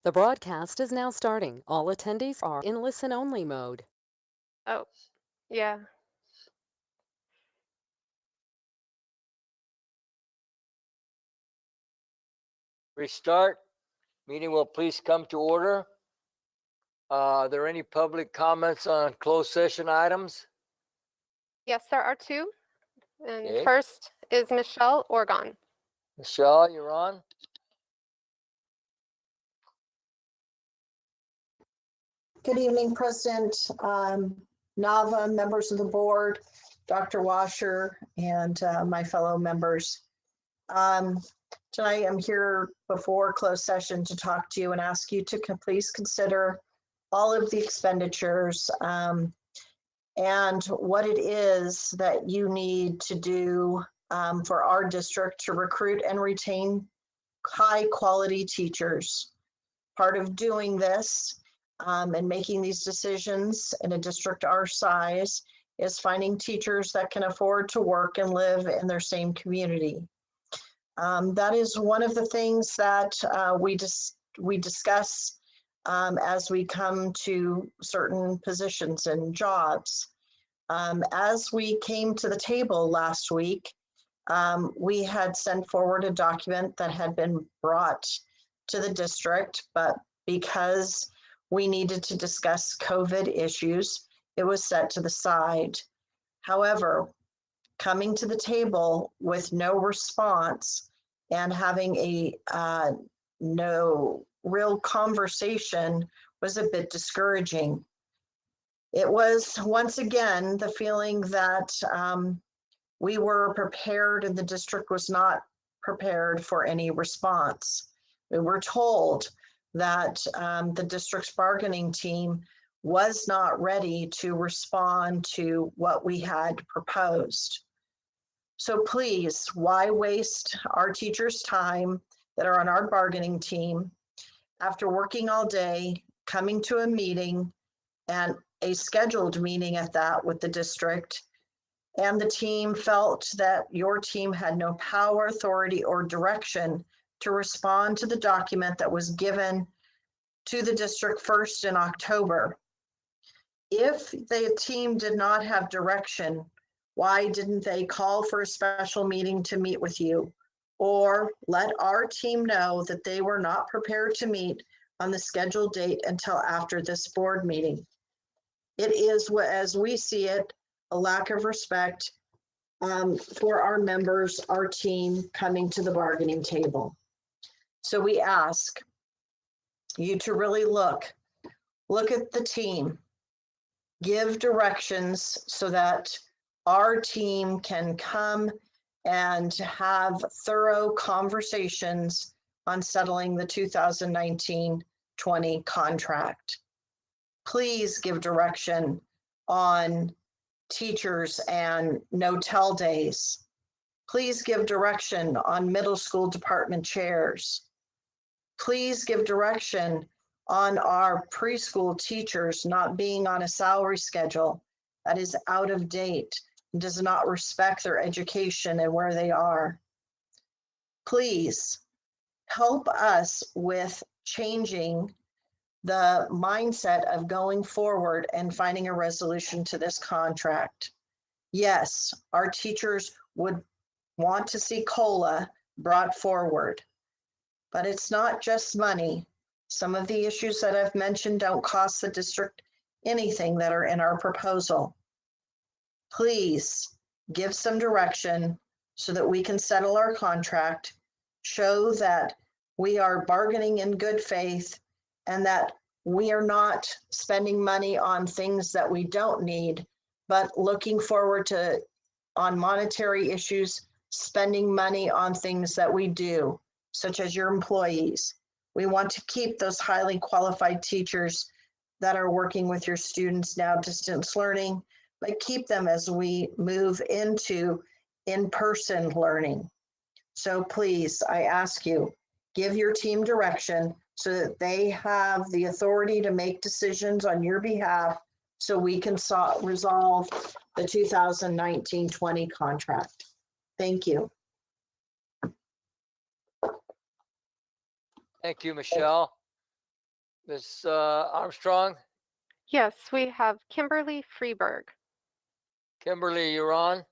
The broadcast is now starting. All attendees are in listen-only mode. Oh, yeah. Restart. Meeting will please come to order. Are there any public comments on closed session items? Yes, there are two. And Okay. first is Michelle Orgon. Michelle, you're on. Good evening, President Nava, members of the board, Dr. Washer, and my fellow members. Tonight I'm here before closed session to talk to you and ask you to please consider all of the expenditures and what it is that you need to do for our district to recruit and retain high quality teachers. Part of doing this and making these decisions in a district our size is finding teachers that can afford to work and live in their same community. That is one of the things that we discuss as we come to certain positions and jobs. As we came to the table last week, we had sent forward a document that had been brought to the district, but because we needed to discuss COVID issues, it was set to the side. However, coming to the table with no response and having a no real conversation was a bit discouraging. It was once again the feeling that we were prepared and the district was not prepared for any response. We were told that the district's bargaining team was not ready to respond to what we had proposed. So please, why waste our teachers' time that are on our bargaining team after working all day, coming to a meeting and a scheduled meeting at that with the district, and the team felt that your team had no power, authority, or direction to respond to the document that was given to the district first in October. If the team did not have direction, why didn't they call for a special meeting to meet with you? Or let our team know that they were not prepared to meet on the scheduled date until after this board meeting? It is, as we see it, a lack of respect for our members, our team coming to the bargaining table. So we ask you to really look at the team, give directions so that our team can come and have thorough conversations on settling the 2019-20 contract. Please give direction on teachers and no-tell days. Please give direction on middle school department chairs. Please give direction on our preschool teachers not being on a salary schedule that is out of date and does not respect their education and where they are. Please help us with changing the mindset of going forward and finding a resolution to this contract. Yes, our teachers would want to see COLA brought forward, but it's not just money. Some of the issues that I've mentioned don't cost the district anything that are in our proposal. Please give some direction so that we can settle our contract, show that we are bargaining in good faith, and that we are not spending money on things that we don't need, but looking forward to, on monetary issues, spending money on things that we do, such as your employees. We want to keep those highly qualified teachers that are working with your students now distance learning, but keep them as we move into in-person learning. So please, I ask you, give your team direction so that they have the authority to make decisions on your behalf so we can resolve the 2019-20 contract. Thank you. Thank you, Michelle. Ms. Armstrong, Yes, we have Kimberly Freeberg. Kimberly, you're on.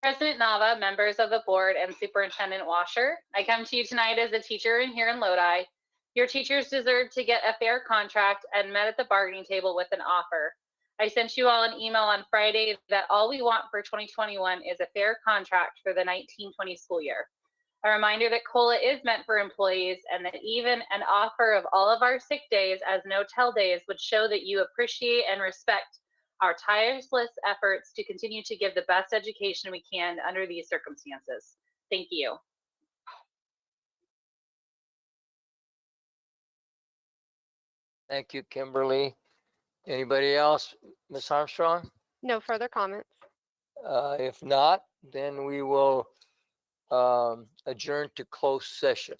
President Nava, members of the board, and Superintendent Washer, I come to you tonight as a teacher here in Lodi. Your teachers deserve to get a fair contract and met at the bargaining table with an offer. I sent you all an email on Friday that all we want for 2021 is a fair contract for the 1920 school year. A reminder that COLA is meant for employees and that even an offer of all of our sick days as no-tell days would show that you appreciate and respect our tireless efforts to continue to give the best education we can under these circumstances. Thank you. Thank you, Kimberly. Anybody else? Ms. Armstrong? No further comments. If not, then we will adjourn to closed session.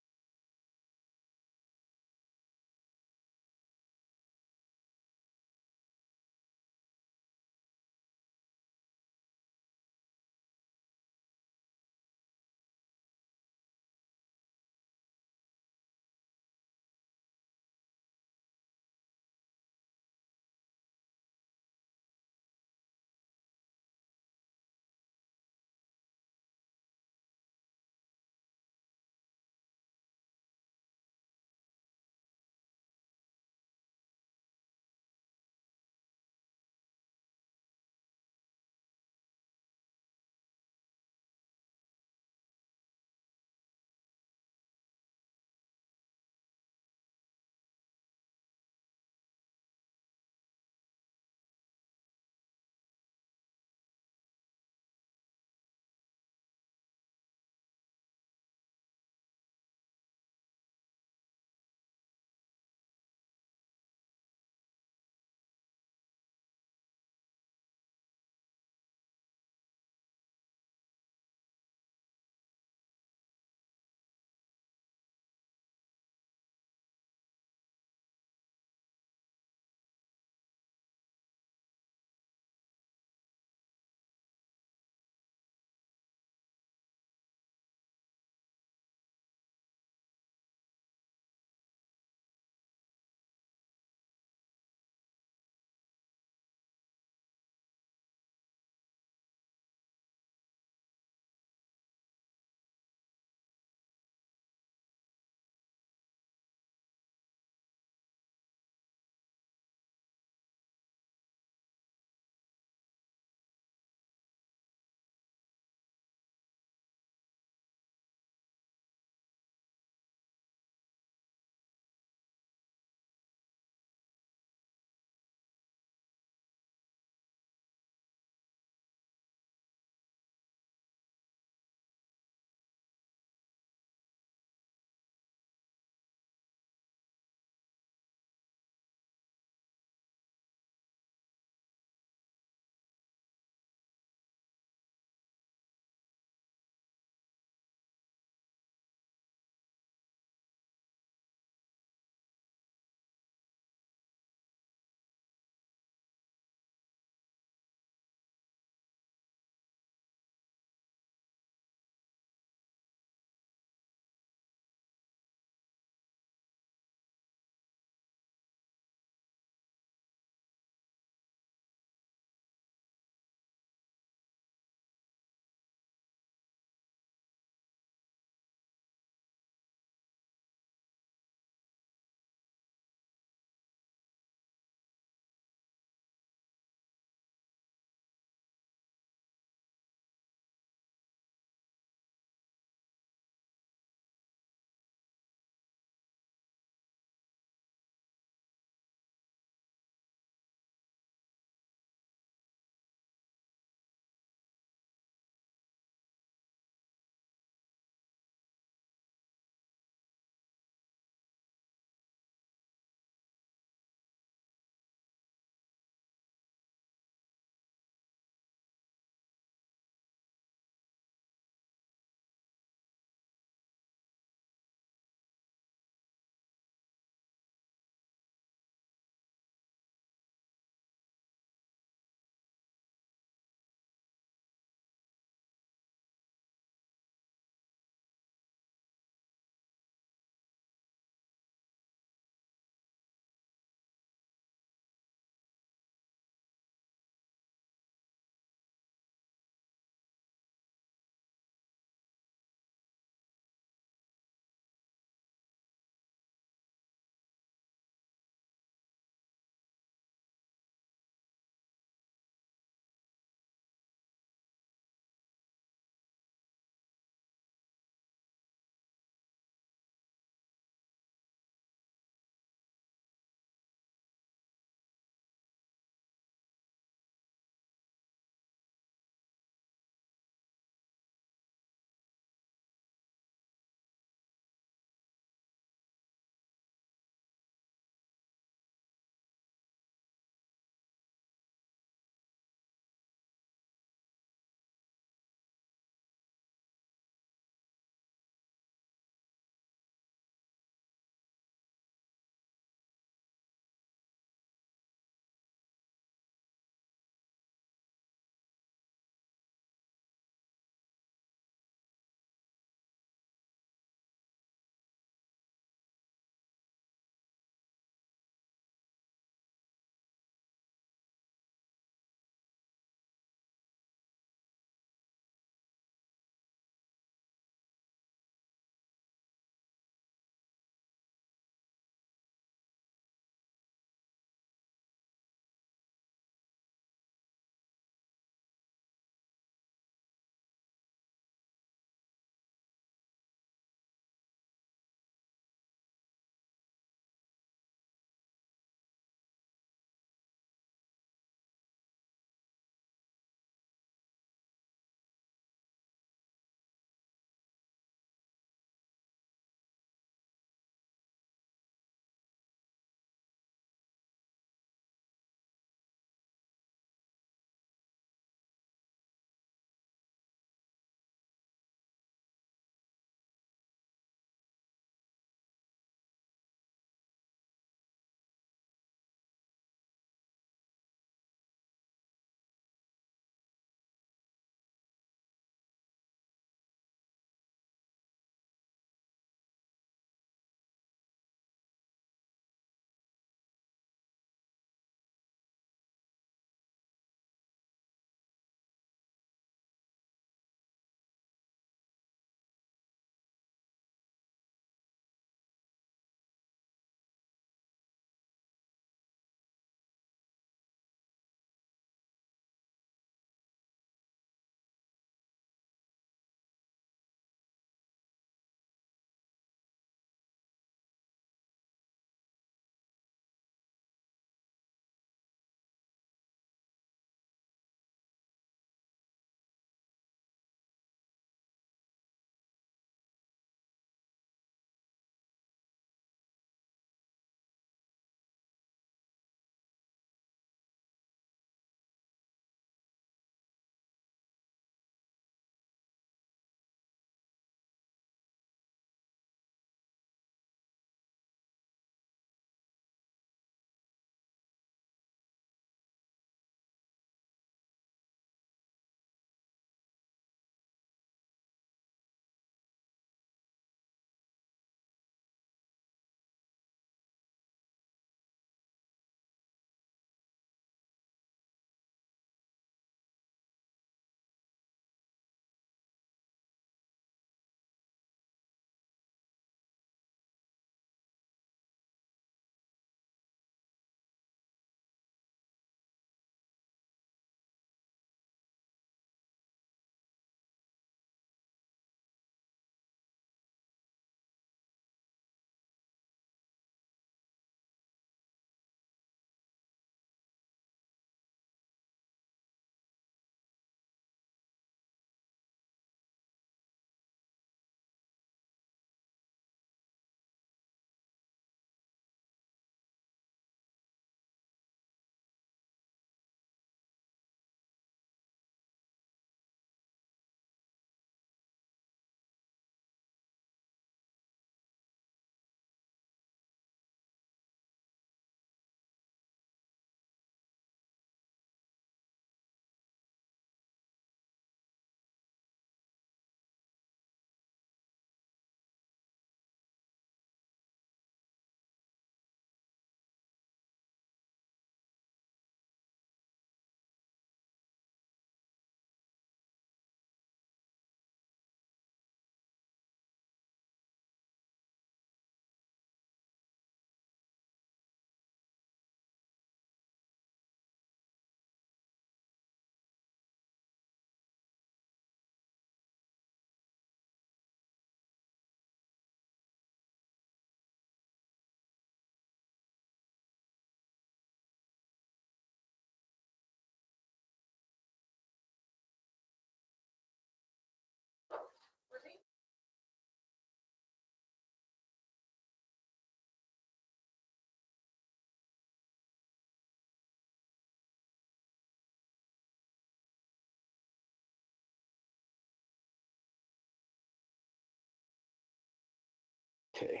Okay.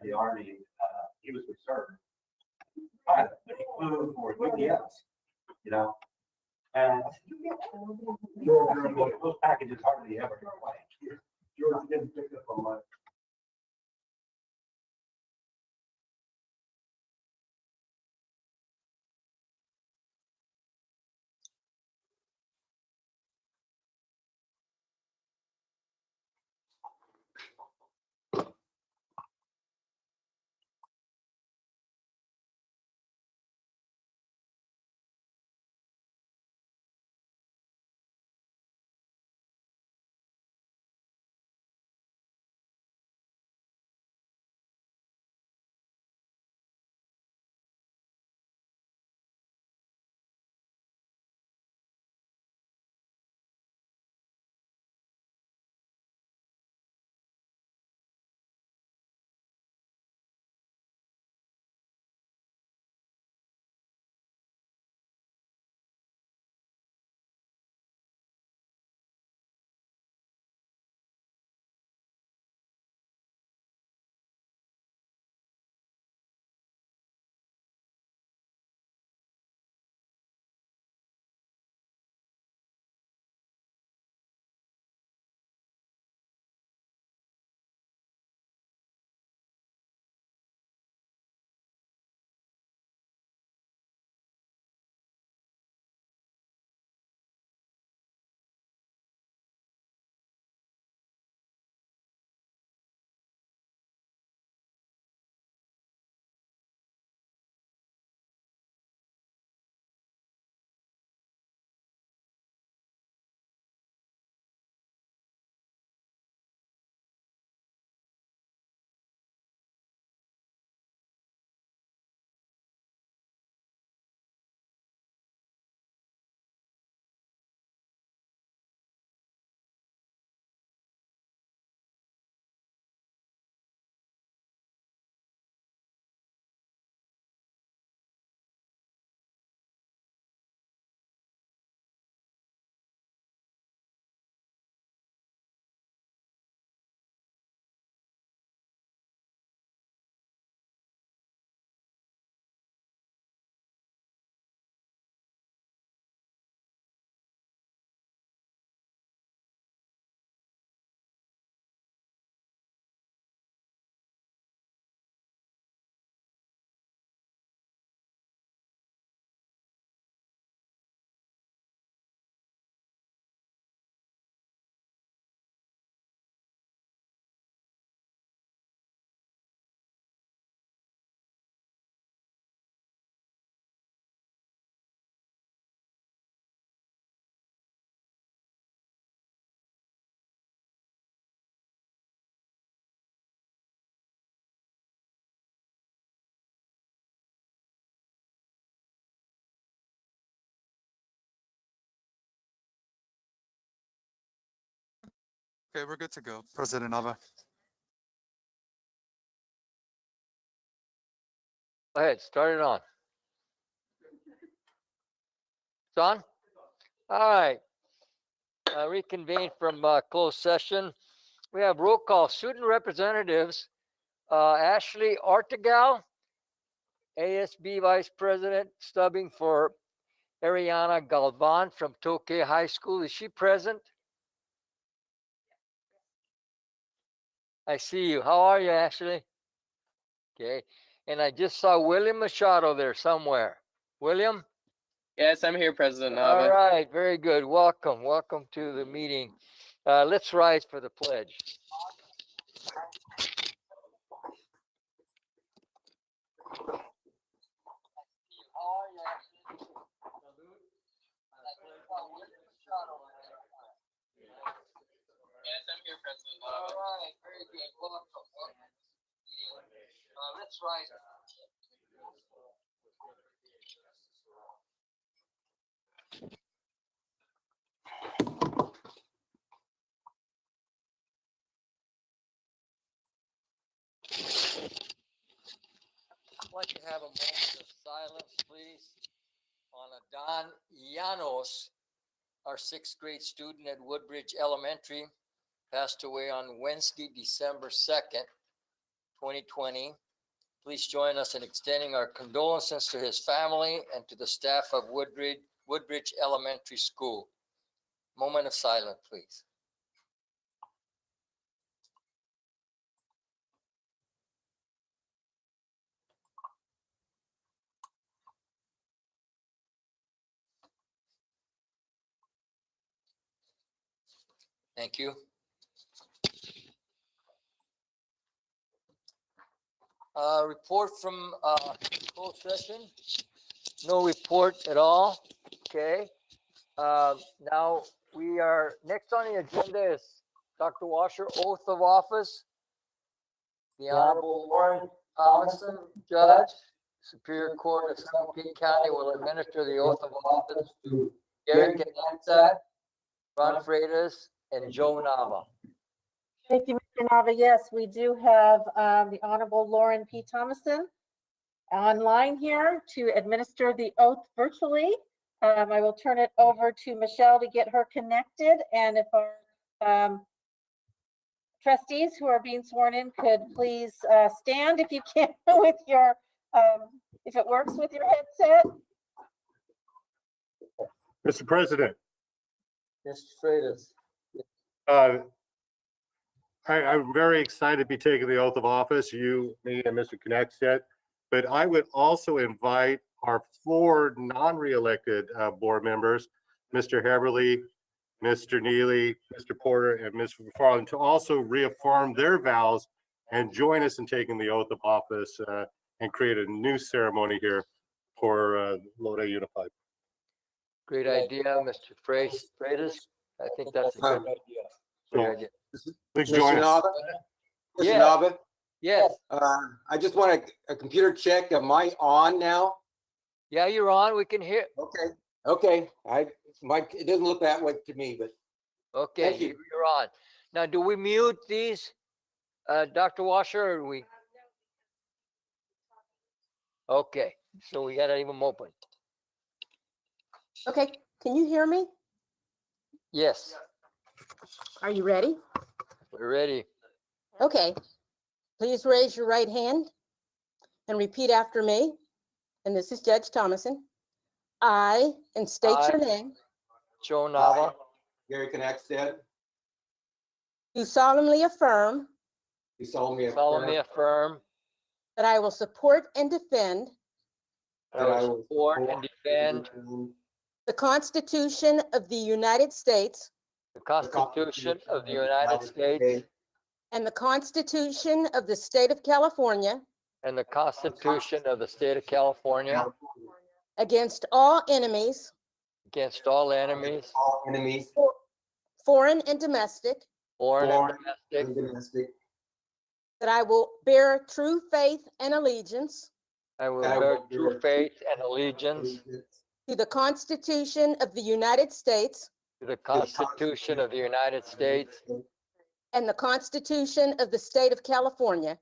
The Army, he was reserved. Pilot, but he flew for UPS, you know? And those packages hardly ever go away. George didn't pick up on my Okay, we're good to go. President Nava. Go ahead, start it on. It's on? All right. Reconvene from closed session. We have roll call. Student representatives, Ashley Artegal, ASB Vice President, stubbing for Ariana Galvan from Tokay High School. Is she present? I see you. How are you, Ashley? Okay. And I just saw William Machado there somewhere. William? Yes, I'm here, President All Nava. right. Very good. Welcome. Welcome to the meeting. Let's rise for the pledge. Yes, I'm here, President All Nava. right, very good. Welcome. Let's rise. I'd like to have a moment of silence, please, on Adon Llanos, our 6th grade student at Woodbridge Elementary, passed away on Wednesday, December 2nd, 2020. Please join us in extending our condolences to his family and to the staff of Woodbridge Elementary School. Moment of silence, please. Thank you. Report from closed session. No report at all. Okay. Now we are next on the agenda is Dr. Washer, oath of office. The Honorable Lauren Thomason, Judge, Superior Court of San Joaquin County, will administer the oath of office to Gary Gananza, Ron Freitas, and Joe Nava. Thank you, Mr. Nava. Yes, we do have the Honorable Lauren P. Thomason online here to administer the oath virtually. I will turn it over to Michelle to get her connected. And if our trustees who are being sworn in could please stand if you can with your, if it works with your headset. Mr. President, Mr. Freitas. I'm very excited to be taking the oath of office, you, me, and Mr. Knexstedt, but I would also invite our 4 non-reelected board members, Mr. Heberly, Mr. Neely, Mr. Porter, and Mr. McFarland, to also reaffirm their vows and join us in taking the oath of office and create a new ceremony here for Lodi Unified. Great idea, Mr. Freitas. I think that's a good idea. Great idea. Please Mr. join us. Nava? Mr. Yeah. Nava, Yes. I just want a computer check. Am I on now? Yeah, you're on. We can hear. Okay. It doesn't look that way to me, but Okay, Thank you. you're on. Now, do we mute these, Dr. Washer, or we? Okay, so we gotta leave them open. Okay, can you hear me? Yes, Are you ready? we're ready. Okay, please raise your right hand and repeat after me. And this is Judge Thomason. I, and state your name, Joe Nava, Gary Knexstedt, do solemnly affirm you solemnly solemnly affirm that I will support and defend that I will support and defend the Constitution of the United States the Constitution of the United States and the Constitution of the State of California and the Constitution of the State of California against all enemies, against all enemies, all enemies, foreign and domestic, foreign and and domestic. domestic. that I will bear true faith and allegiance I will bear true faith and allegiance to the Constitution of the United States to the Constitution of the United States and the Constitution of the State of California,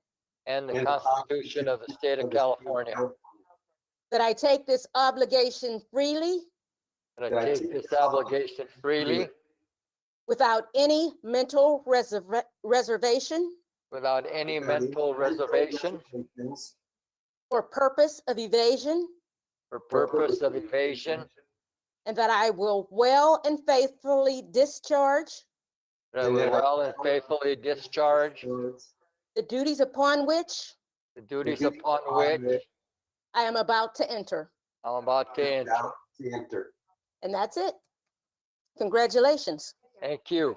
and the Constitution of the State of California, that I take this obligation freely that I take this obligation freely without any mental reservation without any mental reservation or purpose of evasion, or purpose of evasion, and that I will well and faithfully discharge that I will well and faithfully discharge the duties upon which the duties upon which I am about to enter. I'm about to enter. And that's it. Congratulations. Thank you.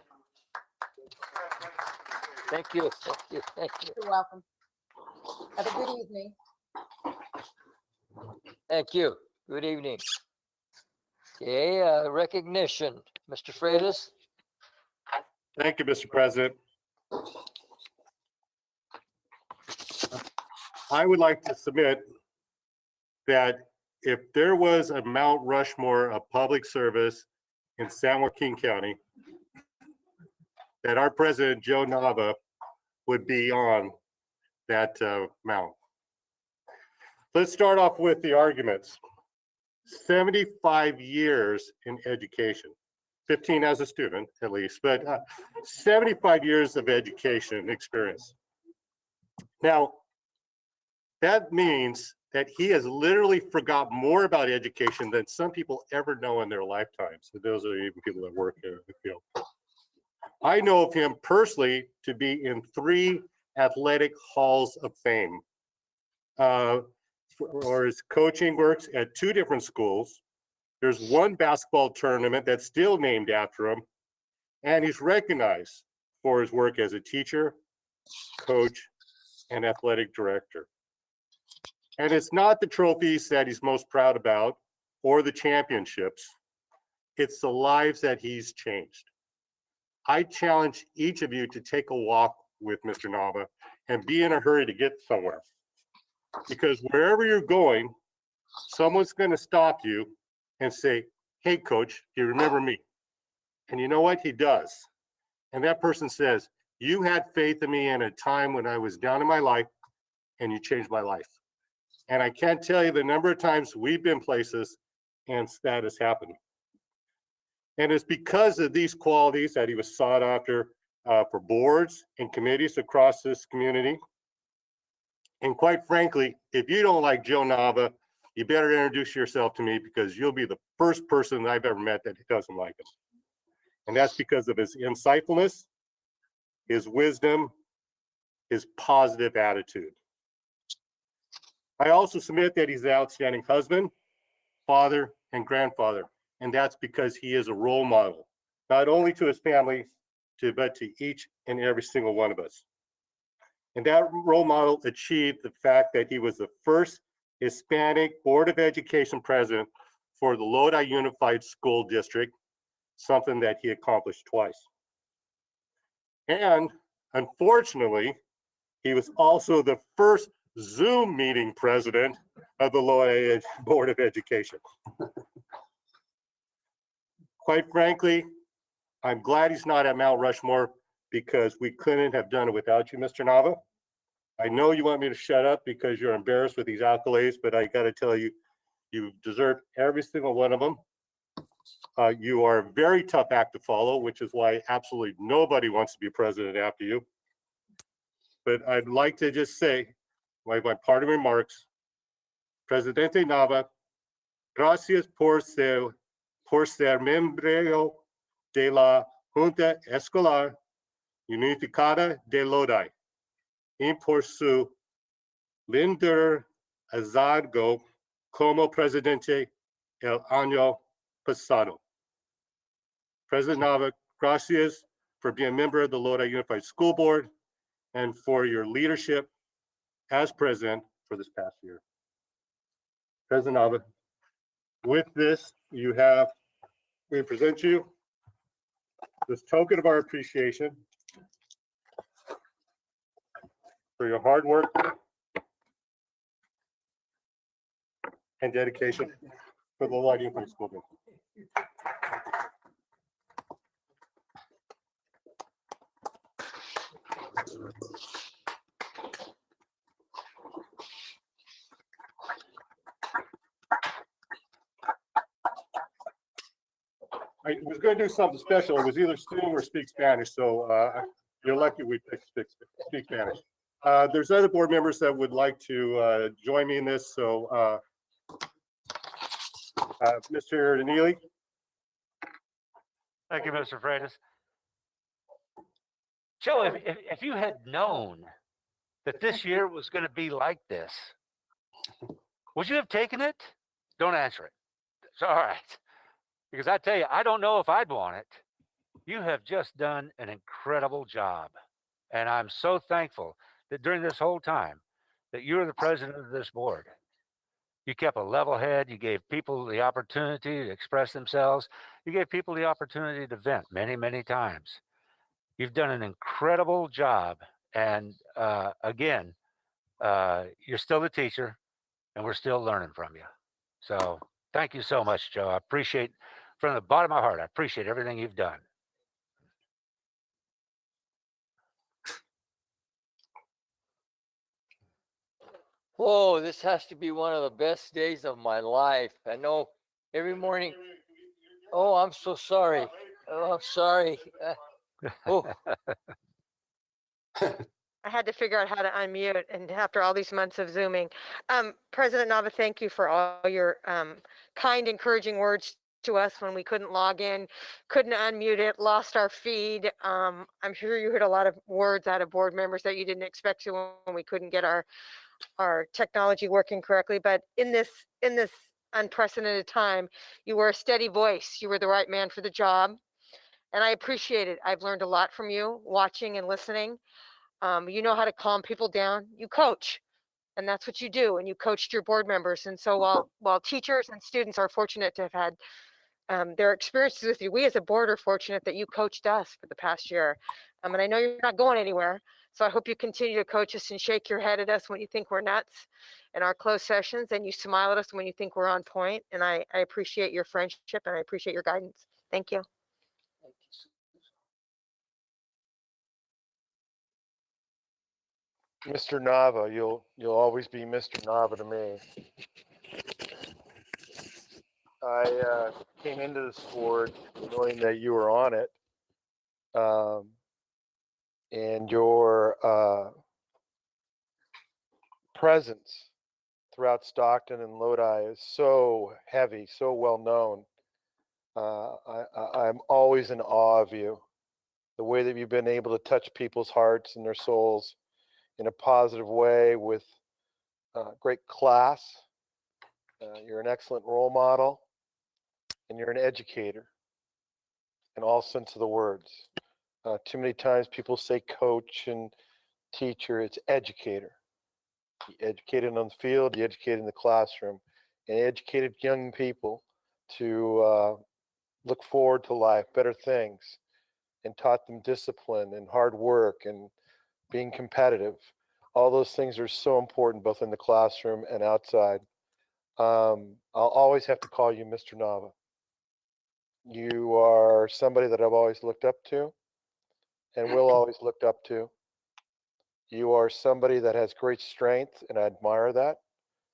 Thank you. Thank you. Thank you. You're welcome. Have a good evening. Thank you. Good evening. Okay, recognition. Mr. Freitas. Thank you, Mr. President. I would like to submit that if there was a Mount Rushmore of public service in San Joaquin County, that our president, Joe Nava, would be on that mount. Let's start off with the arguments. 75 years in education, 15 as a student at least, but 75 years of education experience. Now, that means that he has literally forgot more about education than some people ever know in their lifetimes. So those are even people that work in the field. I know of him personally to be in 3 athletic halls of fame. Or his coaching works at 2 different schools. There's 1 basketball tournament that's still named after him. And he's recognized for his work as a teacher, coach, and athletic director. And it's not the trophies that he's most proud about or the championships. It's the lives that he's changed. I challenge each of you to take a walk with Mr. Nava and be in a hurry to get somewhere. Because wherever you're going, someone's going to stop you and say, hey, coach, do you remember me? And you know what? He does. And that person says, you had faith in me in a time when I was down in my life and you changed my life. And I can't tell you the number of times we've been places and that has happened. And it's because of these qualities that he was sought after for boards and committees across this community. And quite frankly, if you don't like Joe Nava, you better introduce yourself to me because you'll be the first person I've ever met that doesn't like him. And that's because of his insightfulness, his wisdom, his positive attitude. I also submit that he's an outstanding husband, father, and grandfather. And that's because he is a role model, not only to his family, but to each and every single one of us. And that role model achieved the fact that he was the first Hispanic Board of Education president for the Lodi Unified School District, something that he accomplished twice. And unfortunately, he was also the first Zoom meeting president of the Lodi Board of Education. Quite frankly, I'm glad he's not at Mount Rushmore because we couldn't have done it without you, Mr. Nava. I know you want me to shut up because you're embarrassed with these accolades, but I got to tell you, you deserve every single one of them. You are a very tough act to follow, which is why absolutely nobody wants to be president after you. But I'd like to just say, my parting remarks, Presidente Nava, gracias por ser miembro de la Junta Escolar Unificada de Lodi y por su liderazgo como presidente el año pasado. President Nava, gracias for being a member of the Lodi Unified School Board and for your leadership as president for this past year. President Nava, with this, we present you this token of our appreciation for your hard work and dedication for the Lodi Unified School Board. I was going to do something special. It was either sing or speak Spanish, so you're lucky we picked speak Spanish. There's other board members that would like to join me in this, so Mr. Neely. Thank you, Mr. Freitas. Joe, if you had known that this year was going to be like this, would you have taken it? Don't answer it. It's all right. Because I tell you, I don't know if I'd want it. You have just done an incredible job. And I'm so thankful that during this whole time that you're the president of this board. You kept a level head. You gave people the opportunity to express themselves. You gave people the opportunity to vent many, many times. You've done an incredible job. And again, you're still the teacher and we're still learning from you. So thank you so much, Joe. I appreciate, from the bottom of my heart, I appreciate everything you've done. Whoa, this has to be one of the best days of my life. I know every morning. Oh, I'm so sorry. Oh, I'm sorry. Oh. I had to figure out how to unmute, and after all these months of Zooming. President Nava, thank you for all your kind, encouraging words to us when we couldn't log in, couldn't unmute it, lost our feed. I'm sure you heard a lot of words out of board members that you didn't expect to when we couldn't get our technology working correctly. But in this unprecedented time, you were a steady voice. You were the right man for the job. And I appreciate it. I've learned a lot from you, watching and listening. You know how to calm people down. You coach, and that's what you do. And you coached your board members. And so while teachers and students are fortunate to have had their experiences with you, we as a board are fortunate that you coached us for the past year. And I know you're not going anywhere. So I hope you continue to coach us and shake your head at us when you think we're nuts in our closed sessions, and you smile at us when you think we're on point. And I appreciate your friendship and I appreciate your guidance. Thank you. Mr. Nava, you'll always be Mr. Nava to me. I came into this board knowing that you were on it, and your presence throughout Stockton and Lodi is so heavy, so well known. I'm always in awe of you, the way that you've been able to touch people's hearts and their souls in a positive way with great class. You're an excellent role model, and you're an educator in all sense of the words. Too many times people say coach and teacher. It's educator. You educated on the field, you educated in the classroom, and you educated young people to look forward to life, better things, and taught them discipline and hard work and being competitive. All those things are so important, both in the classroom and outside. I'll always have to call you Mr. Nava. You are somebody that I've always looked up to and will always look up to. You are somebody that has great strength, and I admire that.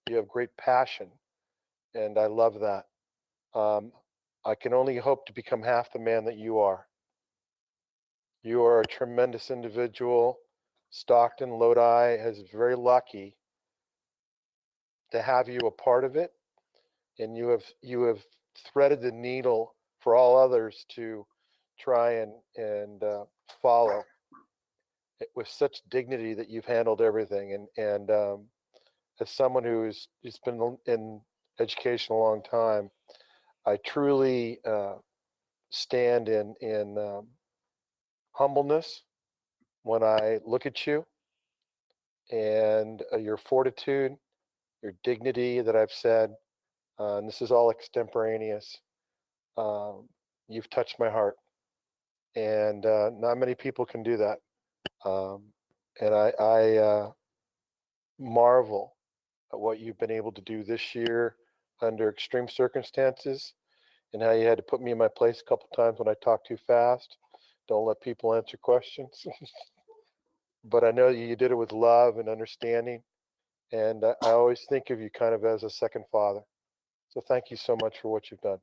You have great passion, and I love that. I can only hope to become half the man that you are. You are a tremendous individual. Stockton, Lodi is very lucky to have you a part of it, and you have threaded the needle for all others to try and follow it with such dignity that you've handled everything. And as someone who's been in education a long time, I truly stand in humbleness when I look at you, and your fortitude, your dignity that I've said, and this is all extemporaneous. You've touched my heart, and not many people can do that. And I marvel at what you've been able to do this year under extreme circumstances, and how you had to put me in my place a couple times when I talk too fast. Don't let people answer questions. but I know you did it with love and understanding. And I always think of you kind of as a second father. So thank you so much for what you've done.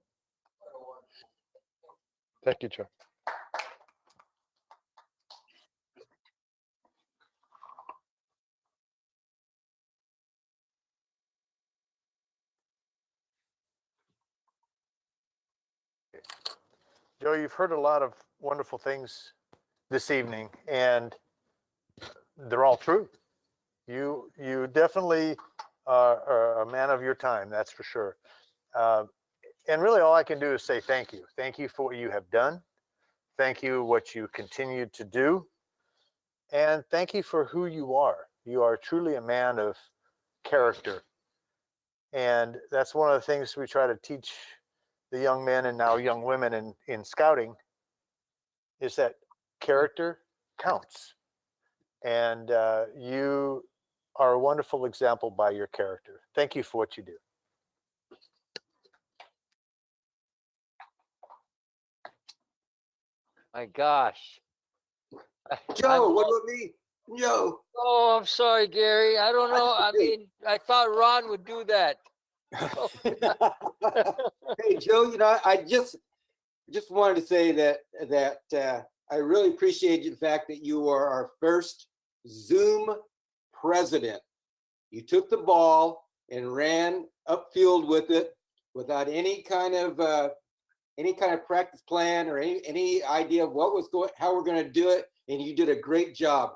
Thank you, Joe. Joe, you've heard a lot of wonderful things this evening, and they're all true. You definitely are a man of your time, that's for sure. And really, all I can do is say thank you. Thank you for what you have done. Thank you what you continue to do, and thank you for who you are. You are truly a man of character, and that's one of the things we try to teach the young men and now young women in scouting, is that character counts. And you are a wonderful example by your character. Thank you for what you do. My gosh. Joe, what about me? Joe. Oh, I'm sorry, Gary. I don't know. I mean, I thought Ron would do that. Hey, Joe, I just wanted to say that I really appreciate the fact that you are our first Zoom president. You took the ball and ran upfield with it without any kind of practice plan or any idea of how we're going to do it, and you did a great job.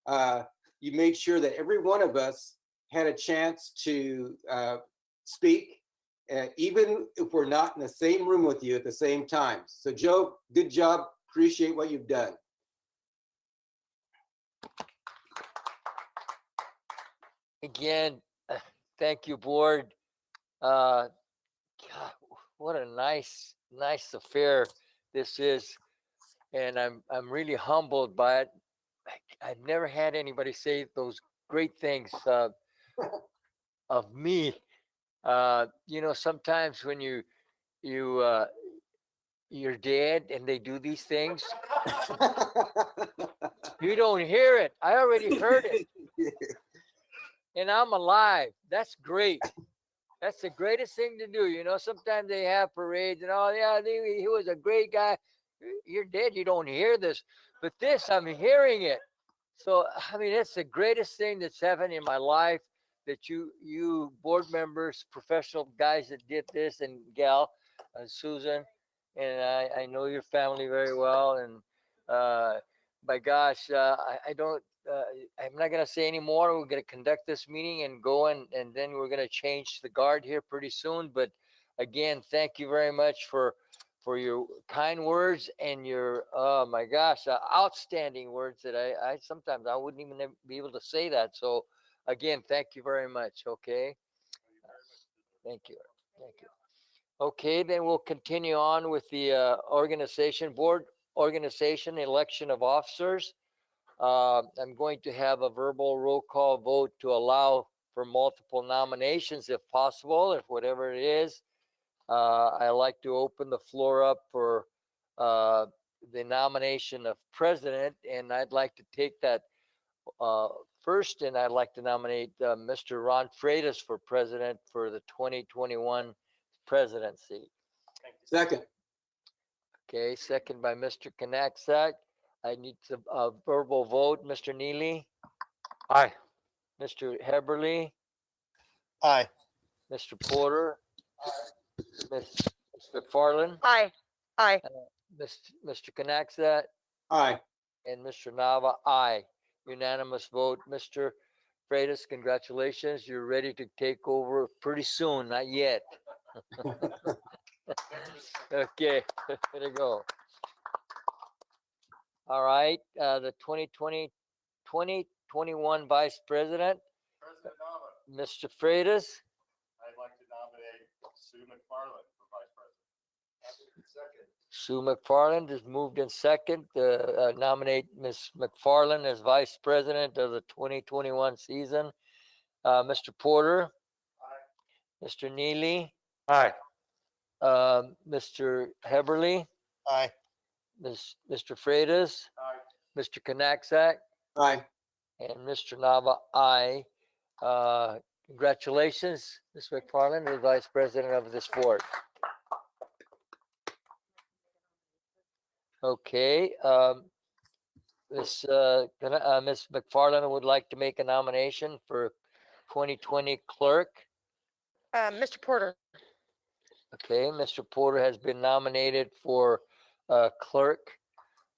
You made sure that every one of us had a chance to speak, even if we're not in the same room with you at the same time. So, Joe, good job. Appreciate what you've done. Again, thank you, board. God, what a nice affair this is, and I'm really humbled by it. I've never had anybody say those great things of me. Sometimes when you're dead and they do these things, you don't hear it. I already heard it. And I'm alive. That's great. That's the greatest thing to do. Sometimes they have parades and he was a great guy. You're dead. You don't hear this. But this, I'm hearing it. So, I mean, it's the greatest thing that's happened in my life, that you board members, professional guys that did this, and gal, Susan, and I know your family very well. And my gosh, I don't, I'm not going to say any more. We're going to conduct this meeting and go and then we're going to change the guard here pretty soon. But again, thank you very much for your kind words and your, oh my gosh, outstanding words that I sometimes I wouldn't even be able to say that. So again, thank you very much. Okay. Thank you. Thank you. Okay, then we'll continue on with the board organization, election of officers. I'm going to have a verbal roll call vote to allow for multiple nominations if possible, if whatever it is. I like to open the floor up for the nomination of president, and I'd like to take that first, and I'd like to nominate Mr. Ron Freitas for president for the 2021 presidency. Second. Okay, second by Mr. Knacksack. I need a verbal vote. Mr. Neely? Aye. Mr. Heberly? Aye. Mr. Porter? Mr. McFarland? Aye. Aye. Mr. Knacksack? Aye. And Mr. Nava? Aye. Unanimous vote. Mr. Freitas, congratulations. You're ready to take over pretty soon, not yet. Okay, there you go. All right, the 2021 Vice President, Mr. Freitas. I'd like to nominate Sue McFarland for Vice President. Second. Sue McFarland is moved in second to nominate Ms. McFarland as Vice President of the 2021 season. Mr. Porter. Aye. Mr. Neely. Aye. Mr. Heberly. Aye. Mr. Freitas. Aye. Mr. Knacksack. Aye. And Mr. Nava, aye. Congratulations, Ms. McFarland, the Vice President of this board. Okay, Ms. McFarland would like to make a nomination for 2020 clerk. Mr. Porter. Okay, Mr. Porter has been nominated for clerk.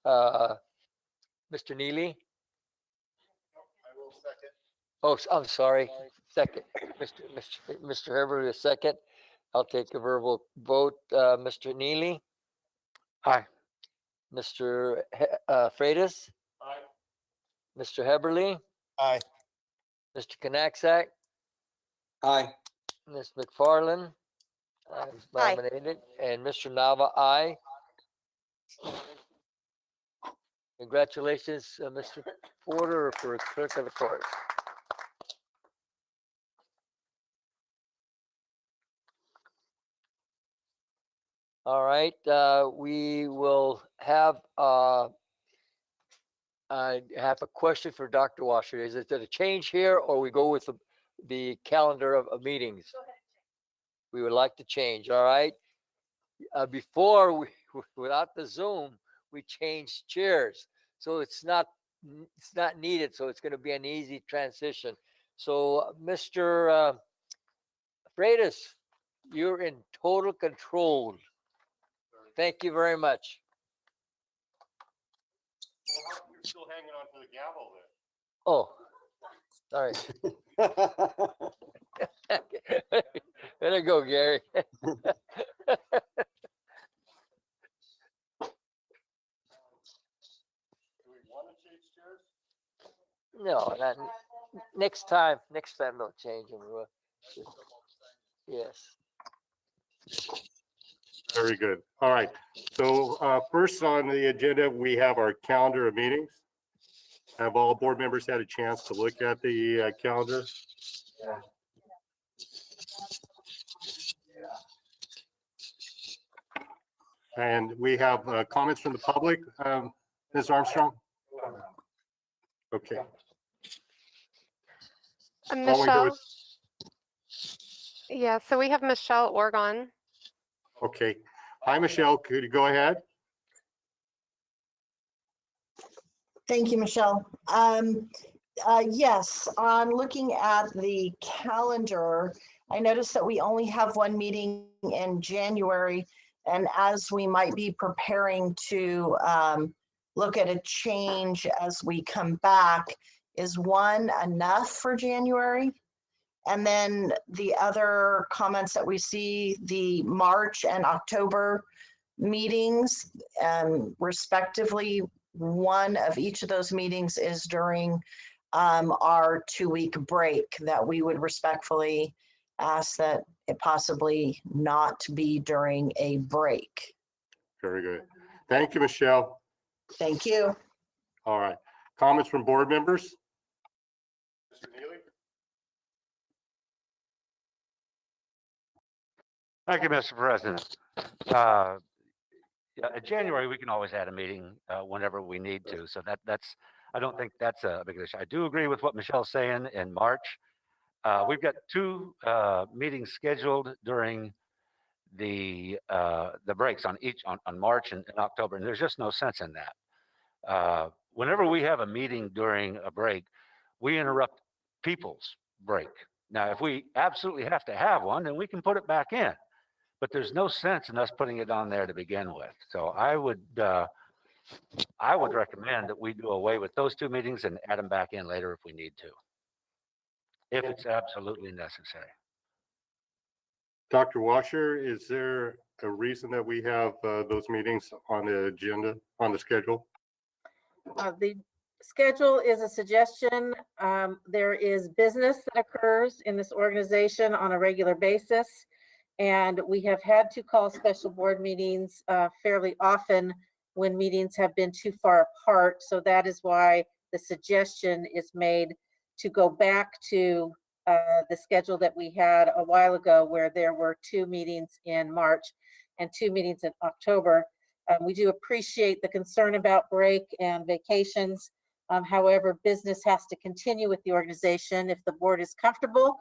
Mr. Neely? Oh, I'm sorry. Second. Mr. Herbert is second. I'll take a verbal vote. Mr. Neely? Aye. Mr. Freitas? Aye. Mr. Heberly? Aye. Mr. Knacksack? Aye. Ms. McFarland? is Aye. nominated. And Mr. Nava, aye. Congratulations, Mr. Porter, for clerk of the court. All right, we will have, I have a question for Dr. Washer. Is it a change here or we go with the calendar of meetings? We would like to change, all right? Before, without the Zoom, we changed chairs. So it's not needed, so it's gonna be an easy transition. So, Mr. Freitas, you're in total control. Thank you very much. You're still hanging on to the gavel Oh, sorry. Better go, Gary. No, not next time. Next time they'll change them. Yes. Very good. All right. So first on the agenda, we have our calendar of meetings. Have all board members had a chance to look at the calendar? And we have comments from the public. Ms. Armstrong? Okay. Michelle. Yeah, so we have Michelle Orgon. Okay. Hi, Michelle. Could you go ahead? Thank you, Michelle. Yes, on looking at the calendar, I noticed that we only have one meeting in January. And as we might be preparing to look at a change as we come back, is one enough for January? And then the other comments that we see, the March and October meetings, respectively, one of each of those meetings is during our 2-week break that we would respectfully ask that it possibly not be during a break. Very good. Thank you, Michelle. Thank you. All right. Comments from board members? Mr. Neely? Thank you, Mr. President. Yeah, in January, we can always add a meeting whenever we need to. So that's, I don't think that's a big issue. I do agree with what Michelle's saying in March. We've got 2 meetings scheduled during the breaks on March and October, and there's just no sense in that. Whenever we have a meeting during a break, we interrupt people's break. Now, if we absolutely have to have one, then we can put it back in. But there's no sense in us putting it on there to begin with. So I would recommend that we do away with those 2 meetings and add them back in later if we need to, if it's absolutely necessary. Dr. Washer, is there a reason that we have those meetings on the agenda, on the schedule? The schedule is a suggestion. There is business that occurs in this organization on a regular basis. And we have had to call special board meetings fairly often when meetings have been too far apart. So that is why the suggestion is made to go back to the schedule that we had a while ago, where there were 2 meetings in March and 2 meetings in October. We do appreciate the concern about break and vacations, However, business has to continue with the organization. If the board is comfortable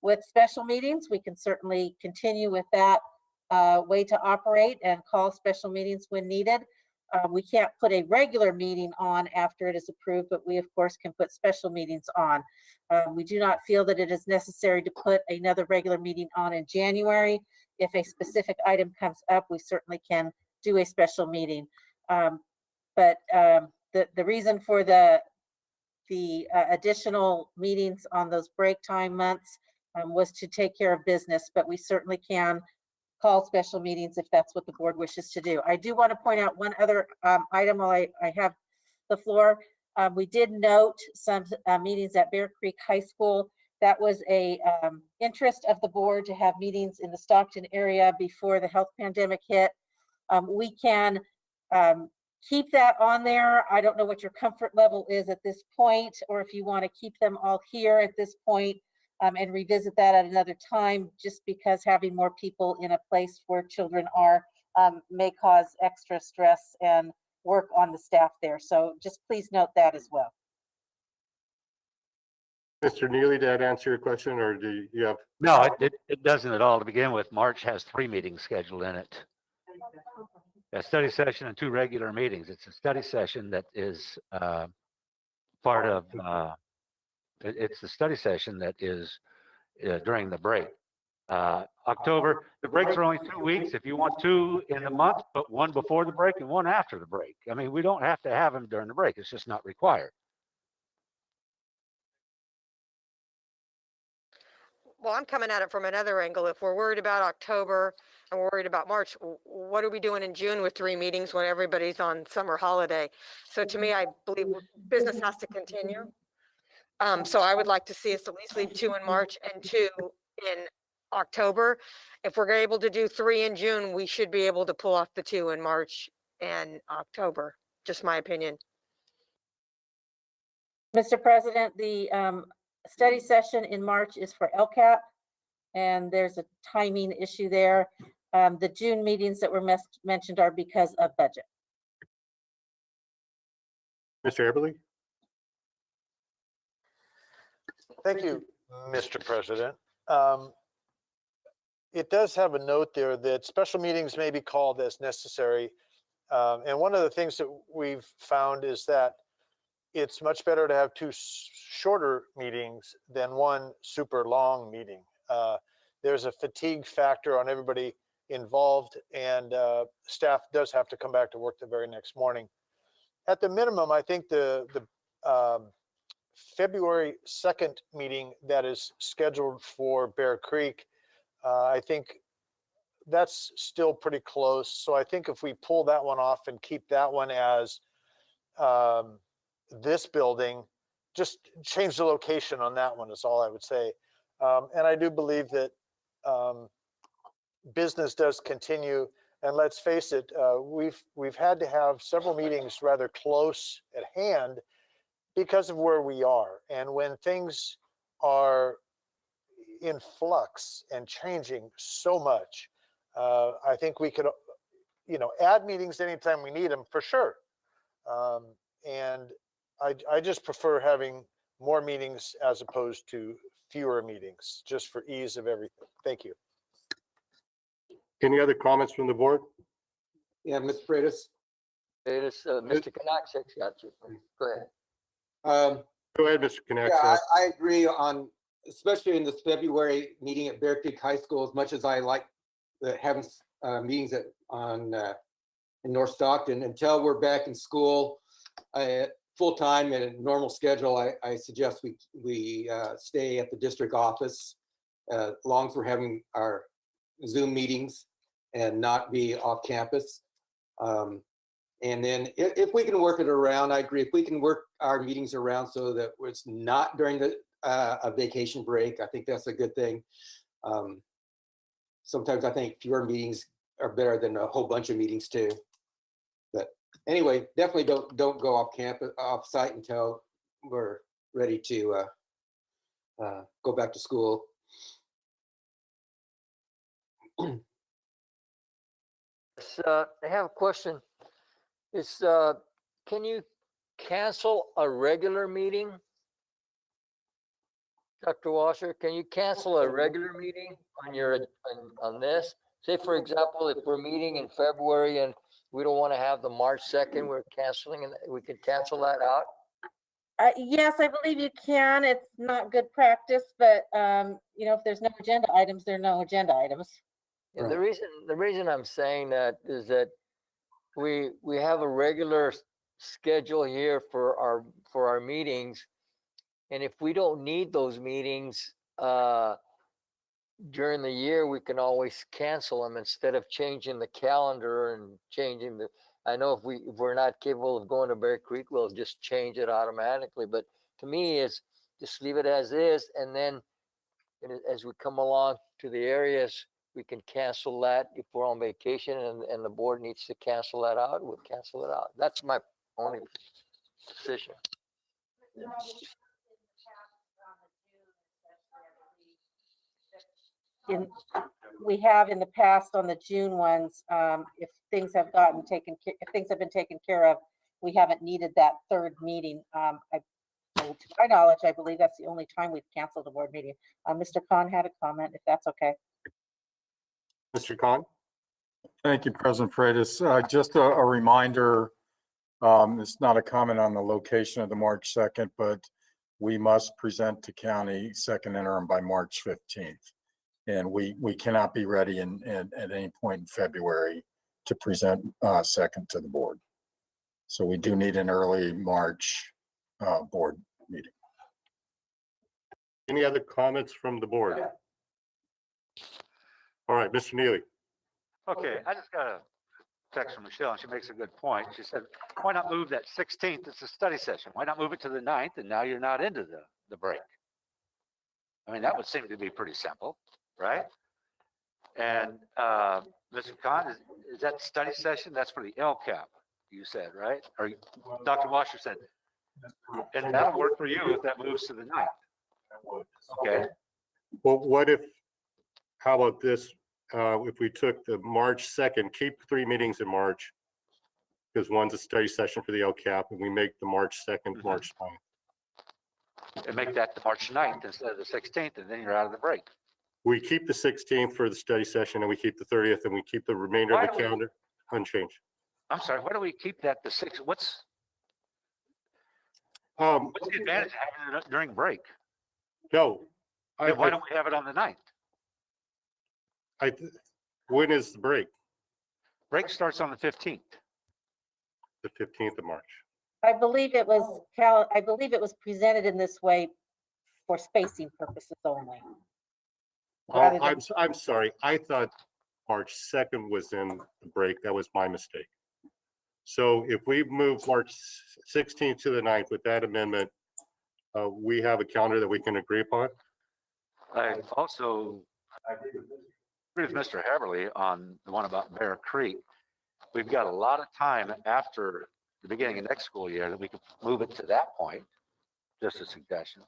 with special meetings, we can certainly continue with that way to operate and call special meetings when needed. We can't put a regular meeting on after it is approved, but we of course can put special meetings on. We do not feel that it is necessary to put another regular meeting on in January. If a specific item comes up, we certainly can do a special meeting. But the reason for the additional meetings on those break time months was to take care of business, but we certainly can call special meetings if that's what the board wishes to do. I do want to point out one other item while I have the floor. We did note some meetings at Bear Creek High School. That was a interest of the board to have meetings in the Stockton area before the health pandemic hit. We can keep that on there. I don't know what your comfort level is at this point, or if you want to keep them all here at this point and revisit that at another time, just because having more people in a place where children are may cause extra stress and work on the staff there. So just please note that as well. Mr. Neely, did that answer your question, or do you have? No, it doesn't at all to begin with. March has 3 meetings scheduled in it. A study session and 2 regular meetings. It's a study session that is part of, it's the study session that is during the break. October, the breaks are only 2 weeks. If you want 2 in the month, put 1 before the break and 1 after the break. I mean, we don't have to have them during the break. It's just not required. Well, I'm coming at it from another angle. If we're worried about October and we're worried about March, what are we doing in June with 3 meetings when everybody's on summer holiday? So to me, I believe business has to continue. So I would like to see us at least leave 2 in March and 2 in October. If we're able to do 3 in June, we should be able to pull off the 2 in March and October. Just my opinion. Mr. President, the study session in March is for LCAP, and there's a timing issue there. The June meetings that were mentioned are because of budget. Mr. Eberly? Thank you, Mr. President. It does have a note there that special meetings may be called as necessary. And one of the things that we've found is that it's much better to have 2 shorter meetings than 1 super long meeting. There's a fatigue factor on everybody involved, and staff does have to come back to work the very next morning. At the minimum, I think the February 2nd meeting that is scheduled for Bear Creek, I think that's still pretty close. So I think if we pull that one off and keep that one as this building, just change the location on that one is all I would say. And I do believe that business does continue. And let's face it, we've had to have several meetings rather close at hand because of where we are. And when things are in flux and changing so much, I think we could, add meetings anytime we need them for sure. And I just prefer having more meetings as opposed to fewer meetings, just for ease of everything. Thank you. Any other comments from the board? Yeah, Mr. Freitas. Mr. Knaxek's got you. Go ahead. Go ahead, Mr. Knaxek. Yeah, I agree on, especially in this February meeting at Bear Creek High School, as much as I like having meetings in North Stockton, until we're back in school full time in a normal schedule, I suggest we stay at the district office as long as we're having our Zoom meetings and not be off campus. And then if we can work it around, I agree. If we can work our meetings around so that it's not during a vacation break, I think that's a good thing. Sometimes I think fewer meetings are better than a whole bunch of meetings too. But anyway, definitely don't go off campus, off site until we're ready to go back to school. I have a question. Can you cancel a regular meeting? Dr. Washer, can you cancel a regular meeting on on this? Say, for example, if we're meeting in February and we don't want to have the March 2nd, we're canceling, and we can cancel that out? Yes, I believe you can. It's not good practice, but if there's no agenda items, there are no agenda items. And the reason I'm saying that is that we have a regular schedule here for our meetings, and if we don't need those meetings during the year, we can always cancel them instead of changing the calendar and changing the. I know if we're not capable of going to Bear Creek, we'll just change it automatically. But to me, is just leave it as is, and then as we come along to the areas, we can cancel that if we're on vacation and the board needs to cancel that out, we'll cancel it out. That's my only position. We have in the past on the June ones, if things have been taken care of, we haven't needed that third meeting. To my knowledge, I believe that's the only time we've canceled a board meeting. Mr. Khan had a comment, if that's okay. Mr. Khan? Thank you, President Freitas. Just a reminder, it's not a comment on the location of the March 2nd, but we must present to county second interim by March 15th. And we cannot be ready at any point in February to present second to the board. So we do need an early March board meeting. Any other comments from the board? All right, Mr. Neely. Okay, I just got a text from Michelle, and she makes a good point. She said, why not move that 16th? It's a study session. Why not move it to the 9th? And now you're not into the break. I mean, that would seem to be pretty simple, right? And Mr. Khan, is that study session? That's for the LCAP, you said, right? Or Dr. Washer said, and that'll work for you if that moves to the 9th. Okay. Well, how about this? If we took the March 2nd, keep 3 meetings in March, because one's a study session for the LCAP, and we make the March 2nd, March 9th. And make that the March 9th instead of the 16th, and then you're out of the break. We keep the 16th for the study session, and we keep the 30th, and we keep the remainder of the calendar unchanged. I'm sorry, why do we keep that the 6th? What's the advantage of having it during break? No. Why don't we have it on the 9th? When is the break? Break starts on the 15th. The 15th of March. I believe it was presented in this way for spacing purposes only. Oh, I'm sorry. I thought March 2nd was in the break. That was my mistake. So if we move March 16th to the 9th with that amendment, we have a calendar that we can agree upon. I also agree with Mr. Haverly on the one about Bear Creek. We've got a lot of time after the beginning of next school year that we could move it to that point. Just a suggestion.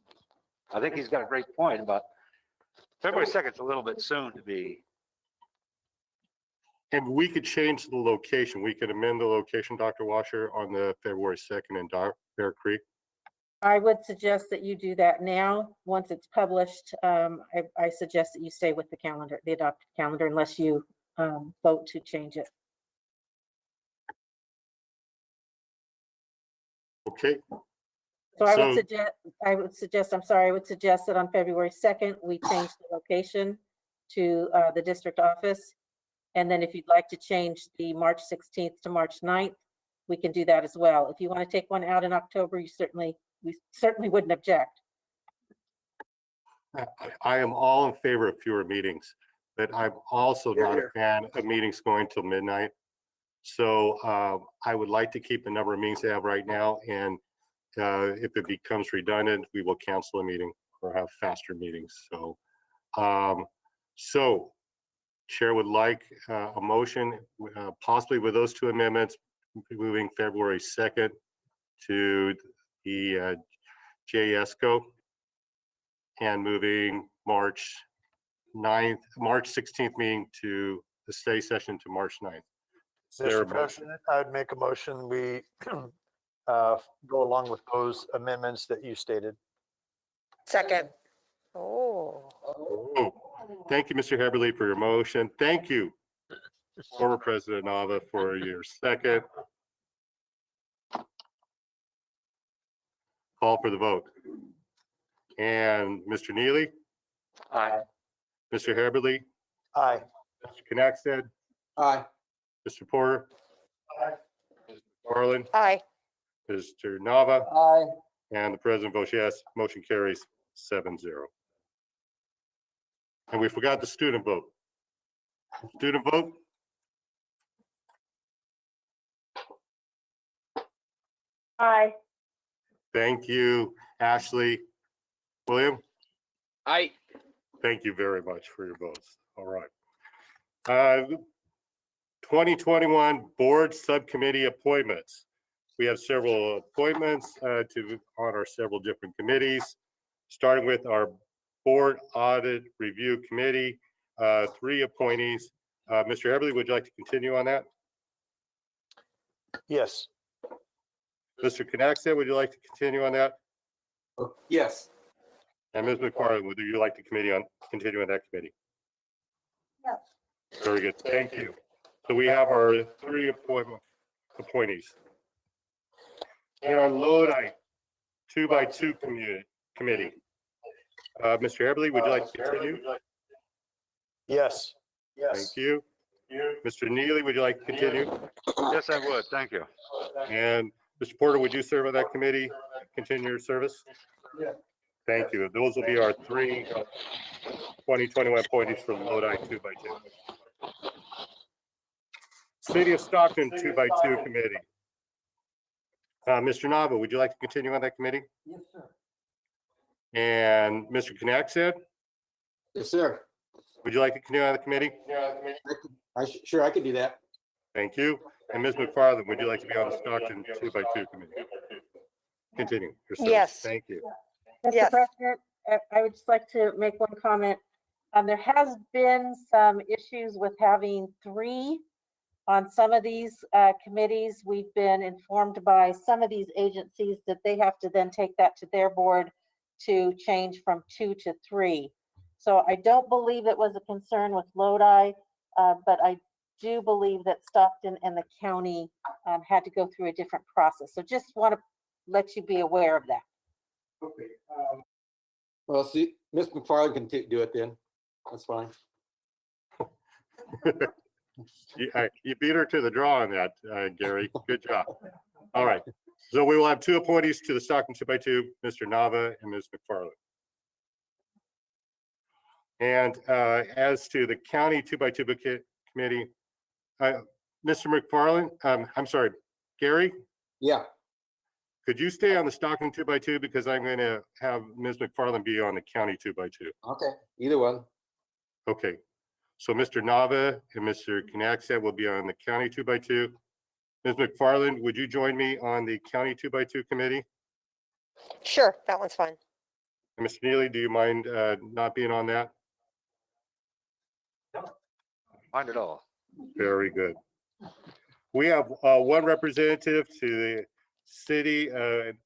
I think he's got a great point about February 2nd is a little bit soon to be. And we could change the location. We could amend the location, Dr. Washer, on the February 2nd in Bear Creek. I would suggest that you do that now. Once it's published, I suggest that you stay with the calendar, the adopted calendar, unless you vote to change it. Okay. So I would suggest that on February 2nd, we change the location to the district office. And then if you'd like to change the March 16th to March 9th, we can do that as well. If you want to take one out in October, we certainly wouldn't object. I am all in favor of fewer meetings, but I'm also not a fan of meetings going till midnight. So I would like to keep the number of meetings they have right now. And if it becomes redundant, we will cancel a meeting or have faster meetings. So Chair would like a motion, possibly with those 2 amendments, moving February 2nd to the JSCO and moving March 16th meeting to the study session to March 9th. Mr. President, I'd make a motion we go along with those amendments that you stated. Second. Oh. Oh, thank you, Mr. Heberly, for your motion. Thank you, former President Nava, for your second. Call for the vote. And Mr. Neely, Aye. Mr. Heberly, Aye. Mr. Knackstead, Aye. Mr. Porter, Ms. McFarland, Aye. Mr. Nava, Aye. and the president votes yes. Motion carries 7-0. And we forgot the student vote. Student vote? Aye. Thank you, Ashley. William, Aye. thank you very much for your votes. All right. 2021 Board Subcommittee appointments. We have several appointments to honor several different committees, starting with our Board Audit Review Committee, 3 appointees. Mr. Heberly, would you like to continue on that? Yes. Mr. Knackstead, would you like to continue on that? Yes. And Ms. McFarland, would you like to continue on that committee? Yes. Very good, thank you. So we have our 3 appointees. And our Lodi 2x2 committee. Mr. Heberly, would you like to continue? Yes. Thank you. Mr. Neely, would you like to continue? Yes, I would. Thank you. And Mr. Porter, would you serve on that committee, continue your service? Yeah. Thank you. Those will be our 3 2021 appointees for Lodi 2x2. City of Stockton 2x2 committee. Mr. Nava, would you like to continue on that committee? Yes, sir. And Mr. Knackstead, Yes, sir. would you like to continue on the committee? Sure, I could do that. Thank you. And Ms. McFarland, would you like to be on the Stockton 2x2 committee? Continue your service. Yes. Thank you. Mr. Yes. President, I would just like to make one comment. There has been some issues with having 3 on some of these committees. We've been informed by some of these agencies that they have to then take that to their board to change from 2 to 3. So I don't believe it was a concern with Lodi, but I do believe that Stockton and the county had to go through a different process. So just want to let you be aware of that. Okay. Well, see, Ms. McFarland can do it then. That's fine. You beat her to the draw on that, Gary. Good job. All right. So we will have 2 appointees to the Stockton 2x2, Mr. Nava and Ms. McFarland. And as to the county 2x2 committee, Mr. McFarland, I'm sorry, Gary, Yeah. could you stay on the Stockton 2x2 because I'm going to have Ms. McFarland be on the county 2x2? Okay. Either one. Okay. So Mr. Nava and Mr. Knackstead will be on the county 2x2. Ms. McFarland, would you join me on the county 2x2 committee? Sure, that one's fine. And Mr. Neely, do you mind not being on that? Mind it all. Very good. We have 1 representative to the City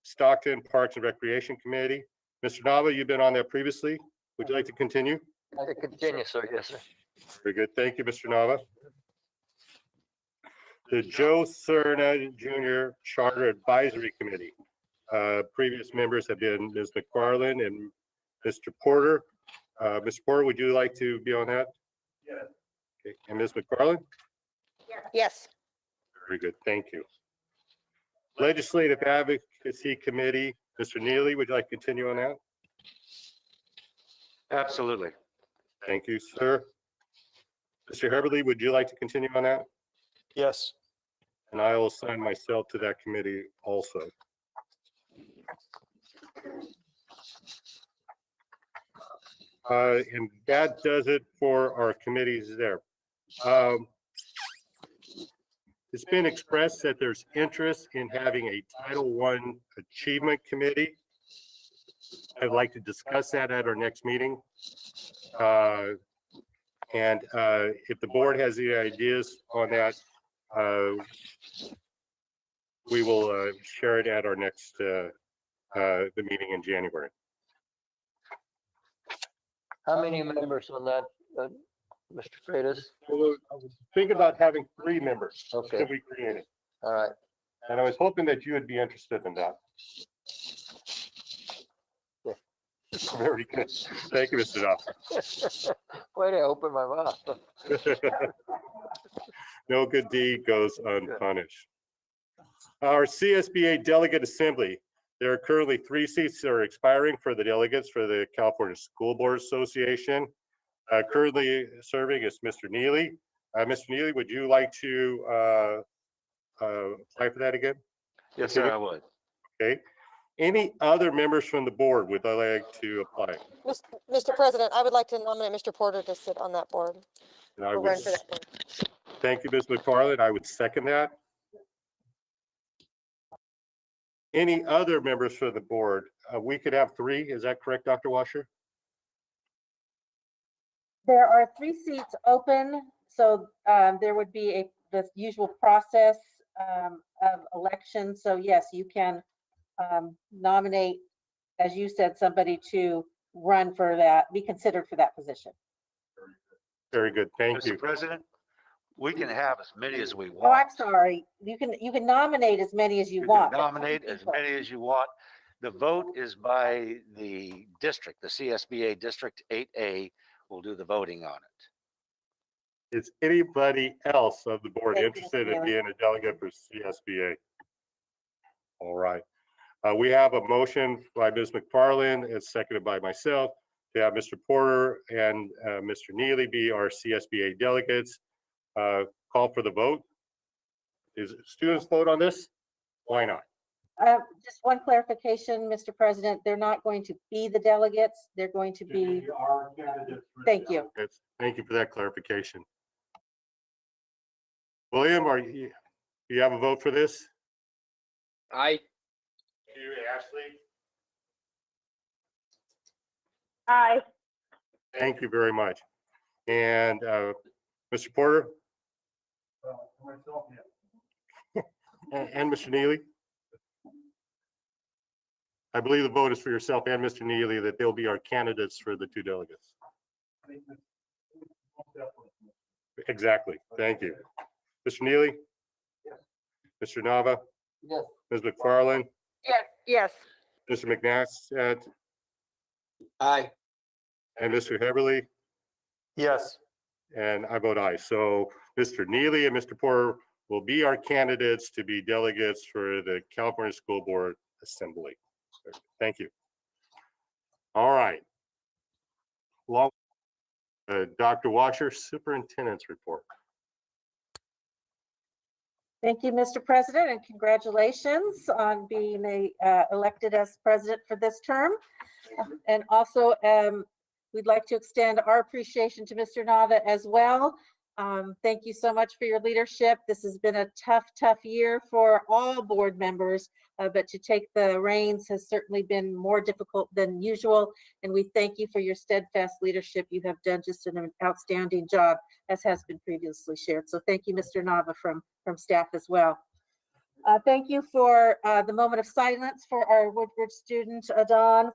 Stockton Parks and Recreation Committee. Mr. Nava, you've been on there previously. Would you like to continue? I can continue, sir. Yes, sir. Very good. Thank you, Mr. Nava. The Joe Cerna Jr. Charter Advisory Committee. Previous members have been Ms. McFarland and Mr. Porter. Mr. Porter, would you like to be on that? Yes. Okay. And Ms. McFarland? Yes. Very good. Thank you. Legislative Advocacy Committee. Mr. Neely, would you like to continue on that? Absolutely. Thank you, sir. Mr. Heberly, would you like to continue on that? Yes. And I will assign myself to that committee also. And that does it for our committees there. It's been expressed that there's interest in having a Title I Achievement Committee. I'd like to discuss that at our next meeting. And if the board has any ideas on that, we will share it at our next the meeting in January. How many members on that, Mr. Freitas? I was thinking about having 3 members Okay. that we created, All right. and I was hoping that you would be interested in that. Very good. Thank you, Mr. Knopf. Way to open my mouth. No good deed goes unpunished. Our CSBA Delegate Assembly. There are currently 3 seats that are expiring for the delegates for the California School Board Association. Currently serving is Mr. Neely. Mr. Neely, would you like to apply for that again? Yes, sir, I would. Okay. Any other members from the board would like to apply? Mr. President, I would like to nominate Mr. Porter to sit on that board. And I or would, run for that board. thank you, Ms. McFarland. I would second that. Any other members for the board? We could have 3. Is that correct, Dr. Washer? There are 3 seats open, so there would be the usual process of election. So yes, you can nominate, as you said, somebody to run for that, be considered for that position. Very good. Thank Mr. you. President, we can have as many as we Oh, want. I'm sorry. You can nominate as many as you You want. can nominate as many as you want. The vote is by the district, the CSBA District 8A will do the voting on it. Is anybody else of the board Thank you, interested Mr. in Neely. being a delegate for CSBA? All right. We have a motion by Ms. McFarland and seconded by myself to have Mr. Porter and Mr. Neely be our CSBA delegates. Call for the vote. Is students vote on this? Why not? Just one clarification, Mr. President, they're not going to be the delegates. They're going to be, thank you. Thank you for that clarification. William, do you have a vote for this? Aye. You, Ashley? Aye. Thank you very much. And Mr. Porter? And Mr. Neely? I believe the vote is for yourself and Mr. Neely that they'll be our candidates for the 2 delegates. Exactly. Thank you. Mr. Neely? Mr. Nava? Yes. Ms. McFarland? Yes. Yes. Mr. McNatt? Aye. And Mr. Heberly? Yes. And I vote aye. So Mr. Neely and Mr. Porter will be our candidates to be delegates for the California School Board Assembly. Thank you. All right. Dr. Washer, Superintendent's report. Thank you, Mr. President, and congratulations on being elected as president for this term. And also, we'd like to extend our appreciation to Mr. Nava as well. Thank you so much for your leadership. This has been a tough year for all board members, but to take the reins has certainly been more difficult than usual. And we thank you for your steadfast leadership. You have done just an outstanding job, as has been previously shared. So thank you, Mr. Nava, from staff as well. Thank you for the moment of silence for our Woodbridge student, Adon.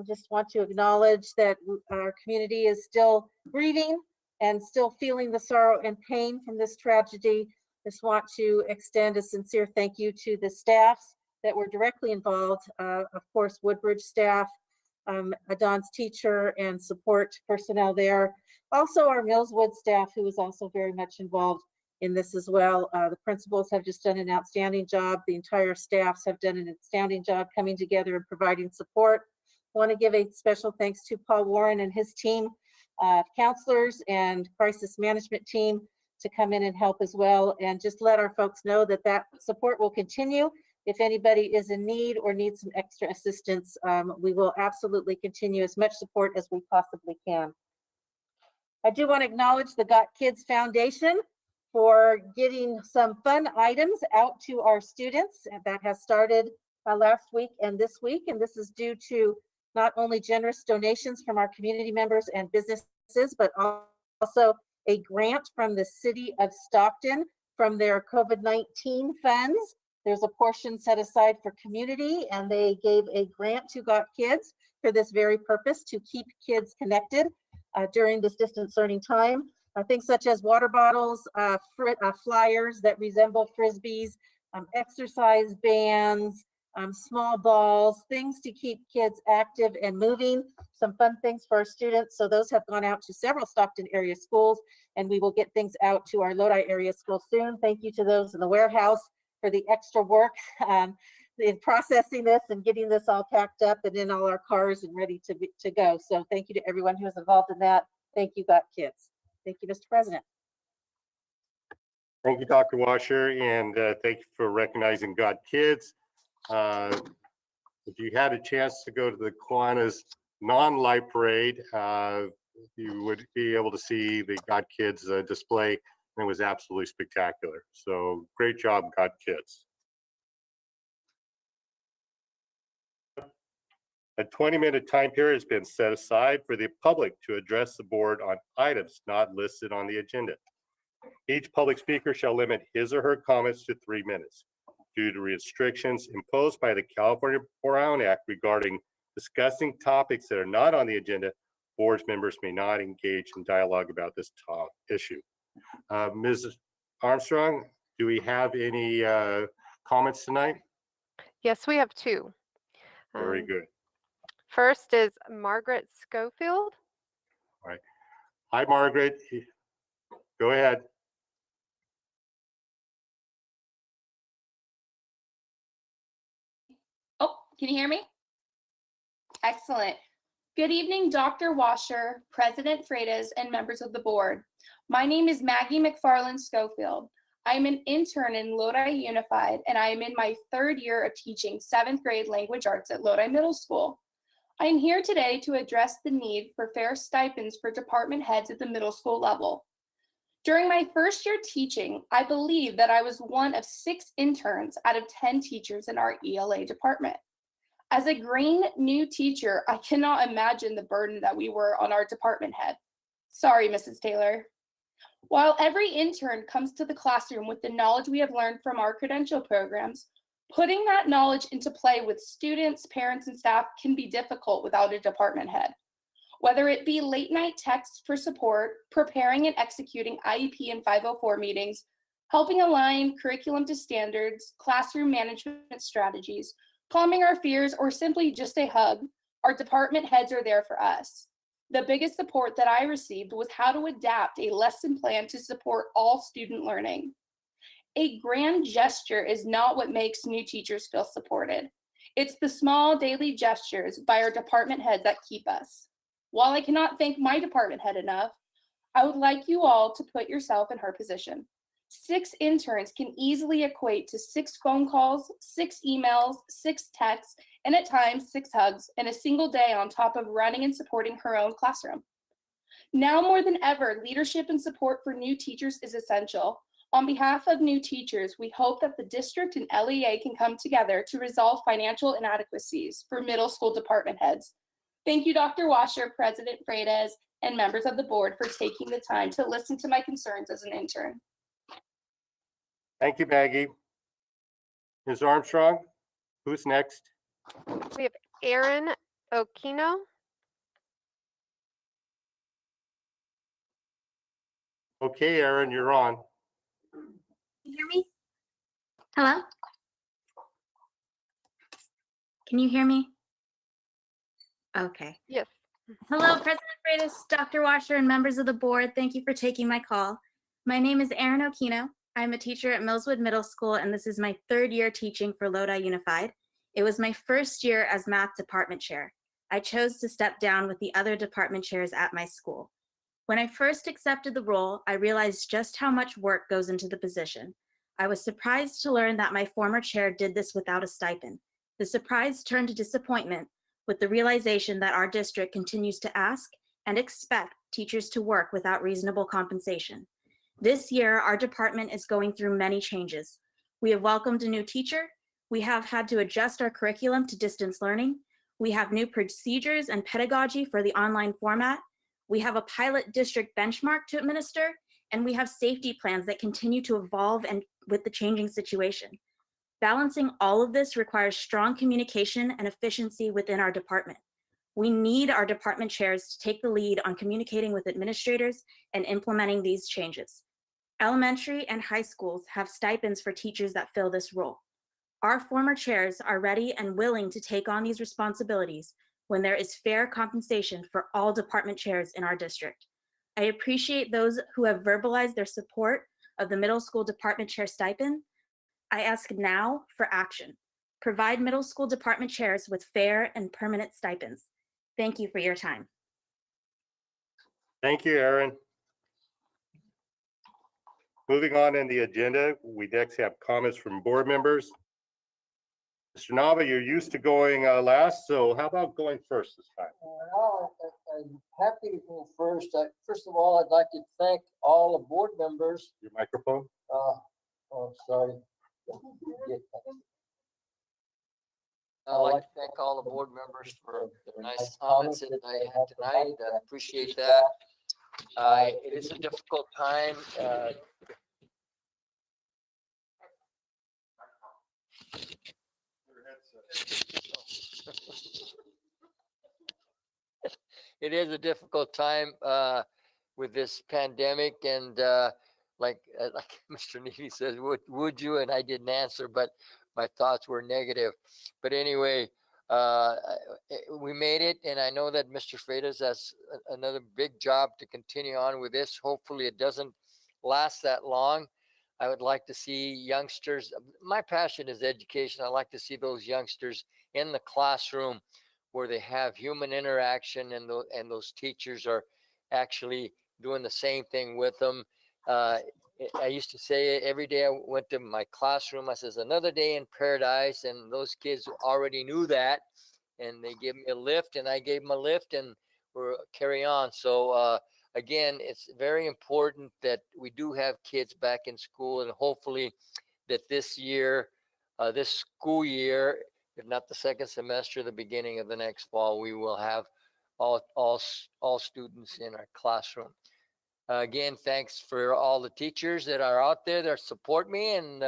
Just want to acknowledge that our community is still grieving and still feeling the sorrow and pain from this tragedy. Just want to extend a sincere thank you to the staffs that were directly involved. Of course, Woodbridge staff, Adon's teacher and support personnel there. Also our Millswood staff, who is also very much involved in this as well. The principals have just done an outstanding job. The entire staffs have done an outstanding job coming together and providing support. I want to give a special thanks to Paul Warren and his team, counselors and crisis management team to come in and help as well. And just let our folks know that that support will continue. If anybody is in need or needs some extra assistance, we will absolutely continue as much support as we possibly can. I do want to acknowledge the Got Kids Foundation for getting some fun items out to our students. And that has started last week and this week. And this is due to not only generous donations from our community members and businesses, but also a grant from the city of Stockton from their COVID-19 funds. There's a portion set aside for community, and they gave a grant to Got Kids for this very purpose, to keep kids connected during this distance learning time. Things such as water bottles, flyers that resemble Frisbees, exercise bands, small balls, things to keep kids active and moving, some fun things for our students. So those have gone out to several Stockton area schools, and we will get things out to our Lodi area school soon. Thank you to those in the warehouse for the extra work in processing this and getting this all packed up and in all our cars and ready to go. So thank you to everyone who was involved in that. Thank you, Got Kids. Thank you, Mr. President. Thank you, Dr. Washer, and thank you for recognizing Got Kids. If you had a chance to go to the Kiwanis non-light parade, you would be able to see the Got Kids display, and it was absolutely spectacular. So great job, Got Kids. A 20-minute time period has been set aside for the public to address the board on items not listed on the agenda. Each public speaker shall limit his or her comments to 3 minutes. Due to restrictions imposed by the California Brown Act regarding discussing topics that are not on the agenda, board members may not engage in dialogue about this issue. Ms. Armstrong, do we have any comments tonight? Yes, we have two. Very good. First is Margaret Schofield. All right. Hi, Margaret. Go ahead. Oh, can you hear me? Excellent. Good evening, Dr. Washer, President Freitas, and members of the board. My name is Maggie McFarland Schofield. I am an intern in Lodi Unified, and I am in my 3rd year of teaching 7th grade language arts at Lodi Middle School. I am here today to address the need for fair stipends for department heads at the middle school level. During my 1st year teaching, I believe that I was one of 6 interns out of 10 teachers in our ELA department. As a green new teacher, I cannot imagine the burden that we were on our department head. Sorry, Mrs. Taylor. While every intern comes to the classroom with the knowledge we have learned from our credential programs, putting that knowledge into play with students, parents, and staff can be difficult without a department head. Whether it be late night texts for support, preparing and executing IEP and 504 meetings, helping align curriculum to standards, classroom management strategies, calming our fears, or simply just a hug, our department heads are there for us. The biggest support that I received was how to adapt a lesson plan to support all student learning. A grand gesture is not what makes new teachers feel supported. It's the small daily gestures by our department heads that keep us. While I cannot thank my department head enough, I would like you all to put yourself in her position. 6 interns can easily equate to 6 phone calls, 6 emails, 6 texts, and at times 6 hugs in a single day on top of running and supporting her own classroom. Now more than ever, leadership and support for new teachers is essential. On behalf of new teachers, we hope that the district and LEA can come together to resolve financial inadequacies for middle school department heads. Thank you, Dr. Washer, President Freitas, and members of the board for taking the time to listen to my concerns as an intern. Thank you, Maggie. Ms. Armstrong, who's next? We have Aaron Okino. Okay, Aaron, you're on. Can you hear me? Hello? Can you hear me? Okay. Yes. Hello, President Freitas, Dr. Washer, and members of the board. Thank you for taking my call. My name is Erin Okino. I'm a teacher at Millswood Middle School, and this is my 3rd year teaching for Lodi Unified. It was my 1st year as math department chair. I chose to step down with the other department chairs at my school. When I first accepted the role, I realized just how much work goes into the position. I was surprised to learn that my former chair did this without a stipend. The surprise turned to disappointment with the realization that our district continues to ask and expect teachers to work without reasonable compensation. This year, our department is going through many changes. We have welcomed a new teacher. We have had to adjust our curriculum to distance learning. We have new procedures and pedagogy for the online format. We have a pilot district benchmark to administer, and we have safety plans that continue to evolve and with the changing situation. Balancing all of this requires strong communication and efficiency within our department. We need our department chairs to take the lead on communicating with administrators and implementing these changes. Elementary and high schools have stipends for teachers that fill this role. Our former chairs are ready and willing to take on these responsibilities when there is fair compensation for all department chairs in our district. I appreciate those who have verbalized their support of the middle school department chair stipend. I ask now for action. Provide middle school department chairs with fair and permanent stipends. Thank you for your time. Thank you, Aaron. Moving on in the agenda, we next have comments from board members. Mr. Nava, you're used to going last, so how about going first this time? I'm happy to go first. First of all, I'd like to thank all the board members. Your microphone. Oh, sorry. I'd like to thank all the board members for their nice comments that I had tonight. I appreciate that. It is a difficult time. It is a difficult time with this pandemic, and like Mr. Neely says, would you? And I didn't answer, but my thoughts were negative. But anyway, we made it, and I know that Mr. Freitas has another big job to continue on with this. Hopefully it doesn't last that long. I would like to see youngsters. My passion is education. I like to see those youngsters in the classroom where they have human interaction, and those teachers are actually doing the same thing with them. I used to say every day I went to my classroom, I says, another day in paradise, and those kids already knew that, and they gave me a lift, and I gave them a lift, and we're carry on. So again, it's very important that we do have kids back in school, and hopefully that this year, this school year, if not the second semester, the beginning of the next fall, we will have all students in our classroom. Again, thanks for all the teachers that are out there that support me, and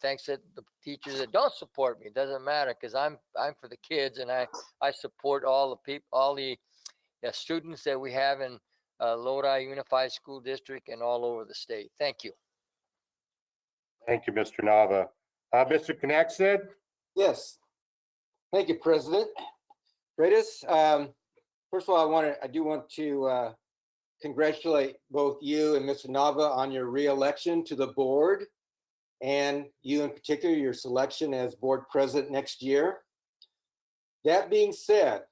thanks to the teachers that don't support me. It doesn't matter, because I'm for the kids, and I support all the people, all the students that we have in Lodi Unified School District and all over the state. Thank you. Thank you, Mr. Nava. Mr. Conexed? Yes. Thank you, President Freitas. First of all, I do want to congratulate both you and Mr. Nava on your re-election to the board, and you in particular, your selection as board president next year. That being said,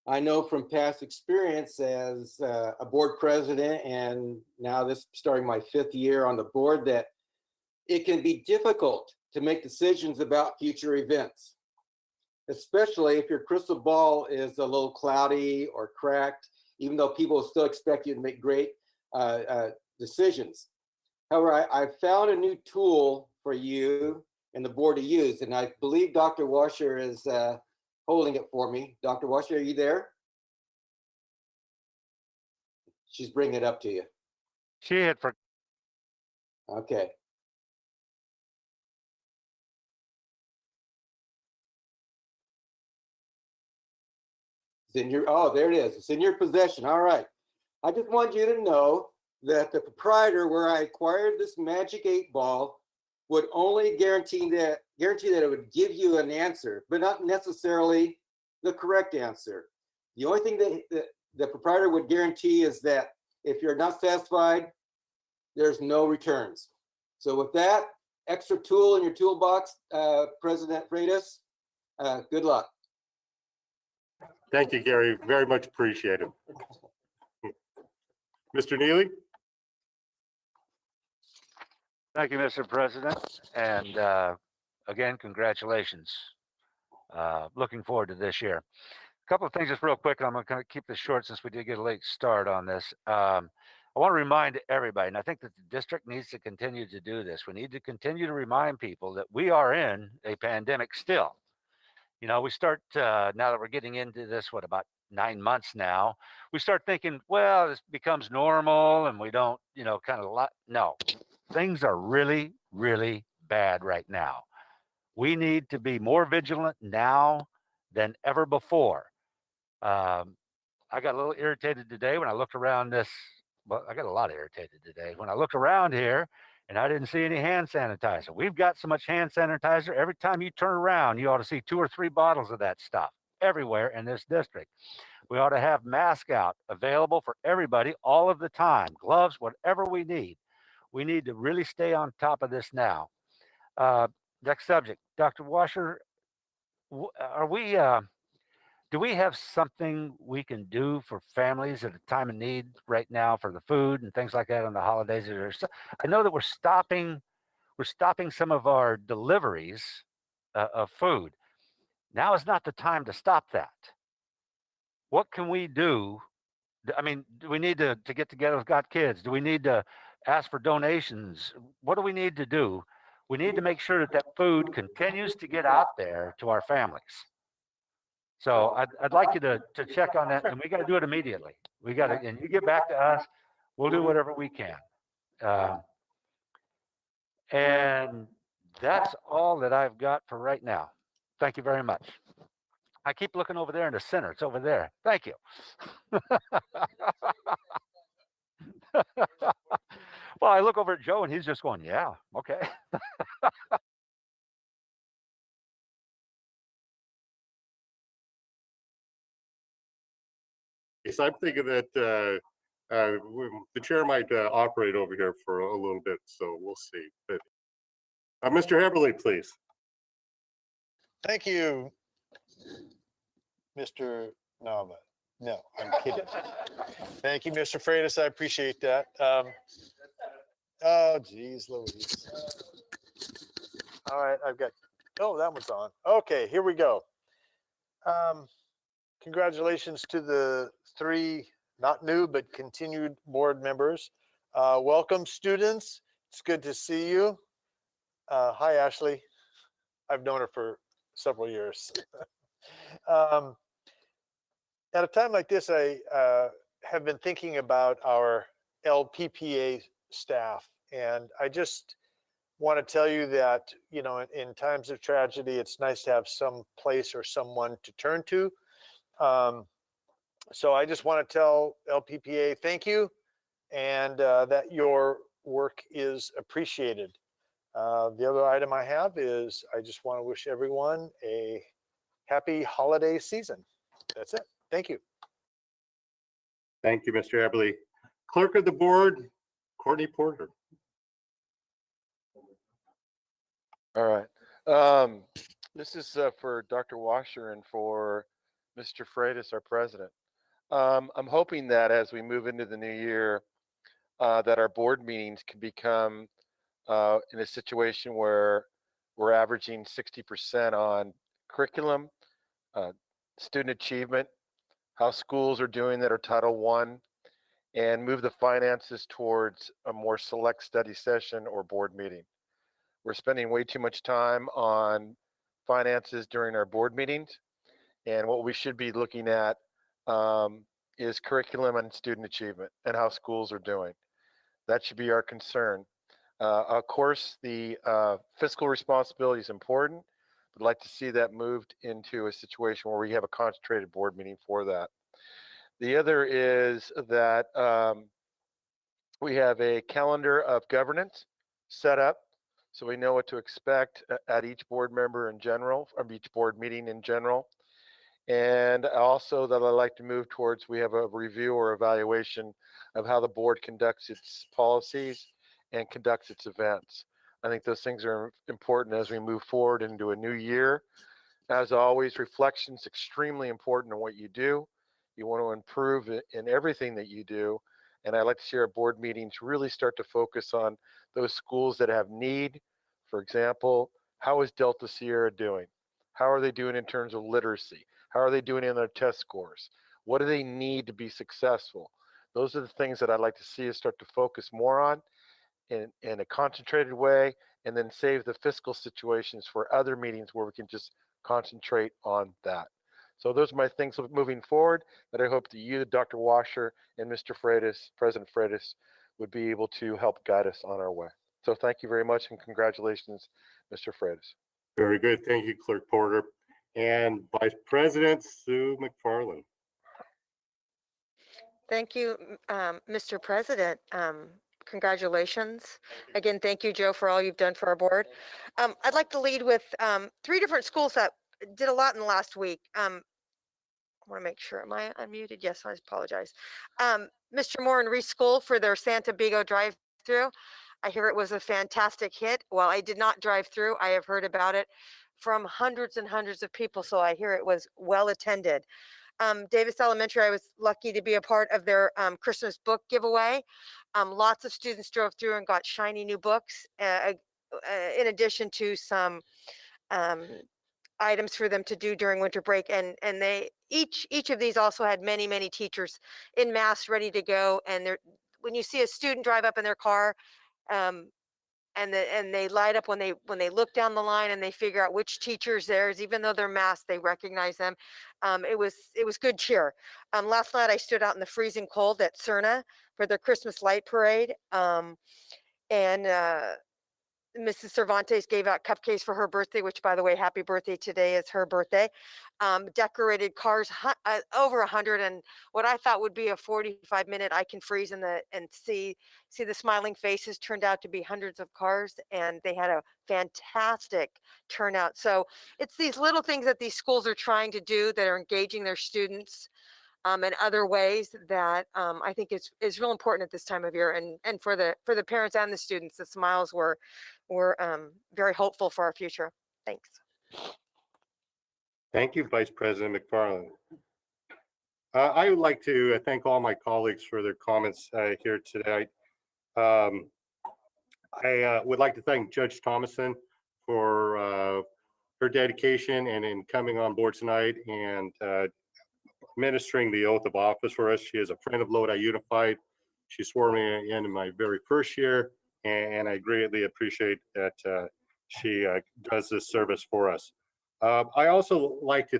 I know from past experience as a board president, and now this starting my 5th year on the board, that it can be difficult to make decisions about future events, especially if your crystal ball is a little cloudy or cracked, even though people still expect you to make great decisions. However, I found a new tool for you and the board to use, and I believe Dr. Washer is holding it for me. Dr. Washer, are you there? She's bringing it up to you. She had for. Okay. It's in your, oh, there it is. It's in your possession. All right. I just want you to know that the proprietor where I acquired this magic 8-ball would only guarantee that it would give you an answer, but not necessarily the correct answer. The only thing that the proprietor would guarantee is that if you're not satisfied, there's no returns. So with that extra tool in your toolbox, President Freitas, good luck. Thank you, Gary. Very much appreciated. Mr. Neely? Thank you, Mr. President. And again, congratulations. Looking forward to this year. A couple of things just real quick, and I'm going to keep this short since we did get a late start on this. I want to remind everybody, and I think that the district needs to continue to do this. We need to continue to remind people that we are in a pandemic still. You know, we start, now that we're getting into this, what, about 9 months now, we start thinking, well, this becomes normal and we don't, kind of, no, things are really, really bad right now. We need to be more vigilant now than ever before. I got a little irritated today when I looked around this. Well, I got a lot irritated today when I looked around here and I didn't see any hand sanitizer. We've got so much hand sanitizer. Every time you turn around, you ought to see 2 or 3 bottles of that stuff everywhere in this district. We ought to have masks out available for everybody all of the time, gloves, whatever we need. We need to really stay on top of this now. Next subject, Dr. Washer, are we, do we have something we can do for families at a time of need right now for the food and things like that on the holidays? I know that we're stopping some of our deliveries of food. Now is not the time to stop that. What can we do? I mean, do we need to get together with Got Kids? Do we need to ask for donations? What do we need to do? We need to make sure that that food continues to get out there to our families. So I'd like you to check on that, and we got to do it immediately. We got to, and you get back to us, we'll do whatever we can. And that's all that I've got for right now. Thank you very much. I keep looking over there in the center. It's over there. Thank you. Well, I look over at Joe and he's just going, yeah, okay. Yes, I'm thinking that the chair might operate over here for a little bit, so we'll see. But Mr. Heberly, please. Thank you, Mr. Nava. No, I'm kidding. Thank you, Mr. Freitas. I appreciate that. Oh, geez, Louise. All right, I've got, oh, that one's on. Okay, here we go. Congratulations to the 3 not new but continued board members. Welcome, students. It's good to see you. Hi, Ashley. I've known her for several years. At a time like this, I have been thinking about our LPPA staff, and I just want to tell you that, you know, in times of tragedy, it's nice to have some place or someone to turn to. So I just want to tell LPPA thank you, and that your work is appreciated. The other item I have is I just want to wish everyone a happy holiday season. That's it. Thank you. Thank you, Mr. Eberly. Clerk of the board, Courtney Porter. All right. This is for Dr. Washer and for Mr. Freitas, our president. I'm hoping that as we move into the new year, that our board meetings can become in a situation where we're averaging 60% on curriculum, student achievement, how schools are doing that are Title I, and move the finances towards a more select study session or board meeting. We're spending way too much time on finances during our board meetings, and what we should be looking at is curriculum and student achievement and how schools are doing. That should be our concern. Of course, the fiscal responsibility is important. I'd like to see that moved into a situation where we have a concentrated board meeting for that. The other is that we have a calendar of governance set up so we know what to expect at each board member in general, or each board meeting in general. And also that I'd like to move towards, we have a review or evaluation of how the board conducts its policies and conducts its events. I think those things are important as we move forward into a new year. As always, reflection is extremely important in what you do. You want to improve in everything that you do. And I'd like to see our board meetings really start to focus on those schools that have need. For example, how is Delta Sierra doing? How are they doing in terms of literacy? How are they doing in their test scores? What do they need to be successful? Those are the things that I'd like to see us start to focus more on in a concentrated way, and then save the fiscal situations for other meetings where we can just concentrate on that. So those are my things moving forward that I hope that you, Dr. Washer, and Mr. Freitas, President Freitas, would be able to help guide us on our way. So thank you very much, and congratulations, Mr. Freitas. Very good. Thank you, Clerk Porter. And Vice President Sue McFarland. Thank you, Mr. President. Congratulations. Again, thank you, Joe, for all you've done for our board. I'd like to lead with 3 different schools that did a lot in the last week. I want to make sure, am I unmuted? Yes, I apologize. Mr. Moore and Reese School for their Santa Bigo drive-through. I hear it was a fantastic hit. While I did not drive through, I have heard about it from hundreds and hundreds of people, so I hear it was well attended. Davis Elementary, I was lucky to be a part of their Christmas book giveaway. Lots of students drove through and got shiny new books, in addition to some items for them to do during winter break. And they each of these also had many teachers in mass ready to go. And when you see a student drive up in their car, and they light up when they look down the line and they figure out which teacher's theirs, even though they're masked, they recognize them. It was good cheer. Last night I stood out in the freezing cold at Cerna for their Christmas light parade. And Mrs. Cervantes gave out cupcakes for her birthday, which, by the way, happy birthday. Today is her birthday. Decorated cars, over 100, and what I thought would be a 45-minute I can freeze and see the smiling faces turned out to be hundreds of cars, and they had a fantastic turnout. So it's these little things that these schools are trying to do that are engaging their students in other ways that I think is real important at this time of year, and for the parents and the students. The smiles were very hopeful for our future. Thanks. Thank you, Vice President McFarland. I would like to thank all my colleagues for their comments here today. I would like to thank Judge Thomason for her dedication and in coming on board tonight and administering the oath of office for us. She is a friend of Lodi Unified. She swore me in my very first year, and I greatly appreciate that she does this service for us. I also like to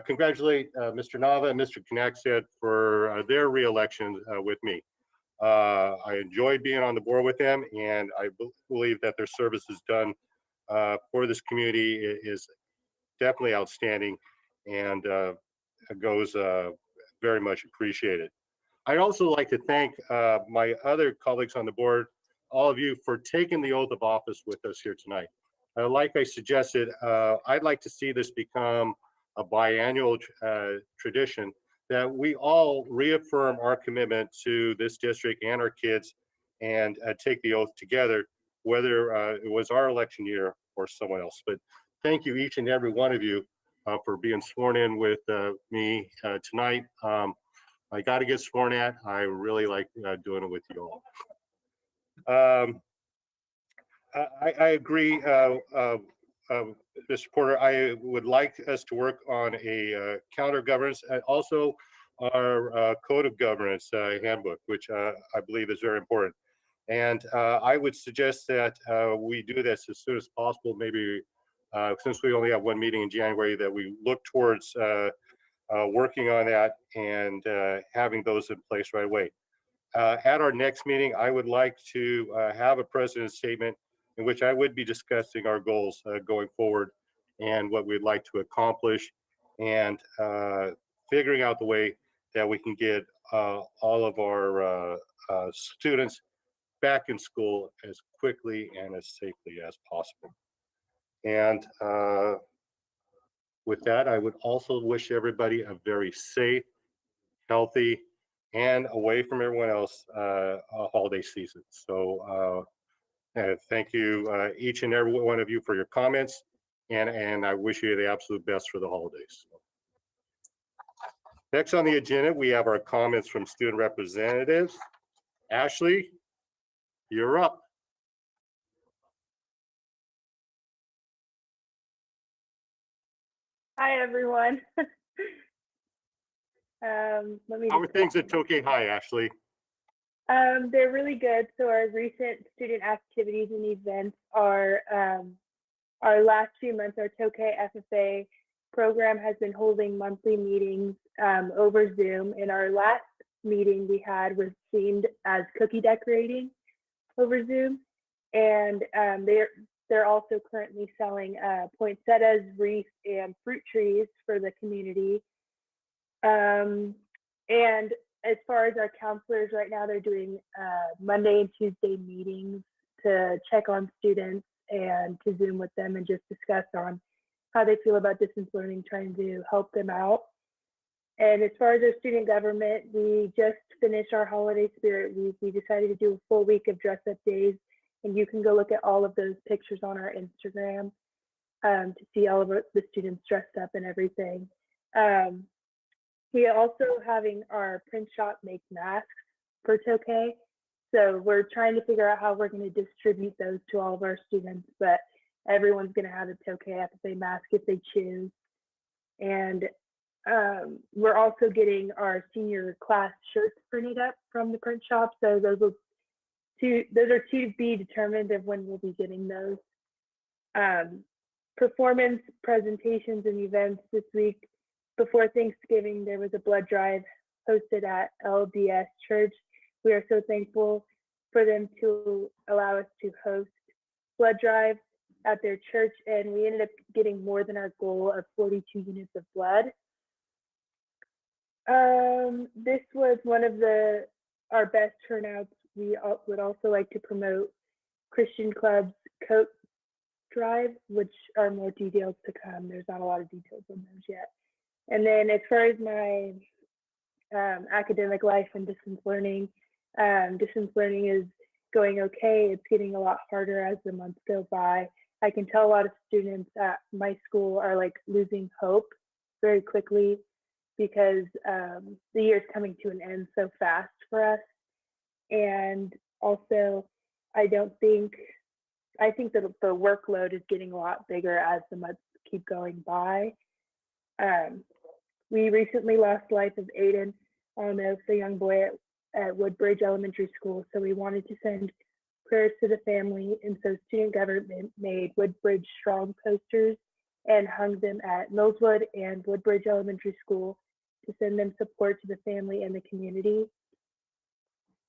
congratulate Mr. Nava and Mr. Knackstead for their re-election with me. I enjoyed being on the board with them, and I believe that their services done for this community is definitely outstanding and goes very much appreciated. I'd also like to thank my other colleagues on the board, all of you, for taking the oath of office with us here tonight. Like I suggested, I'd like to see this become a biannual tradition, that we all reaffirm our commitment to this district and our kids and take the oath together, whether it was our election year or someone else. But thank you, each and every one of you, for being sworn in with me tonight. I got to get sworn at. I really like doing it with you all. I agree, Mr. Porter. I would like us to work on a counter governance and also our code of governance handbook, which I believe is very important. And I would suggest that we do this as soon as possible, maybe since we only have one meeting in January, that we look towards working on that and having those in place right away. At our next meeting, I would like to have a president's statement in which I would be discussing our goals going forward and what we'd like to accomplish, and figuring out the way that we can get all of our students back in school as quickly and as safely as possible. And with that, I would also wish everybody a very safe, healthy, and away from everyone else a holiday season. So thank you, each and every one of you, for your comments, and I wish you the absolute best for the holidays. Next on the agenda, we have our comments from student representatives. Ashley, you're up. Hi, everyone. Let me How are things at Tokay High, Ashley? they're really good. So our recent student activities and events are our last few months, our Tokay FFA program has been holding monthly meetings over Zoom. And our last meeting we had was themed as cookie decorating over Zoom. And they're also currently selling poinsettias, wreaths, and fruit trees for the community. And as far as our counselors right now, they're doing Monday and Tuesday meetings to check on students and to Zoom with them and just discuss on how they feel about distance learning, trying to help them out. And as far as our student government, we just finished our holiday spirit week. We decided to do a full week of dress up days, and you can go look at all of those pictures on our Instagram to see all of the students dressed up and everything. We are also having our print shop make masks for Tokay. So we're trying to figure out how we're going to distribute those to all of our students, but everyone's going to have a Tokay FFA mask if they choose. And we're also getting our senior class shirts printed up from the print shop. So those are to be determined of when we'll be getting those. Performance, presentations, and events this week. Before Thanksgiving, there was a blood drive hosted at LDS Church. We are so thankful for them to allow us to host blood drive at their church, and we ended up getting more than our goal of 42 units of blood. This was one of our best turnouts. We would also like to promote Christian Club's coat drive, which are more details to come. There's not a lot of details on those yet. And then as far as my academic life and distance learning is going okay. It's getting a lot harder as the months go by. I can tell a lot of students at my school are like losing hope very quickly because the year's coming to an end so fast for us. And also, I think that the workload is getting a lot bigger as the months keep going by. We recently lost the life of Aiden Almost, a young boy at Woodbridge Elementary School. So we wanted to send prayers to the family. And so student government made Woodbridge Strong posters and hung them at Millswood and Woodbridge Elementary School to send them support to the family and the community.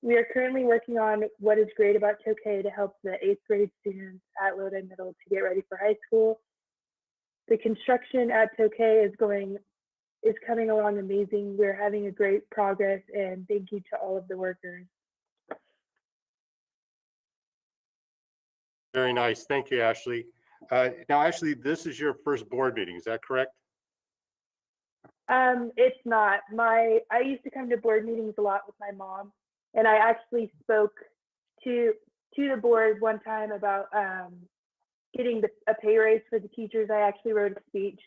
We are currently working on what is great about Tokay to help the 8th grade students at Lodi Middle to get ready for high school. The construction at Tokay is coming along amazing. We're having a great progress, and thank you to all of the workers. Very nice. Thank you, Ashley. Now, Ashley, this is your first board meeting. Is that correct? It's not. I used to come to board meetings a lot with my mom, and I actually spoke to the board one time about getting a pay raise for the teachers. I actually wrote a speech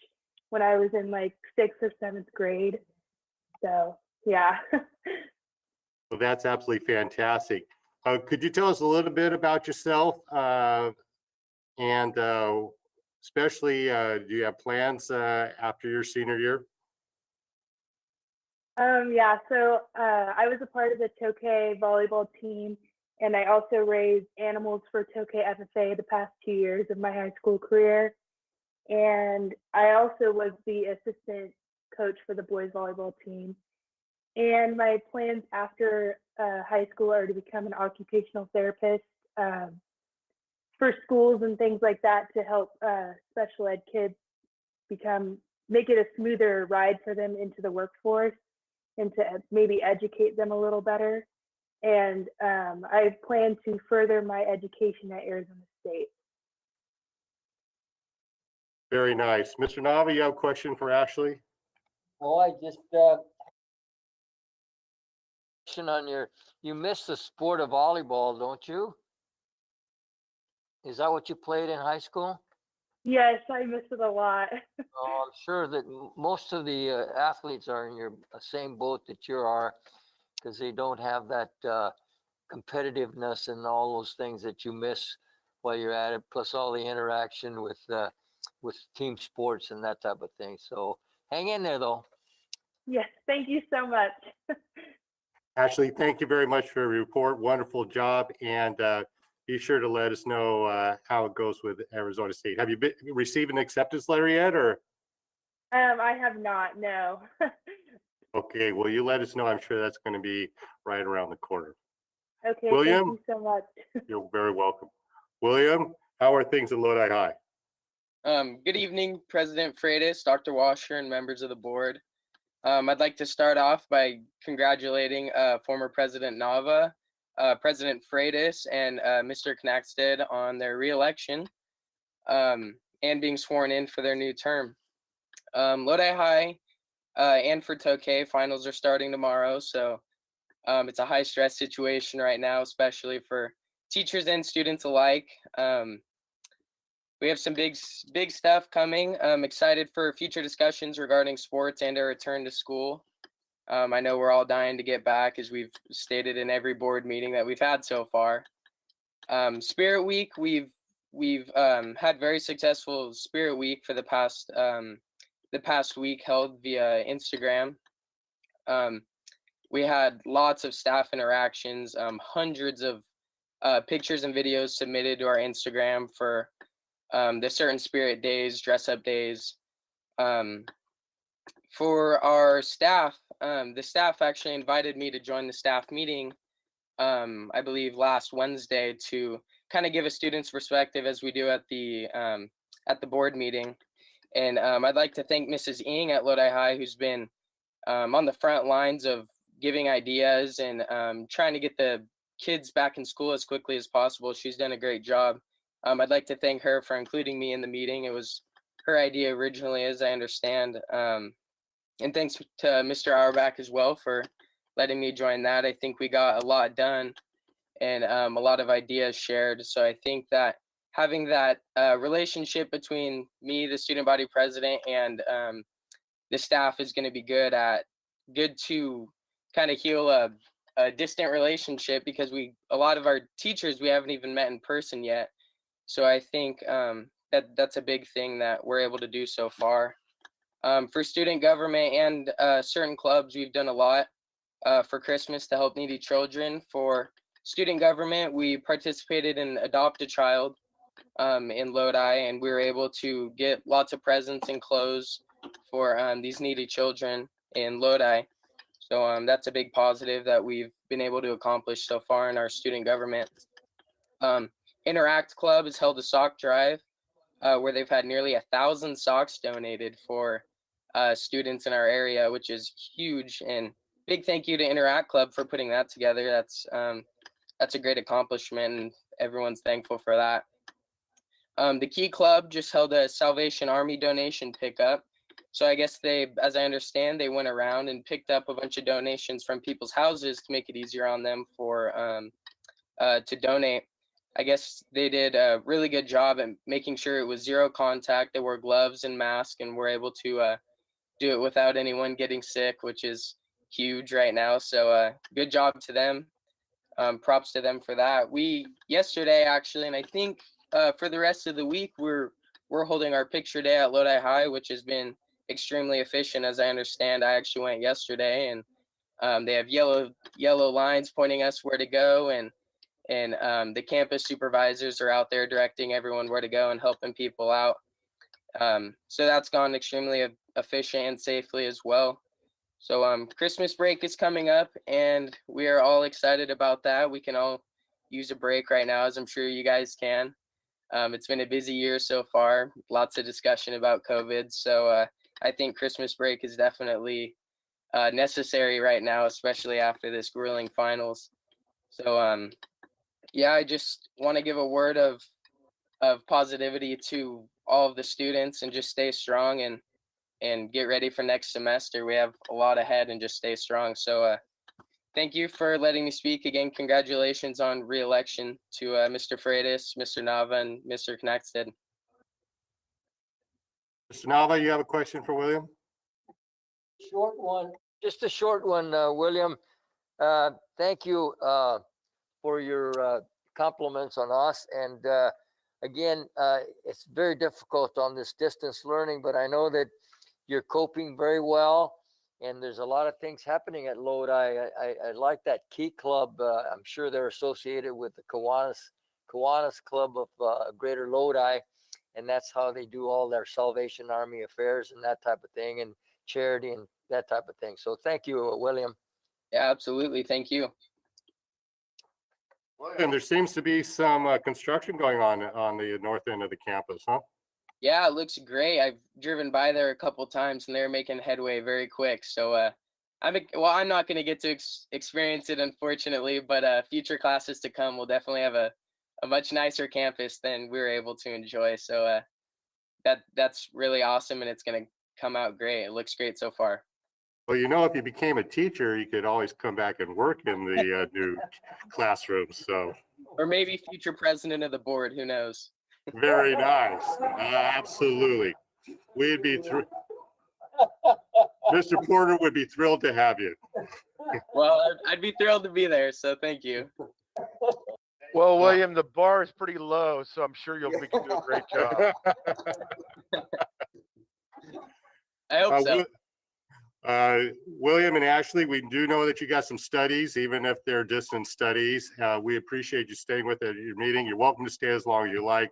when I was in like 6th or 7th grade. So yeah. Well, that's absolutely fantastic. Could you tell us a little bit about yourself? And especially, do you have plans after your senior year? Yeah, so I was a part of the Tokay volleyball team, and I also raised animals for Tokay FFA the past 2 years of my high school career. And I also was the assistant coach for the boys volleyball team. And my plans after high school are to become an occupational therapist for schools and things like that to help special ed kids make it a smoother ride for them into the workforce and to maybe educate them a little better. And I plan to further my education at Arizona State. Very nice. Mr. Nava, you have a question for Ashley? Oh, I just on you missed the sport of volleyball, don't you? Is that what you played in high school? Yes, I miss it a lot. Oh, I'm sure that most of the athletes are in your same boat that you are, because they don't have that competitiveness and all those things that you miss while you're at it, plus all the interaction with team sports and that type of thing. So hang in there, though. Yes, thank you so much. Ashley, thank you very much for your report. Wonderful job. And be sure to let us know how it goes with Arizona State. Have you received an acceptance letter yet, or? I have not, no. Okay, well, you let us know. I'm sure that's going to be right around the corner. Okay, William, thank you so much. you're very welcome. William, How are things at Lodi High? Good evening, President Freitas, Dr. Washer, and members of the board. I'd like to start off by congratulating former President Nava, President Freitas, and Mr. Knackstead on their reelection and being sworn in for their new term. Lodi High and for Tokay finals are starting tomorrow, so it's a high stress situation right now, especially for teachers and students alike. We have some big stuff coming. I'm excited for future discussions regarding sports and a return to school. I know we're all dying to get back, as we've stated in every board meeting that we've had so far. Spirit Week, we've had very successful Spirit Week for the past week held via Instagram. We had lots of staff interactions, hundreds of pictures and videos submitted to our Instagram for the certain Spirit days, dress up days. For our staff, the staff actually invited me to join the staff meeting, I believe last Wednesday, to kind of give a student's perspective as we do at the board meeting. And I'd like to thank Mrs. Ng at Lodi High, who's been on the front lines of giving ideas and trying to get the kids back in school as quickly as possible. She's done a great job. I'd like to thank her for including me in the meeting. It was her idea originally, as I understand. And thanks to Mr. Auerbach as well for letting me join that. I think we got a lot done and a lot of ideas shared. So I think that having that relationship between me, the student body president, and the staff is going to be good to kind of heal a distant relationship, because a lot of our teachers we haven't even met in person yet. So I think that's a big thing that we're able to do so far. For student government and certain clubs, we've done a lot for Christmas to help needy children. For student government, we participated in Adopt a Child in Lodi, and we were able to get lots of presents and clothes for these needy children in Lodi. So that's a big positive that we've been able to accomplish so far in our student government. Interact Club has held a sock drive where they've had nearly 1,000 socks donated for students in our area, which is huge. And big thank you to Interact Club for putting that together. That's a great accomplishment, and everyone's thankful for that. The Key Club just held a Salvation Army donation pickup. So I guess as I understand, they went around and picked up a bunch of donations from people's houses to make it easier on them to donate. I guess they did a really good job at making sure it was zero contact. They wore gloves and masks and were able to do it without anyone getting sick, which is huge right now. So good job to them. Props to them for that. We yesterday actually, and I think for the rest of the week, we're holding our picture day at Lodi High, which has been extremely efficient, as I understand. I actually went yesterday, and they have yellow lines pointing us where to go, and the campus supervisors are out there directing everyone where to go and helping people out. So that's gone extremely efficient and safely as well. So Christmas break is coming up, and we are all excited about that. We can all use a break right now, as I'm sure you guys can. It's been a busy year so far, lots of discussion about COVID. So I think Christmas break is definitely necessary right now, especially after this grueling finals. So yeah, I just want to give a word of positivity to all of the students, and just stay strong and get ready for next semester. We have a lot ahead, and just stay strong. So thank you for letting me speak. Again, congratulations on re-election to Mr. Freitas, Mr. Nava, and Mr. Knackstead. Mr. Nava, you have a question for William? Short one, just a short one, William. Thank you for your compliments on us. And again, it's very difficult on this distance learning, but I know that you're coping very well. And there's a lot of things happening at Lodi. I like that Key Club. I'm sure they're associated with the Kiwanis Club of Greater Lodi. And that's how they do all their Salvation Army affairs and that type of thing, and charity and that type of thing. So thank you, William. Yeah, absolutely. Thank you. And there seems to be some construction going on the north end of the campus, huh? Yeah, it looks great. I've driven by there a couple times and they're making headway very quick. So I'm not going to get to experience it, unfortunately, but future classes to come will definitely have a much nicer campus than we were able to enjoy. So that's really awesome, and it's going to come out great. It looks great so far. Well, you know, if you became a teacher, you could always come back and work in the new classrooms. So, Or maybe future president of the board, who knows? very nice. Absolutely. We'd be Mr. Porter would be thrilled to have you. Well, I'd be thrilled to be there, so thank you. Well, William, the bar is pretty low, so I'm sure you'll do a great job. I hope so. William and Ashley, we do know that you got some studies, even if they're distant studies. We appreciate you staying with us at your meeting. You're welcome to stay as long as you like,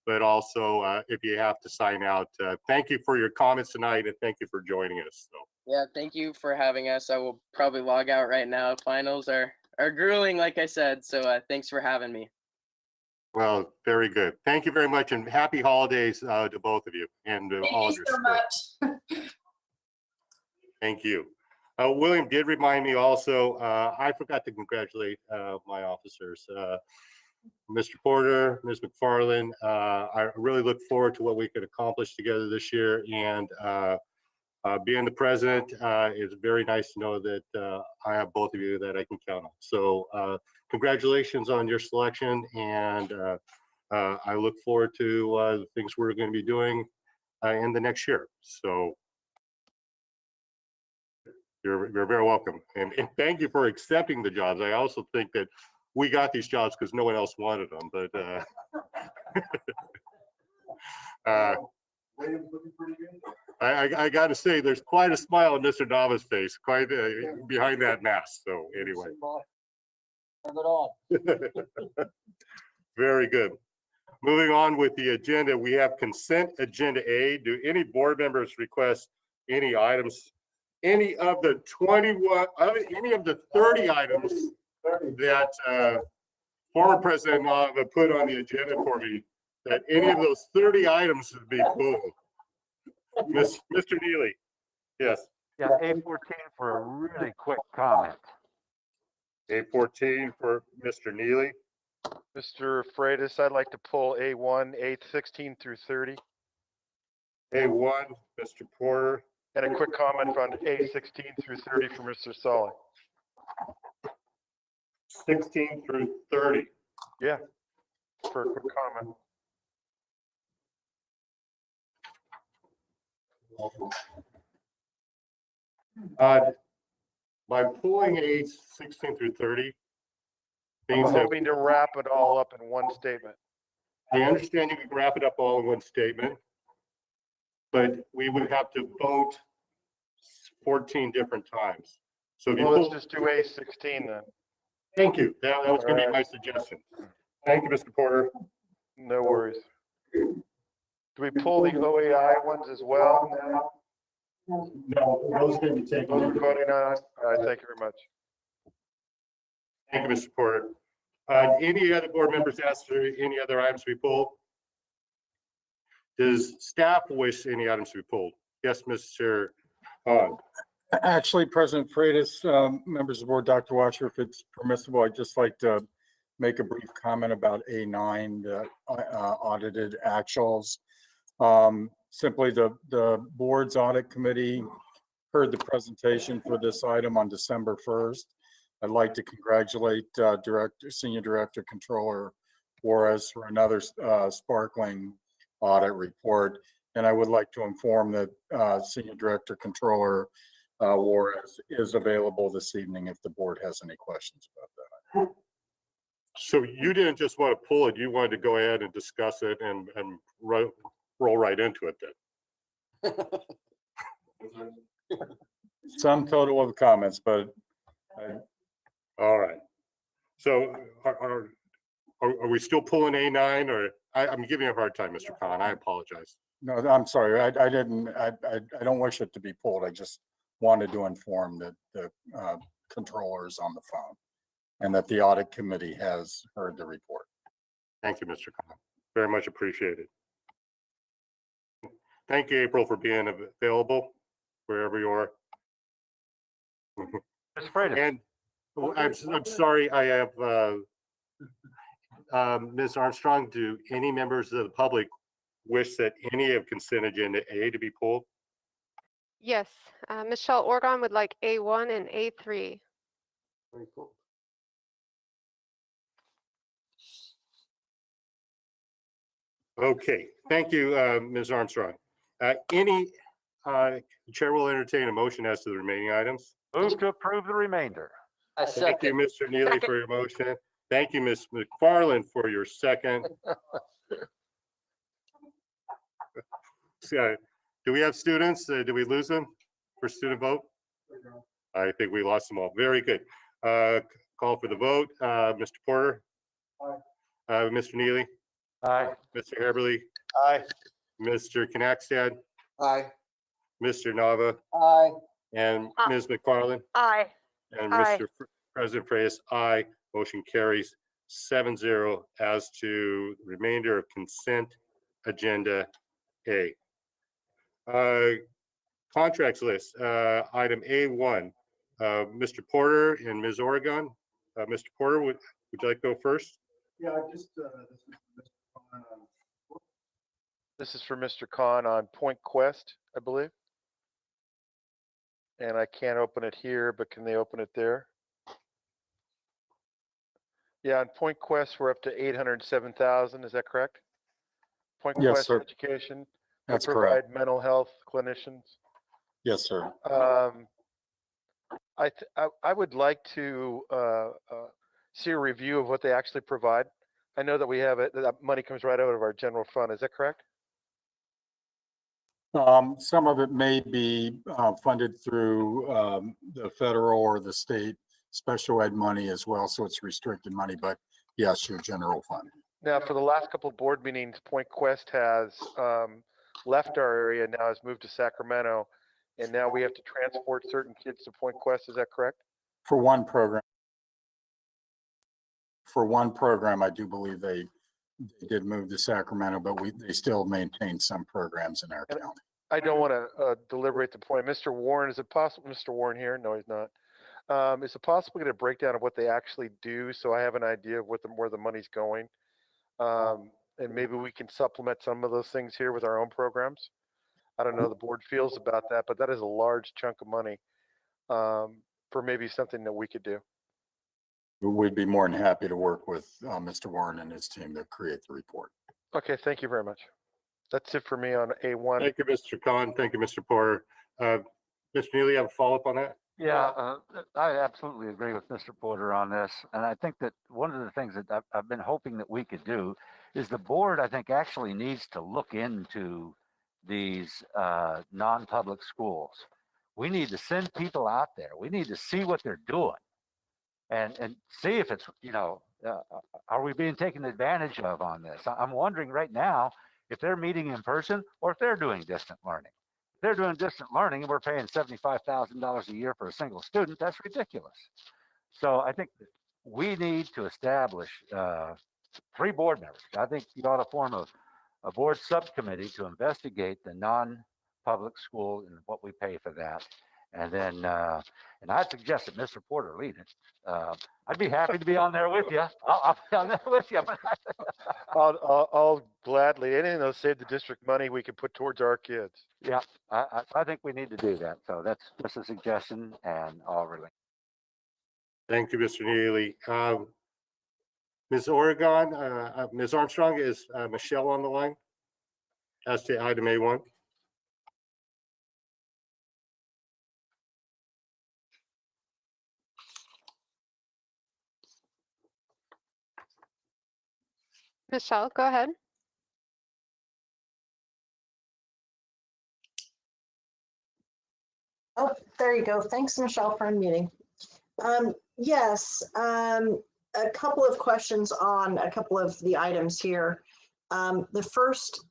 but also if you have to sign out, thank you for your comments tonight and thank you for joining us. So. Yeah, thank you for having us. I will probably log out right now. Finals are grueling, like I said, so thanks for having me. Well, very good. Thank you very much and happy holidays to both of you and all of your staff. Thank you so much. Thank you. William did remind me also, I forgot to congratulate my officers. Mr. Porter, Ms. McFarland, I really look forward to what we could accomplish together this year. And being the president, it's very nice to know that I have both of you that I can count on. So congratulations on your selection. And I look forward to the things we're going to be doing in the next year. So you're very welcome. And thank you for accepting the jobs. I also think that we got these jobs because no one else wanted them, but I got to say, there's quite a smile on Mr. Nava's face, quite behind that mask. So anyway. Very good. Moving on with the agenda, we have consent agenda A. Do any board members request any items, any of the 21, any of the 30 items that former President Nava put on the agenda for me, that any of those 30 items would be pulled? Mr. Neely, yes. Yeah, A14 for a really quick comment. A14 for Mr. Neely. Mr. Freitas, I'd like to pull A1, A16 through 30. A1, Mr. Porter. And a quick comment on A16 through 30 for Mr. Sully. 16 through 30. Yeah, for a quick comment. By pulling A16 through 30, I'm hoping to wrap it all up in one statement. I understand you can wrap it up all in one statement, but we would have to vote 14 different times. So if you Well, let's just do A16 then. Thank you. That was going to be my suggestion. Thank you, Mr. Porter. No worries. Do we pull the OAI ones as well now? No, those can be taken. Those are voting on. All right, thank you very much. Thank you, Mr. Porter. Any other board members ask for any other items to be pulled? Does staff wish any items to be pulled? Yes, Mr. Hahn. Actually, President Freitas, members of the board, Dr. Washer, if it's permissible, I'd just like to make a brief comment about A9, the audited actuals. Simply the board's audit committee heard the presentation for this item on December 1st. I'd like to congratulate Senior Director Controller Juarez for another sparkling audit report. And I would like to inform that Senior Director Controller Juarez is available this evening if the board has any questions about that. So you didn't just want to pull it, you wanted to go ahead and discuss it and roll right into it then. Some total of comments, but all right. So are we still pulling A9 or I'm giving you a hard time, Mr. Khan. I apologize. no, I'm sorry. I don't wish it to be pulled. I just wanted to inform that the controller is on the phone. and that the audit committee has heard the report. Thank you, Mr. Khan. Very much appreciated. Thank you, April, for being available wherever you are. Mr. Freitas. And I'm sorry, I have Ms. Armstrong, do any members of the public wish that any of consent agenda A to be pulled? Yes, Michelle Orgon would like A1 and A3. Very cool. Okay, thank you, Ms. Armstrong. The chair will entertain a motion as to the remaining items. Move to approve the remainder. Thank you, Mr. Neely, for your motion. Thank you, Ms. McFarland, for your second. So, do we have students? Did we lose them for student vote? I think we lost them all. Very good. Call for the vote. Mr. Porter? Aye. Mr. Neely? Aye. Mr. Haberly? Aye. Mr. Knackstad? Aye. Mr. Nava? Aye. And Ms. McFarland? Aye. And Aye. Mr. President Freitas, aye. Motion carries 7-0 as to the remainder of consent agenda A. Contracts list, item A1. Mr. Porter and Ms. Oregon. Mr. Porter, would you like to go first? Yeah, this is for Mr. Khan on Point Quest, I believe. And I can't open it here, but can they open it there? Yeah, on Point Quest, we're up to 807,000. Is that correct? Point Yes, Quest sir. Education. That's They provide correct. mental health clinicians. Yes, sir. I would like to see a review of what they actually provide. I know that we have it, that money comes right out of our general fund. Is that correct? Some of it may be funded through the federal or the state special ed money as well, so it's restricted money, but yes, your general fund. Now, for the last couple of board meetings, Point Quest has left our area, now has moved to Sacramento, and now we have to transport certain kids to Point Quest. Is that correct? For one program, I do believe they did move to Sacramento, but they still maintain some programs in our county. I don't want to deliberate the point. Mr. Warren, is it possible, Mr. Warren here? No, he's not. Is it possible to get a breakdown of what they actually do so I have an idea of where the money's going? And maybe we can supplement some of those things here with our own programs. I don't know how the board feels about that, but that is a large chunk of money for maybe something that we could do. We'd be more than happy to work with Mr. Warren and his team to create the report. Okay, thank you very much. That's it for me on A1. Thank you, Mr. Khan. Thank you, Mr. Porter. Mr. Neely, have a follow-up on that? Yeah, I absolutely agree with Mr. Porter on this. And I think that one of the things that I've been hoping that we could do is the board, I think, actually needs to look into these non-public schools. We need to send people out there. We need to see what they're doing and see if it's, are we being taken advantage of on this? I'm wondering right now if they're meeting in person or if they're doing distant learning. If they're doing distant learning and we're paying $75,000 a year for a single student, that's ridiculous. So I think that we need to establish 3 board members. I think you ought to form a board subcommittee to investigate the non-public school and what we pay for that. And then, and I'd suggest that Mr. Porter lead it. I'd be happy to be on there with you. I'll be on there with you. I'll gladly, anything that'll save the district money we can put towards our kids. Yeah, I think we need to do that. So that's just a suggestion, and I'll relate. Thank you, Mr. Neely. Ms. Oregon, Ms. Armstrong, is Michelle on the line as to item A1? Michelle, go ahead. Oh, there you go. Thanks, Michelle, for unmuting. Yes, a couple of questions on a couple of the items here. The first,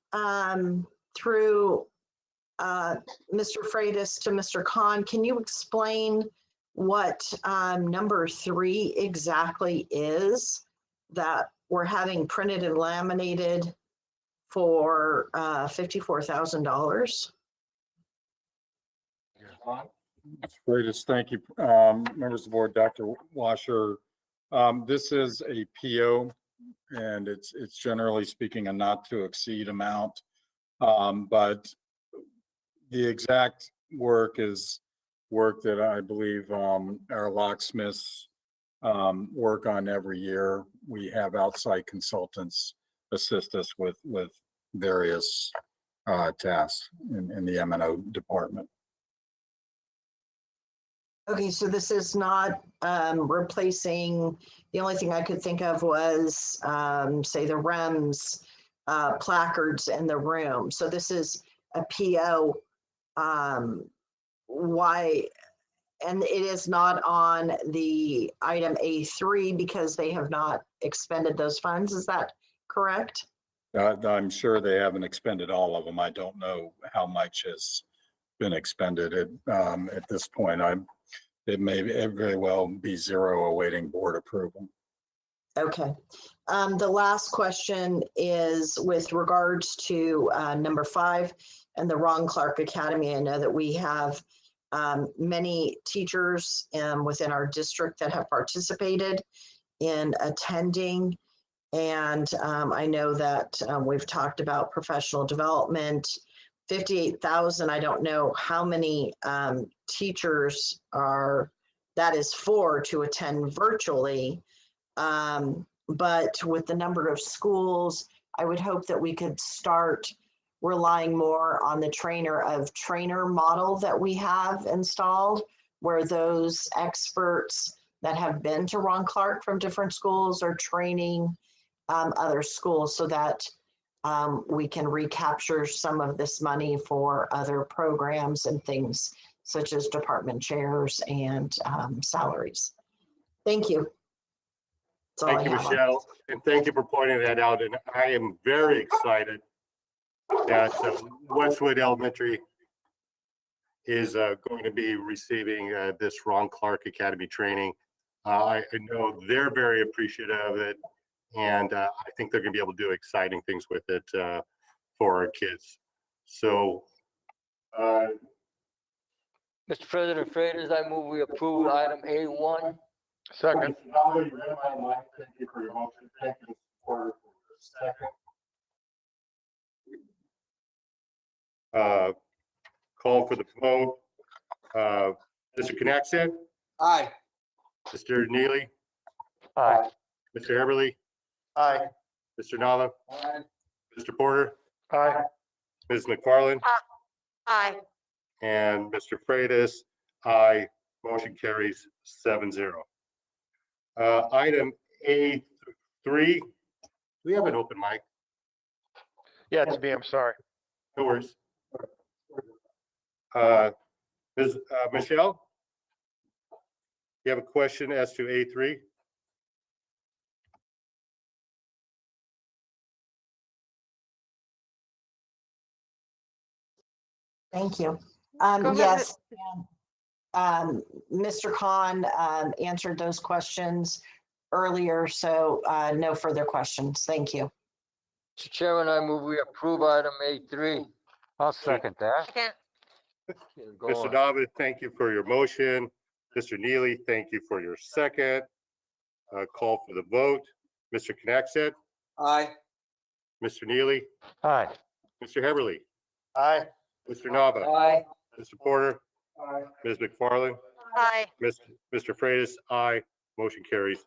through Mr. Freitas to Mr. Khan, can you explain what number 3 exactly is that we're having printed and laminated for $54,000? Ms. Freitas, thank you. Members of the board, Dr. Washer. This is a PO, and it's generally speaking a not to exceed amount. But the exact work is work that I believe our locksmiths work on every year. We have outside consultants assist us with various tasks in the M&O department. Okay, so this is not replacing, the only thing I could think of was, say, the REMS placards in the room. So this is a PO. Why? And it is not on the item A3 because they have not expended those funds. Is that correct? I'm sure they haven't expended all of them. I don't know how much has been expended at this point. It may very well be zero awaiting board approval. Okay. The last question is with regards to number 5 and the Ron Clark Academy. I know that we have many teachers within our district that have participated in attending. And I know that we've talked about professional development, 58,000. I don't know how many teachers that is for to attend virtually. But with the number of schools, I would hope that we could start relying more on the trainer model that we have installed, where those experts that have been to Ron Clark from different schools are training other schools so that we can recapture some of this money for other programs and things such as department chairs and salaries. Thank you. Thank you, Michelle, and thank you for pointing that out. And I am very excited that Westwood Elementary is going to be receiving this Ron Clark Academy training. I know they're very appreciative of it, and I think they're going to be able to do exciting things with it for our kids. So, Mr. President Freitas, I move we approve item A1. Second. Thank you for your motion. Thank you for your second. Call for the vote. Mr. Knaxet? Aye. Mr. Neely? Aye. Mr. Everly? Aye. Mr. Nava? Aye. Mr. Porter? Aye. Ms. McFarland? Aye. And Mr. Freitas? Aye. Motion carries 7-0. Item A3, do we have an open mic? Yeah, it's me. I'm sorry. No worries. Ms. Michelle? You have a question as to A3? Thank you. Go ahead. Yes. Mr. Khan answered those questions earlier, so no further questions. Thank you. Mr. Chairman, I move we approve item A3. I'll second that. Second. Go Mr. on. David, thank you for your motion. Mr. Neely, thank you for your second. Call for the vote. Mr. Knaxet? Aye. Mr. Neely? Aye. Mr. Heberly? Aye. Mr. Nava? Aye. Mr. Porter? Ms. McFarland? Aye. Mr. Freitas? Aye. Motion carries.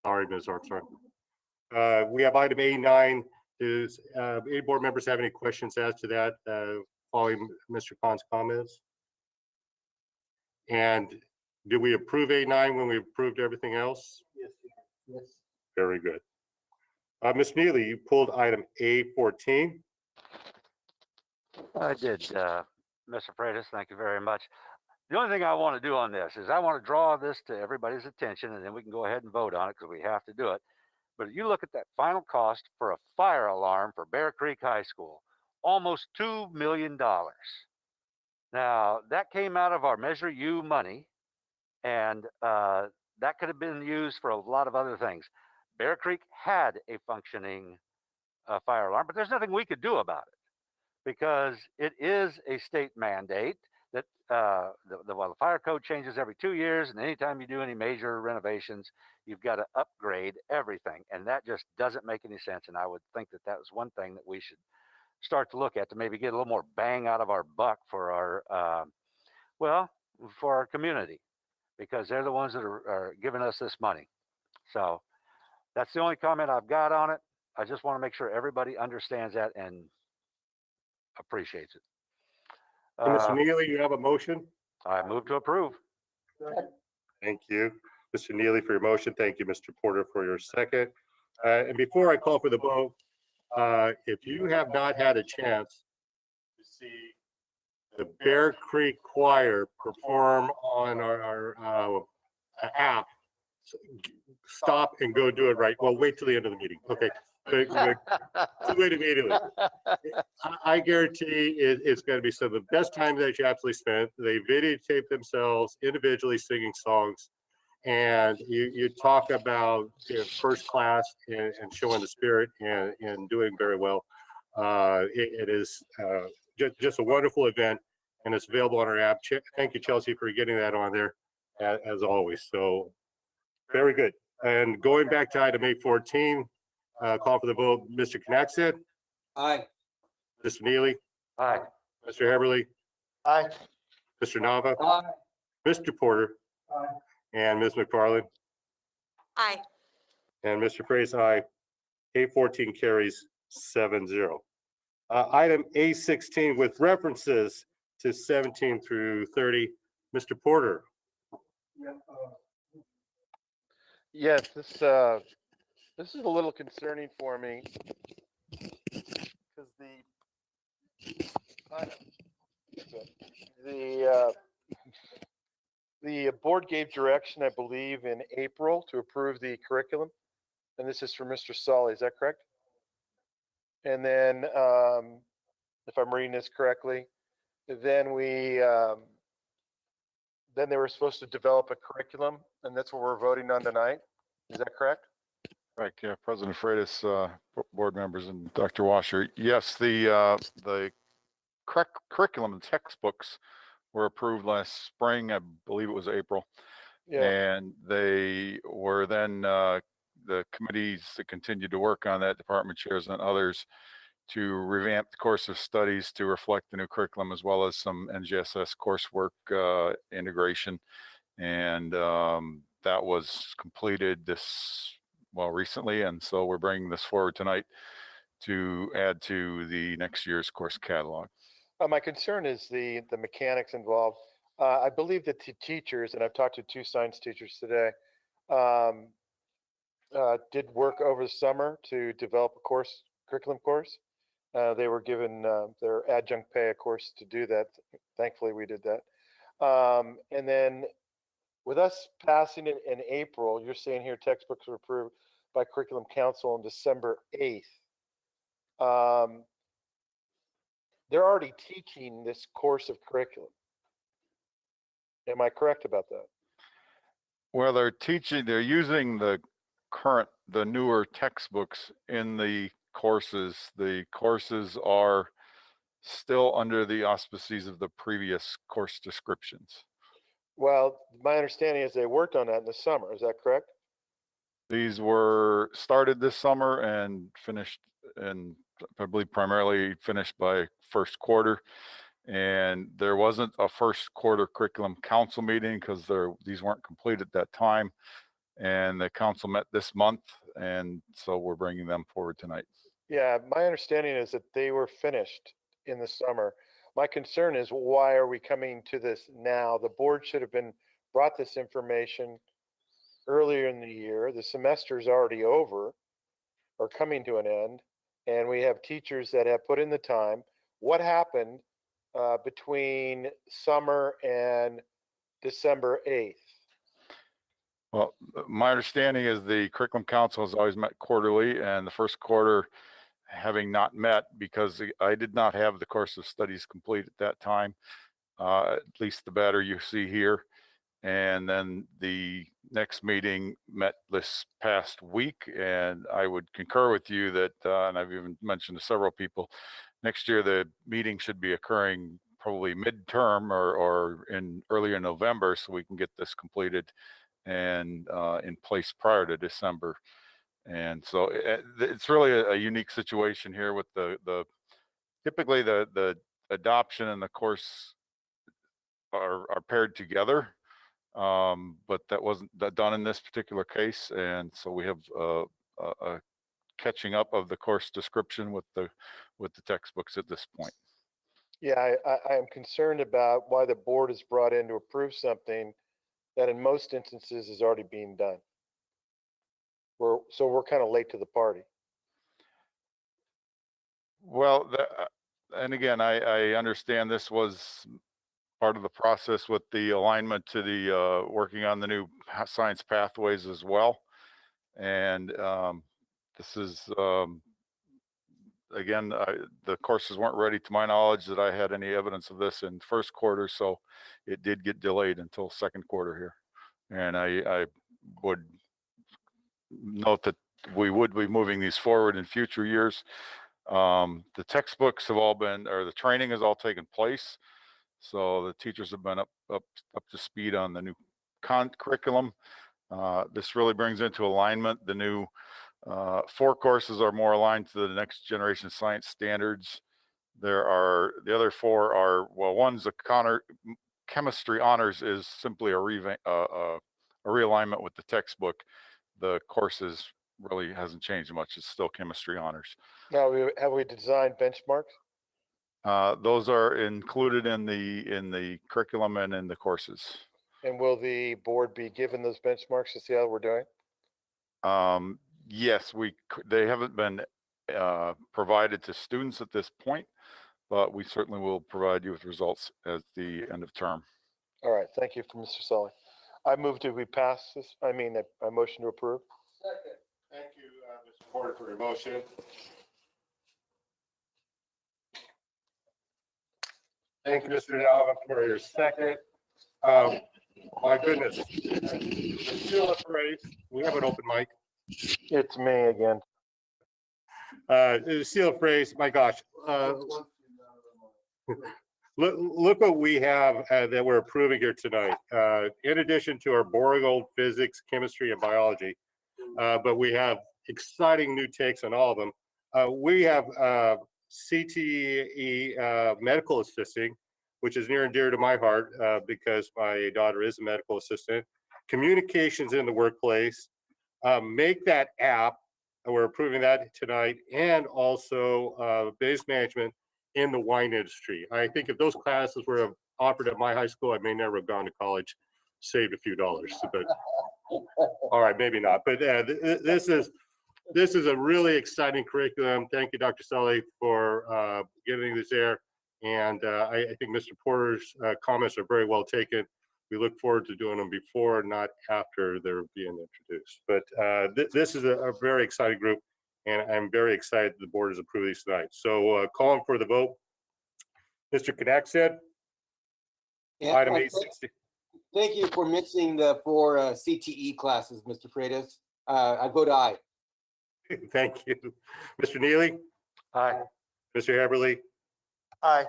Sorry, Ms. Armstrong. We have item A9. Does any board members have any questions as to that following Mr. Khan's comments? And did we approve A9 when we approved everything else? Yes. Very good. Ms. Neely, you pulled item A14. I did, Mr. Freitas. Thank you very much. The only thing I want to do on this is I want to draw this to everybody's attention, and then we can go ahead and vote on it because we have to do it. But you look at that final cost for a fire alarm for Bear Creek High School, almost $2 million. Now, that came out of our Measure U money, and that could have been used for a lot of other things. Bear Creek had a functioning fire alarm, but there's nothing we could do about it because it is a state mandate that the fire code changes every 2 years, and anytime you do any major renovations, you've got to upgrade everything, and that just doesn't make any sense. And I would think that that was one thing that we should start to look at to maybe get a little more bang out of our buck for our for our community, because they're the ones that are giving us this money. So that's the only comment I've got on it. I just want to make sure everybody understands that and appreciates it. Mr. Neely, you have a motion? I move to approve. Thank you, Mr. Neely, for your motion. Thank you, Mr. Porter, for your second. And before I call for the vote, if you have not had a chance to see the Bear Creek Choir perform on our app, stop and go do it right. Well, wait till the end of the meeting. Okay. Do it immediately. I guarantee it's going to be some of the best time that you absolutely spent. They videotape themselves individually singing songs, and you talk about first class and showing the spirit and doing very well. It is just a wonderful event, and it's available on our app. Thank you, Chelsea, for getting that on there as always. So very good. And going back to item 814. Call for the vote. Mr. Knaxted? Aye. Mr. Neely? Aye. Mr. Heberly? Aye. Mr. Nava? Aye. Mr. Porter? Aye. And Ms. McFarland? Aye. And Mr. Freeze, aye. 814 carries 7-0. Item A16 with references to 17 through 30. Mr. Porter? Yes, this is a little concerning for me because the board gave direction, I believe, in April to approve the curriculum, and this is for Mr. Solly. Is that correct? And then, if I'm reading this correctly, then then they were supposed to develop a curriculum, and that's what we're voting on tonight. Is that correct? Right, yeah, President Freitas, board members, and Dr. Washer. Yes, the correct curriculum and textbooks were approved last spring. I believe it was April. Yeah. And they were then the committees that continued to work on that, department chairs and others, to revamp the course of studies to reflect the new curriculum, as well as some NGSS coursework integration. And that was completed recently, and so we're bringing this forward tonight to add to the next year's course catalog. My concern is the mechanics involved. I believe that the teachers, and I've talked to 2 science teachers today, did work over the summer to develop a curriculum course. They were given their adjunct pay, of course, to do that. Thankfully, we did that. And then with us passing it in April, you're saying here textbooks were approved by Curriculum Council on December 8th. They're already teaching this course of curriculum. Am I correct about that? Well, they're using the newer textbooks in the courses. The courses are still under the auspices of the previous course descriptions. Well, my understanding is they worked on that in the summer. Is that correct? These were started this summer and finished, and I believe primarily finished by first quarter. And there wasn't a first quarter curriculum council meeting because these weren't complete at that time. And the council met this month, and so we're bringing them forward tonight. Yeah, my understanding is that they were finished in the summer. My concern is, why are we coming to this now? The board should have brought this information earlier in the year. The semester's already over or coming to an end, and we have teachers that have put in the time. What happened between summer and December 8th? Well, my understanding is the curriculum council has always met quarterly, and the first quarter having not met because I did not have the course of studies complete at that time, at least the better you see here. And then the next meeting met this past week, and I would concur with you that, and I've even mentioned to several people, next year the meeting should be occurring probably midterm or in earlier November, so we can get this completed and in place prior to December. And so it's really a unique situation here with typically the adoption and the course are paired together. But that wasn't done in this particular case. And so we have a catching up of the course description with the textbooks at this point. Yeah, I am concerned about why the board is brought in to approve something that in most instances is already being done. So we're kind of late to the party. Well, and again, I understand this was part of the process with the alignment to the working on the new science pathways as well. And this is, again, the courses weren't ready to my knowledge that I had any evidence of this in first quarter, so it did get delayed until second quarter here. And I would note that we would be moving these forward in future years. The textbooks have all been, or the training has all taken place. So the teachers have been up to speed on the new curriculum. This really brings into alignment the new 4 courses are more aligned to the next generation science standards. The other 4 are, well, one's a chemistry honors is simply a realignment with the textbook. The courses really hasn't changed much. It's still chemistry honors. Now, have we designed benchmarks? Those are included in the curriculum and in the courses. And will the board be given those benchmarks to see how we're doing? Yes, they haven't been provided to students at this point, but we certainly will provide you with results at the end of term. All right, thank you, Mr. Sully. I move to pass this. I motion to approve. Second. Thank you, Mr. Porter, for your motion. Thank you, Mr. Nava, for your second. My goodness. Still a phrase. We have an open mic. It's me again. Seal phrase. My gosh. Look what we have that we're approving here tonight. In addition to our boring old physics, chemistry, and biology, but we have exciting new takes on all of them. We have CTE medical assisting, which is near and dear to my heart because my daughter is a medical assistant. Communications in the workplace. Make that app, and we're approving that tonight, and also business management in the wine industry. I think if those classes were offered at my high school, I may never have gone to college, saved a few dollars. But all right, maybe not. But this is a really exciting curriculum. Thank you, Dr. Sully, for getting this there. And I think Mr. Porter's comments are very well taken. We look forward to doing them before, not after they're being introduced. But this is a very exciting group, and I'm very excited the board has approved these tonight. So calling for the vote. Mr. Knaxted, item 860. Thank you for mentioning the 4 CTE classes, Mr. Freitas. I vote aye. Thank you. Mr. Neely? Aye. Mr. Haberly? Aye.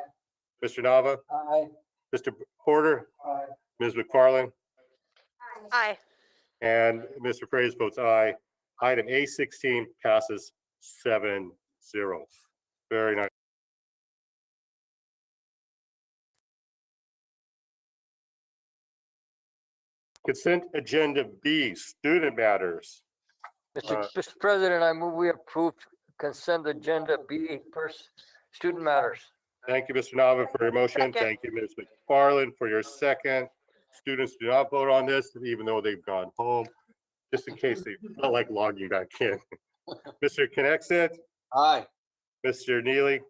Mr. Nava? Aye. Mr. Porter? Aye. Ms. McFarland? Aye. And Mr. Freitas votes aye. Item A16 passes 7-0. Very nice. Consent agenda B, student matters. Mr. President, I move we approve consent agenda B, student matters. Thank you, Mr. Nava, for your motion. Second. Thank you, Ms. McFarland, for your second. Students do not vote on this, even though they've gone home, just in case they felt like logging back in. Mr. Knaxted? Aye. Mr. Neely?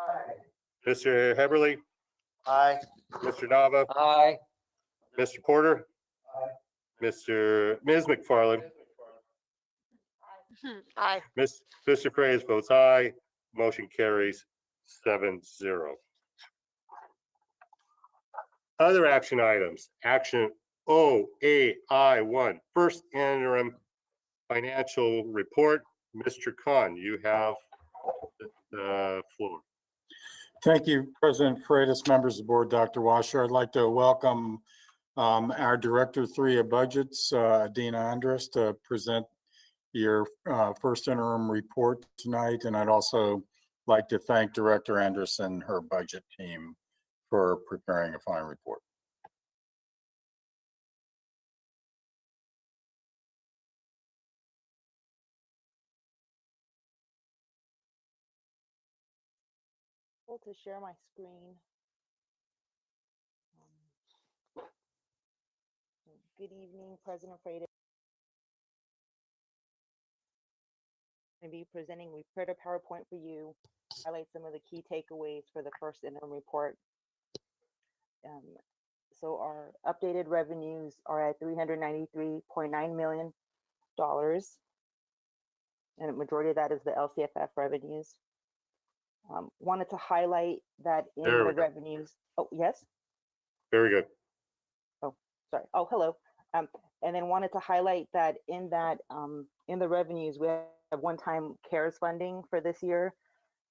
Aye. Mr. Heberly? Aye. Mr. Nava, Aye. Mr. Porter, Ms. McFarland, Aye. Mr. Freitas votes aye. Motion carries 7-0. Other action items, action OAI1, first interim financial report. Mr. Khan, you have the floor. Thank you, President Freitas, members of the board, Dr. Washer. I'd like to welcome our Director 3 of Budgets, Adina Andrus, to present your first interim report tonight. And I'd also like to thank Director Andrus and her budget team for preparing a fine report. To share my screen. Good evening, President Freitas. I'm going to be presenting. We prepared a PowerPoint for you, highlight some of the key takeaways for the first interim report. So our updated revenues are at $393.9 million, and a majority of that is the LCFF revenues. Wanted to highlight that in There the we go. revenues. Oh, yes. Very good. Oh, sorry. Oh, hello. And then wanted to highlight that in in the revenues, we have one-time CARES funding for this year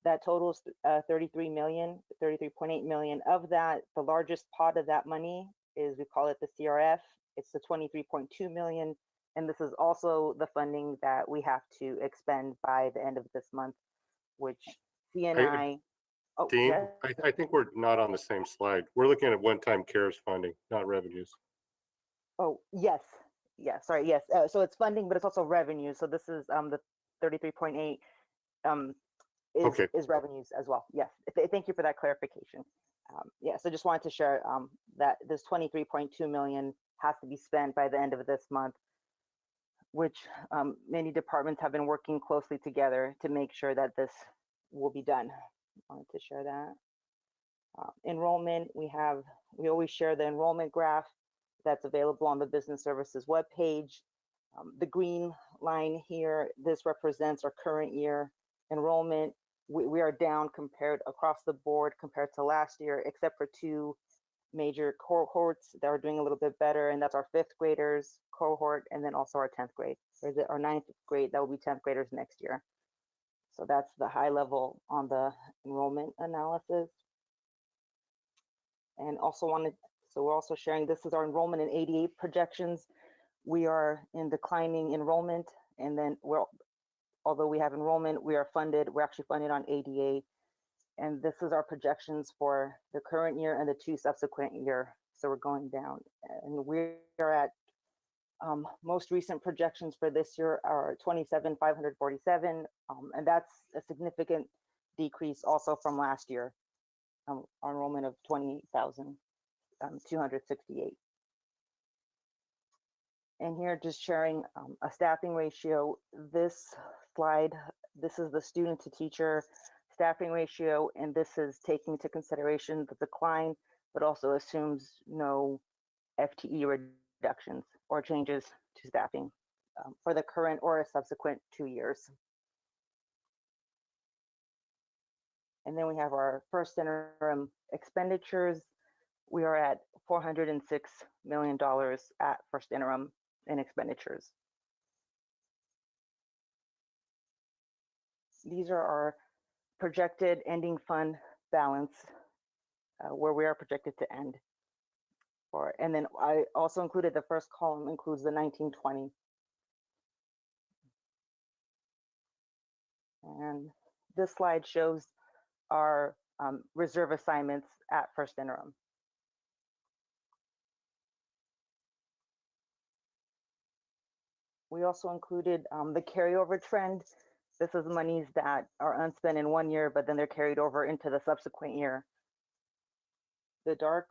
that totals 33.8 million. Of that, the largest pot of that money is, we call it the CRF. It's the 23.2 million. And this is also the funding that we have to expend by the end of this month, which CNI. Oh, Dean, yes. I think we're not on the same slide. We're looking at one-time CARES funding, not revenues. Oh, yes. Yeah, sorry. Yes. So it's funding, but it's also revenue. So this is the 33.8 Okay. is revenues as well. Yes. Thank you for that clarification. Yeah, so just wanted to share that this 23.2 million has to be spent by the end of this month, which many departments have been working closely together to make sure that this will be done. Wanted to share that. Enrollment, we always share the enrollment graph that's available on the Business Services webpage. The green line here, this represents our current year enrollment. We are down compared across the board compared to last year, except for two major cohorts that are doing a little bit better, and that's our 5th graders cohort, and then also our 10th grade. Or is it our 9th grade? That will be 10th graders next year. So that's the high level on the enrollment analysis. And also so we're also sharing, this is our enrollment in 88 projections. We are in declining enrollment, and then although we have enrollment, we're actually funded on ADA. And this is our projections for the current year and the 2 subsequent year. So we're going down, and we are at most recent projections for this year are 27,547, and that's a significant decrease also from last year. Our enrollment of 28,268. And here just sharing a staffing ratio. This slide, this is the student to teacher staffing ratio, and this is taking into consideration the decline, but also assumes no FTE reductions or changes to staffing for the current or a subsequent 2 years. And then we have our first interim expenditures. We are at $406 million at first interim in expenditures. These are our projected ending fund balance, where we are projected to end. And then I also included the first column includes the 1920. And this slide shows our reserve assignments at first interim. We also included the carryover trend. This is monies that are unspent in 1 year, but then they're carried over into the subsequent year. The dark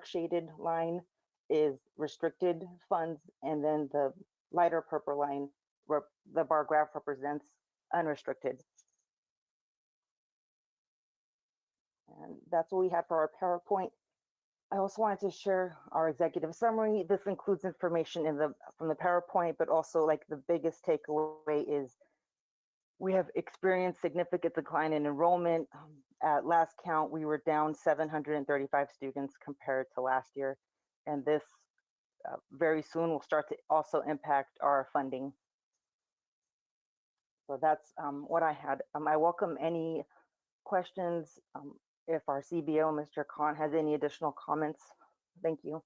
shaded line is restricted funds, and then the lighter purple line, where the bar graph represents unrestricted. And that's what we have for our PowerPoint. I also wanted to share our executive summary. This includes information from the PowerPoint, but also like the biggest takeaway is we have experienced significant decline in enrollment. At last count, we were down 735 students compared to last year. And this very soon will start to also impact our funding. So that's what I had. I welcome any questions. If our CBO, Mr. Khan, has any additional comments. Thank you.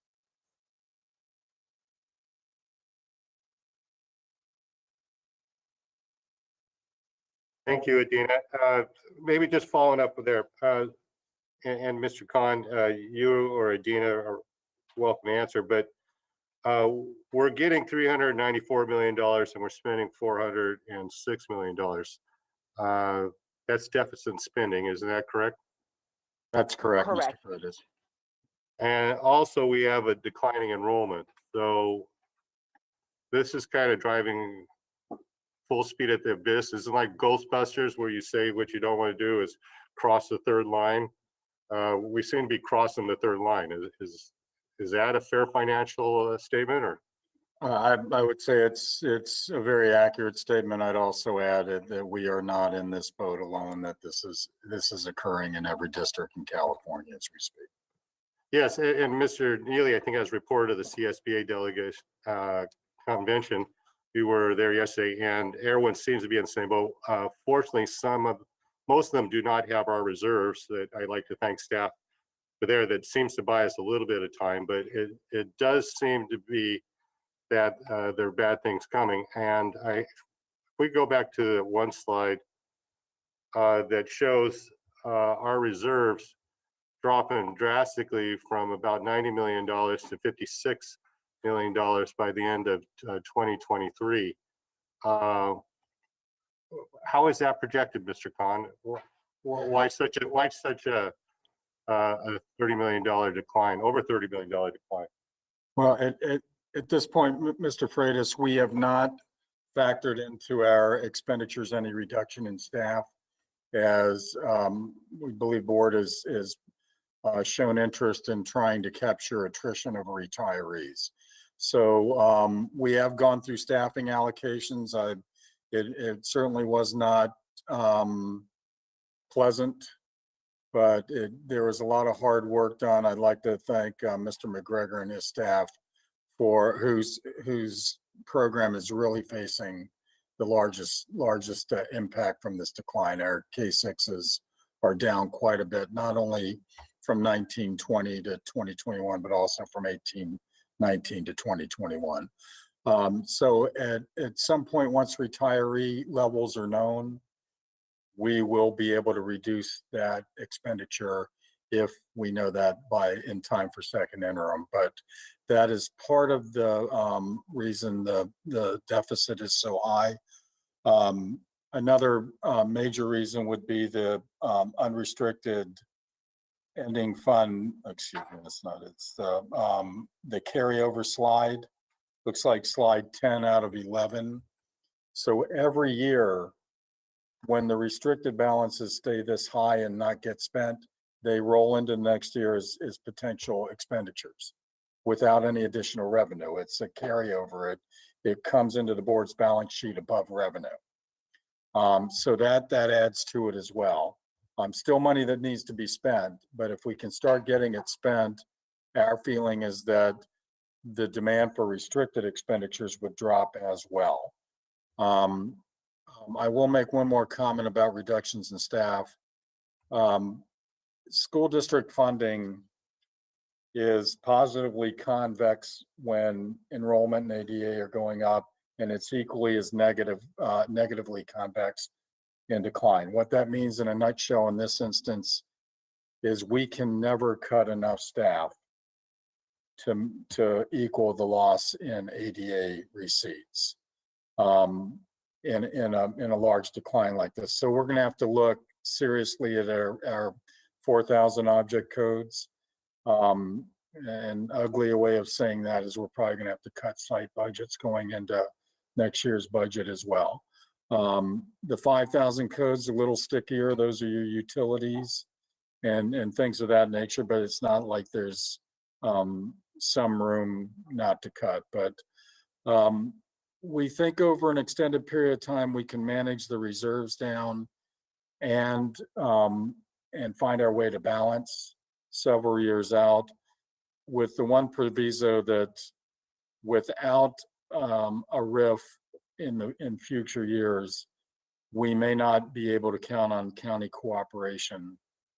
Thank you, Adina. Maybe just following up with there, and Mr. Khan, you or Adina are welcome to answer, but we're getting $394 million and we're spending $406 million. That's deficit spending, isn't that correct? That's correct, Correct. Mr. Freitas. And also we have a declining enrollment. So this is kind of driving full speed at the abyss. It's like Ghostbusters where you say what you don't want to do is cross the third line. We seem to be crossing the third line. Is that a fair financial statement, or? I would say it's a very accurate statement. I'd also add that we are not in this boat alone, that this is occurring in every district in California as we speak. Yes, and Mr. Neely, I think as reported to the CSBA delegation convention, we were there yesterday, and everyone seems to be in the same boat. Fortunately, most of them do not have our reserves. That I'd like to thank staff for there. That seems to buy us a little bit of time, but it does seem to be that there are bad things coming. And if we go back to one slide that shows our reserves dropping drastically from about $90 million to $56 million by the end of 2023. How is that projected, Mr. Khan? Why such a $30 million decline, over $30 million decline? Well, at this point, Mr. Freitas, we have not factored into our expenditures any reduction in staff, as we believe board is shown interest in trying to capture attrition of retirees. So we have gone through staffing allocations. It certainly was not pleasant, but there was a lot of hard work done. I'd like to thank Mr. McGregor and his staff for whose program is really facing the largest impact from this decline. Our K6s are down quite a bit, not only from 1920 to 2021, but also from 1819 to 2021. So at some point, once retiree levels are known, we will be able to reduce that expenditure if we know that in time for second interim. But that is part of the reason the deficit is so high. Another major reason would be the unrestricted ending fund. Excuse me, it's the carryover slide. Looks like slide 10 out of 11. So every year, when the restricted balances stay this high and not get spent, they roll into next year as potential expenditures without any additional revenue. It's a carryover. It comes into the board's balance sheet above revenue. So that adds to it as well. Still money that needs to be spent, but if we can start getting it spent, our feeling is that the demand for restricted expenditures would drop as well. I will make one more comment about reductions in staff. School district funding is positively convex when enrollment and ADA are going up, and it's equally as negatively convex in decline. What that means in a nutshell in in is we can never cut enough staff to equal the loss in ADA receipts in a large decline like this. So we're going to have to look seriously at our 4,000 object codes. An ugly way of saying that is we're probably going to have to cut site budgets going into next year's budget as well. The 5,000 codes, a little stickier. Those are your utilities. and things of that nature, but it's not like there's some room not to cut. But we think over an extended period of time, we can manage the reserves down and find our way to balance several years out, with the one proviso that without a RIF in future years, we may not be able to count on county cooperation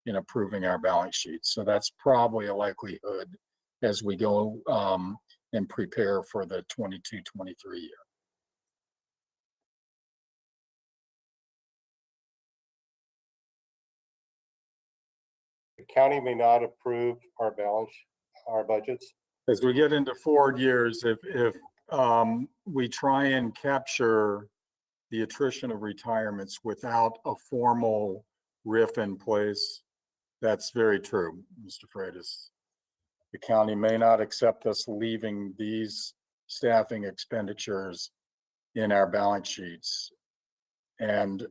in approving our balance sheets. So that's probably a likelihood as we go and prepare for the 22-23 year. The county may not approve our budgets. As we get into forward years, if we try and capture the attrition of retirements without a formal RIF in place, that's very true, Mr. Freitas. The county may not accept us leaving these staffing expenditures in our balance sheets and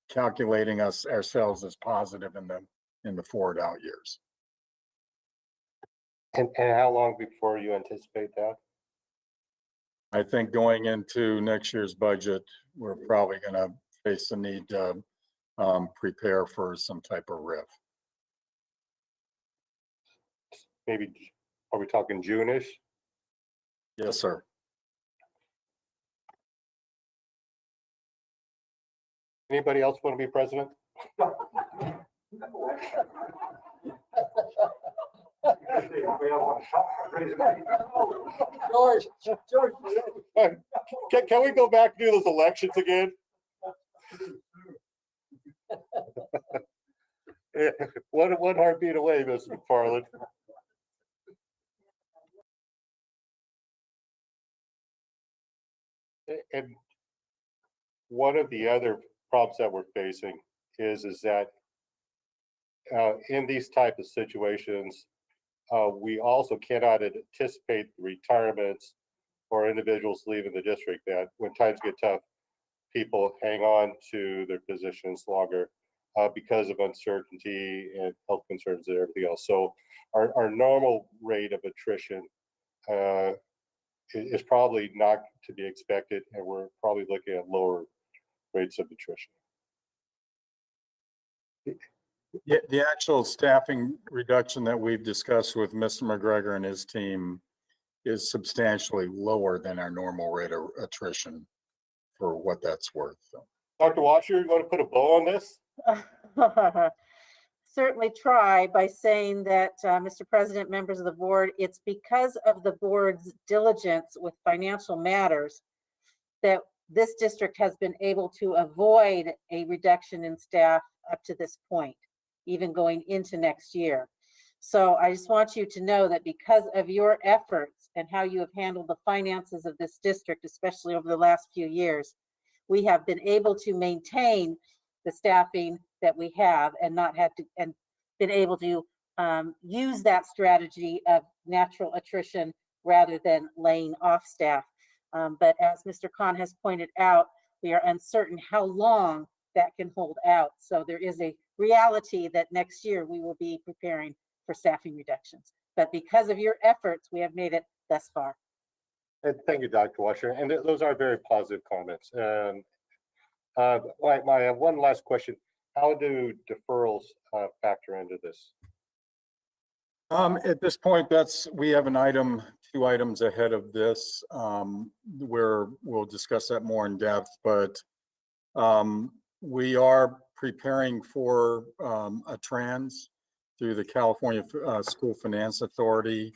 calculating ourselves as positive in the forward out years. And how long before you anticipate that? I think going into next year's budget, we're probably going to face the need to prepare for some type of RIF. Maybe, are we talking June-ish? Yes, sir. Anybody else want to be president? George, can we go back and do those elections again? One heartbeat away, Mr. McFarland. And one of the other problems that we're facing is that in these type of situations, we also cannot anticipate the retirements or individuals leaving the district, that when times get tough, people hang on to their positions longer because of uncertainty and health concerns and everything else. So our normal rate of attrition is probably not to be expected, and we're probably looking at lower rates of attrition. Yeah, the actual staffing reduction that we've discussed with Mr. McGregor and his team is substantially lower than our normal rate of attrition, for what that's worth. So. Dr. Washer, you want to put a bow on this? Certainly try by saying that, Mr. President, members of the board, it's because of the board's diligence with financial matters that this district has been able to avoid a reduction in staff up to this point, even going into next year. So I just want you to know that because of your efforts and how you have handled the finances of this district, especially over the last few years, we have been able to maintain the staffing that we have and not had to, and been able to use that strategy of natural attrition rather than laying off staff. But as Mr. Khan has pointed out, we are uncertain how long that can hold out. So there is a reality that next year we will be preparing for staffing reductions. But because of your efforts, we have made it thus far. And thank you, Dr. Washer. And those are very positive comments. My one last question: how do deferrals factor into this? At this point, we have two items ahead of this where we'll discuss that more in depth, but we are preparing for a trans through the California School Finance Authority.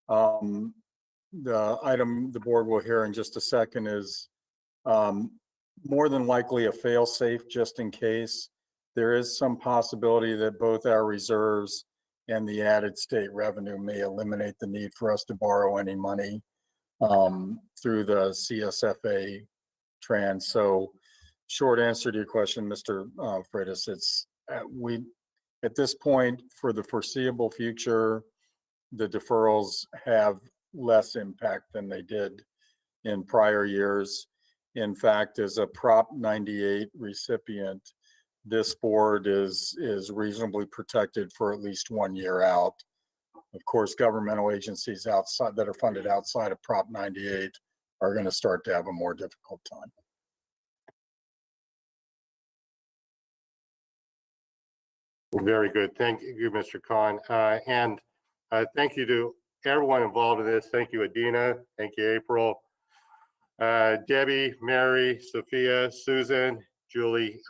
The item the board will hear in just a second is more than likely a fail-safe, just in case. There is some possibility that both our reserves and the added state revenue may eliminate the need for us to borrow any money through the CSFA trans. So short answer to your question, Mr. Freitas, it's at this point, for the foreseeable future, the deferrals have less impact than they did in prior years. In fact, as a Prop 98 recipient, this board is reasonably protected for at least 1 year out. Of course, governmental agencies outside that are funded outside of Prop 98 are going to start to have a more difficult time. Very good. Thank you, Mr. Khan. And thank you to everyone involved in this. Thank you, Adina. Thank you, April. Debbie, Mary, Sophia, Susan, Julie,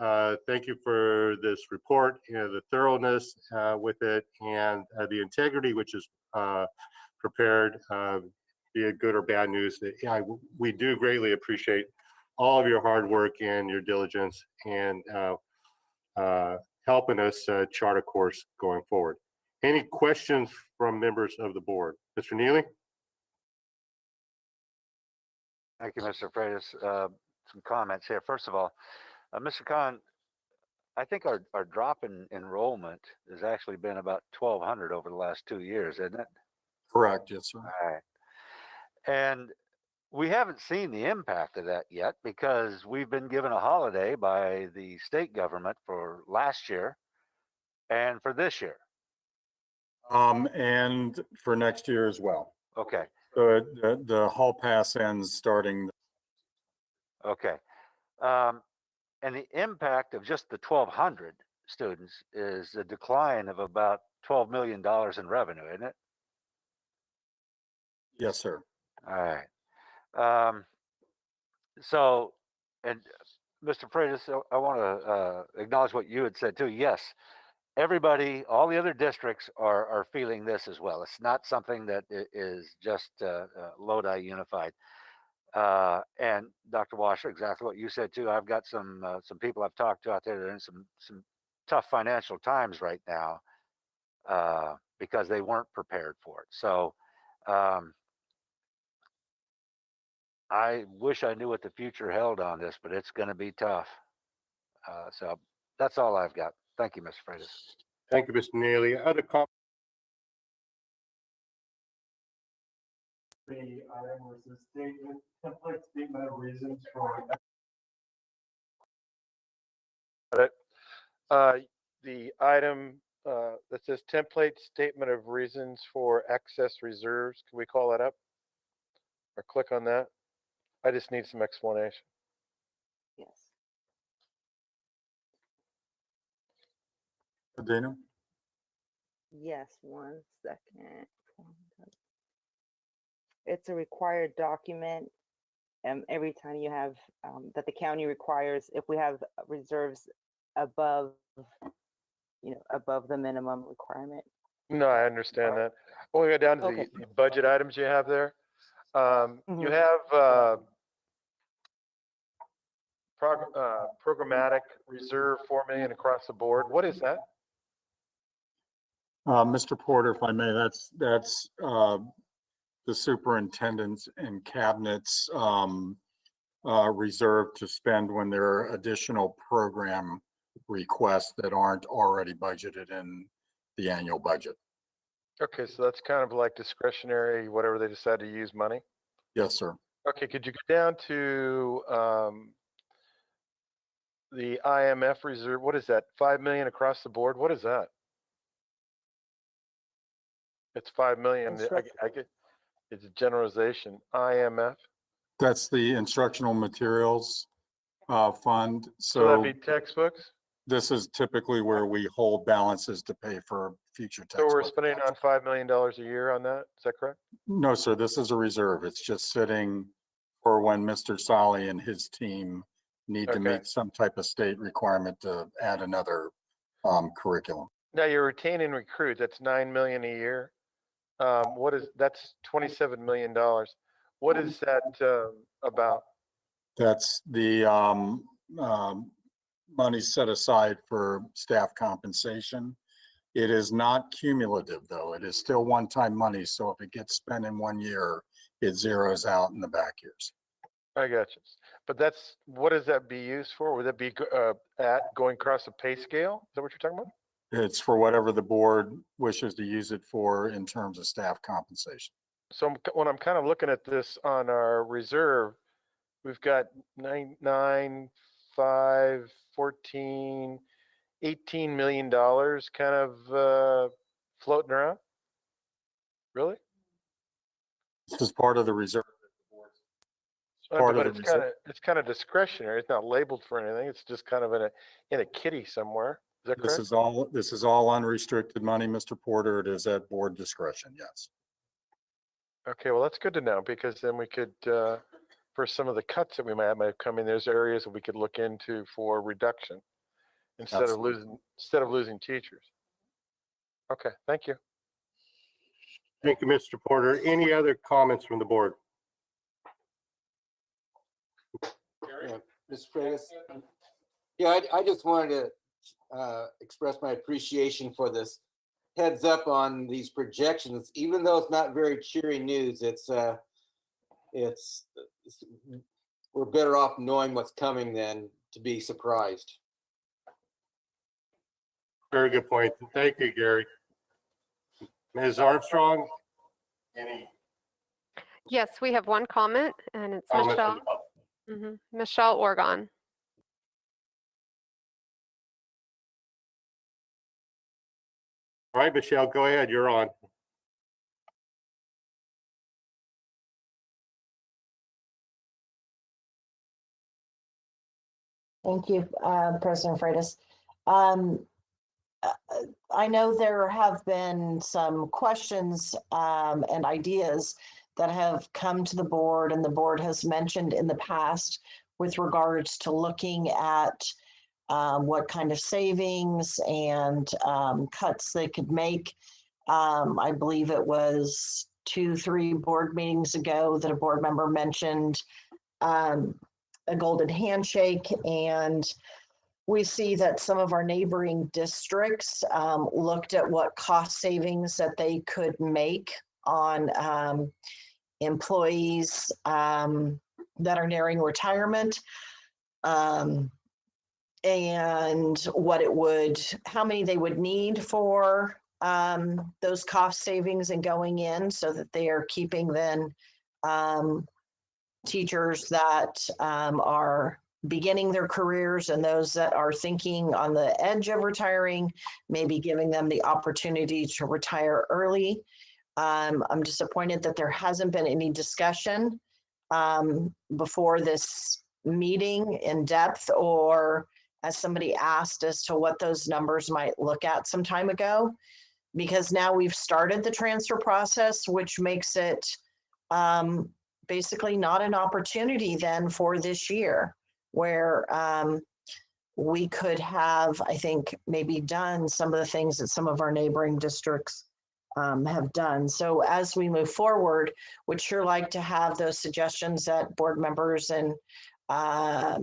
thank you for this report, the thoroughness with it, and the integrity which is prepared, be it good or bad news. We do greatly appreciate all of your hard work and your diligence and helping us chart a course going forward. Any questions from members of the board? Mr. Neely? Thank you, Mr. Freitas. Some comments here. First of all, Mr. Khan, I think our drop in enrollment has actually been about 1,200 over the last 2 years, isn't it? Correct, yes, sir. All right. And we haven't seen the impact of that yet because we've been given a holiday by the state government for last year and for this year. And for next year as well. Okay. So the hall pass ends starting. Okay. And the impact of just the 1,200 students is a decline of about $12 million in revenue, isn't it? Yes, sir. All right. So, and Mr. Freitas, I want to acknowledge what you had said too. Yes, everybody, all the other districts are feeling this as well. It's not something that is just Lodi Unified. And Dr. Washer, exactly what you said too. I've got some people I've talked to out there that are in some tough financial times right now because they weren't prepared for it. So I wish I knew what the future held on this, but it's going to be tough. So that's all I've got. Thank you, Mr. Freitas. Thank you, Mr. Neely. Other comments? The item was the statement, template statement of reasons for. The item that says template statement of reasons for excess reserves, can we call that up? Or click on that? I just need some explanation. Yes. Dana? Yes, 1 second. It's a required document. Every time you have, that the county requires, if we have reserves above, above the minimum requirement. No, I understand that. When we go down to Okay. the budget items you have there, you have programmatic reserve 4 million across the board. What is that? Mr. Porter, if I may, that's the superintendent's and cabinet's reserve to spend when there are additional program requests that aren't already budgeted in the annual budget. Okay, so that's kind of like discretionary, whatever they decide to use money? Yes, sir. Okay, could you go down to the IMF reserve? What is that? 5 million across the board? What is that? It's 5 million. I get it's a generalization. IMF. That's the instructional materials fund. So that'd be textbooks? This is typically where we hold balances to pay for future So textbooks. we're spending on $5 million a year on that? Is that correct? No, sir, this is a reserve. It's just sitting for when Mr. Solly and his team need to Okay. meet some type of state requirement to add another curriculum. Now you're retaining recruits. That's 9 million a year. That's $27 million. What is that about? That's the money set aside for staff compensation. It is not cumulative though. It is still one-time money. So if it gets spent in 1 year, it zeroes out in the back years. I got you. But what does that be used for? Would that be going across the pay scale? Is that what you're talking about? It's for whatever the board wishes to use it for in terms of staff compensation. So when I'm kind of looking at this on our reserve, we've got 9, 5, 14, $18 million kind of floating around? Really? This is part of the reserve. Part of But the reserve. it's kind of discretionary. It's not labeled for anything. It's just kind of in a kitty somewhere. Is that correct? This is all unrestricted money, Mr. Porter. It is at board discretion, yes. Okay, well, that's good to know, because then we could, for some of the cuts that we might have come in, there's areas that we could look into for reduction instead of losing teachers. Okay, thank you. Thank you, Mr. Porter. Any other comments from the board? Yeah, Mr. Freitas. Yeah, I just wanted to express my appreciation for this heads up on these projections. Even though it's not very cheery news, we're better off knowing what's coming than to be surprised. Very good point. Thank you, Gary. Ms. Armstrong? Any Yes, we have one comment, and it's comments Michelle. from the public? Michelle Orgon. All right, Michelle, go ahead. You're on. Thank you, President Freitas. I know there have been some questions and ideas that have come to the board, and the board has mentioned in the past with regards to looking at what kind of savings and cuts they could make. I believe it was 2-3 board meetings ago that a board member mentioned a golden handshake, and we see that some of our neighboring districts looked at what cost savings that they could make on employees that are nearing retirement, and how many they would need for those cost savings and going in, so that they are keeping then teachers that are beginning their careers, and those that are thinking on the edge of retiring, maybe giving them the opportunity to retire early. I'm disappointed that there hasn't been any discussion before this meeting in depth, or as somebody asked, as to what those numbers might look at some time ago, because now we've started the transfer process, which makes it basically not an opportunity then for this year, where we could have, I think, maybe done some of the things that some of our neighboring districts have done. So as we move forward, would sure like to have those suggestions that board members and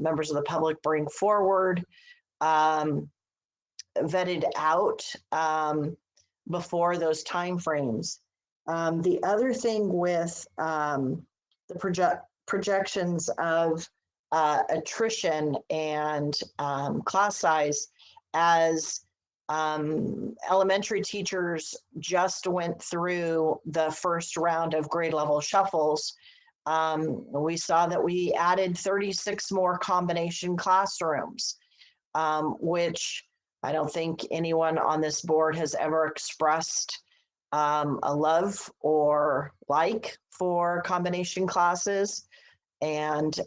members of the public bring forward, vetted out before those timeframes. The other thing with the projections of attrition and class size, as elementary teachers just went through the first round of grade level shuffles, we saw that we added 36 more combination classrooms, which I don't think anyone on this board has ever expressed a love or like for combination classes. And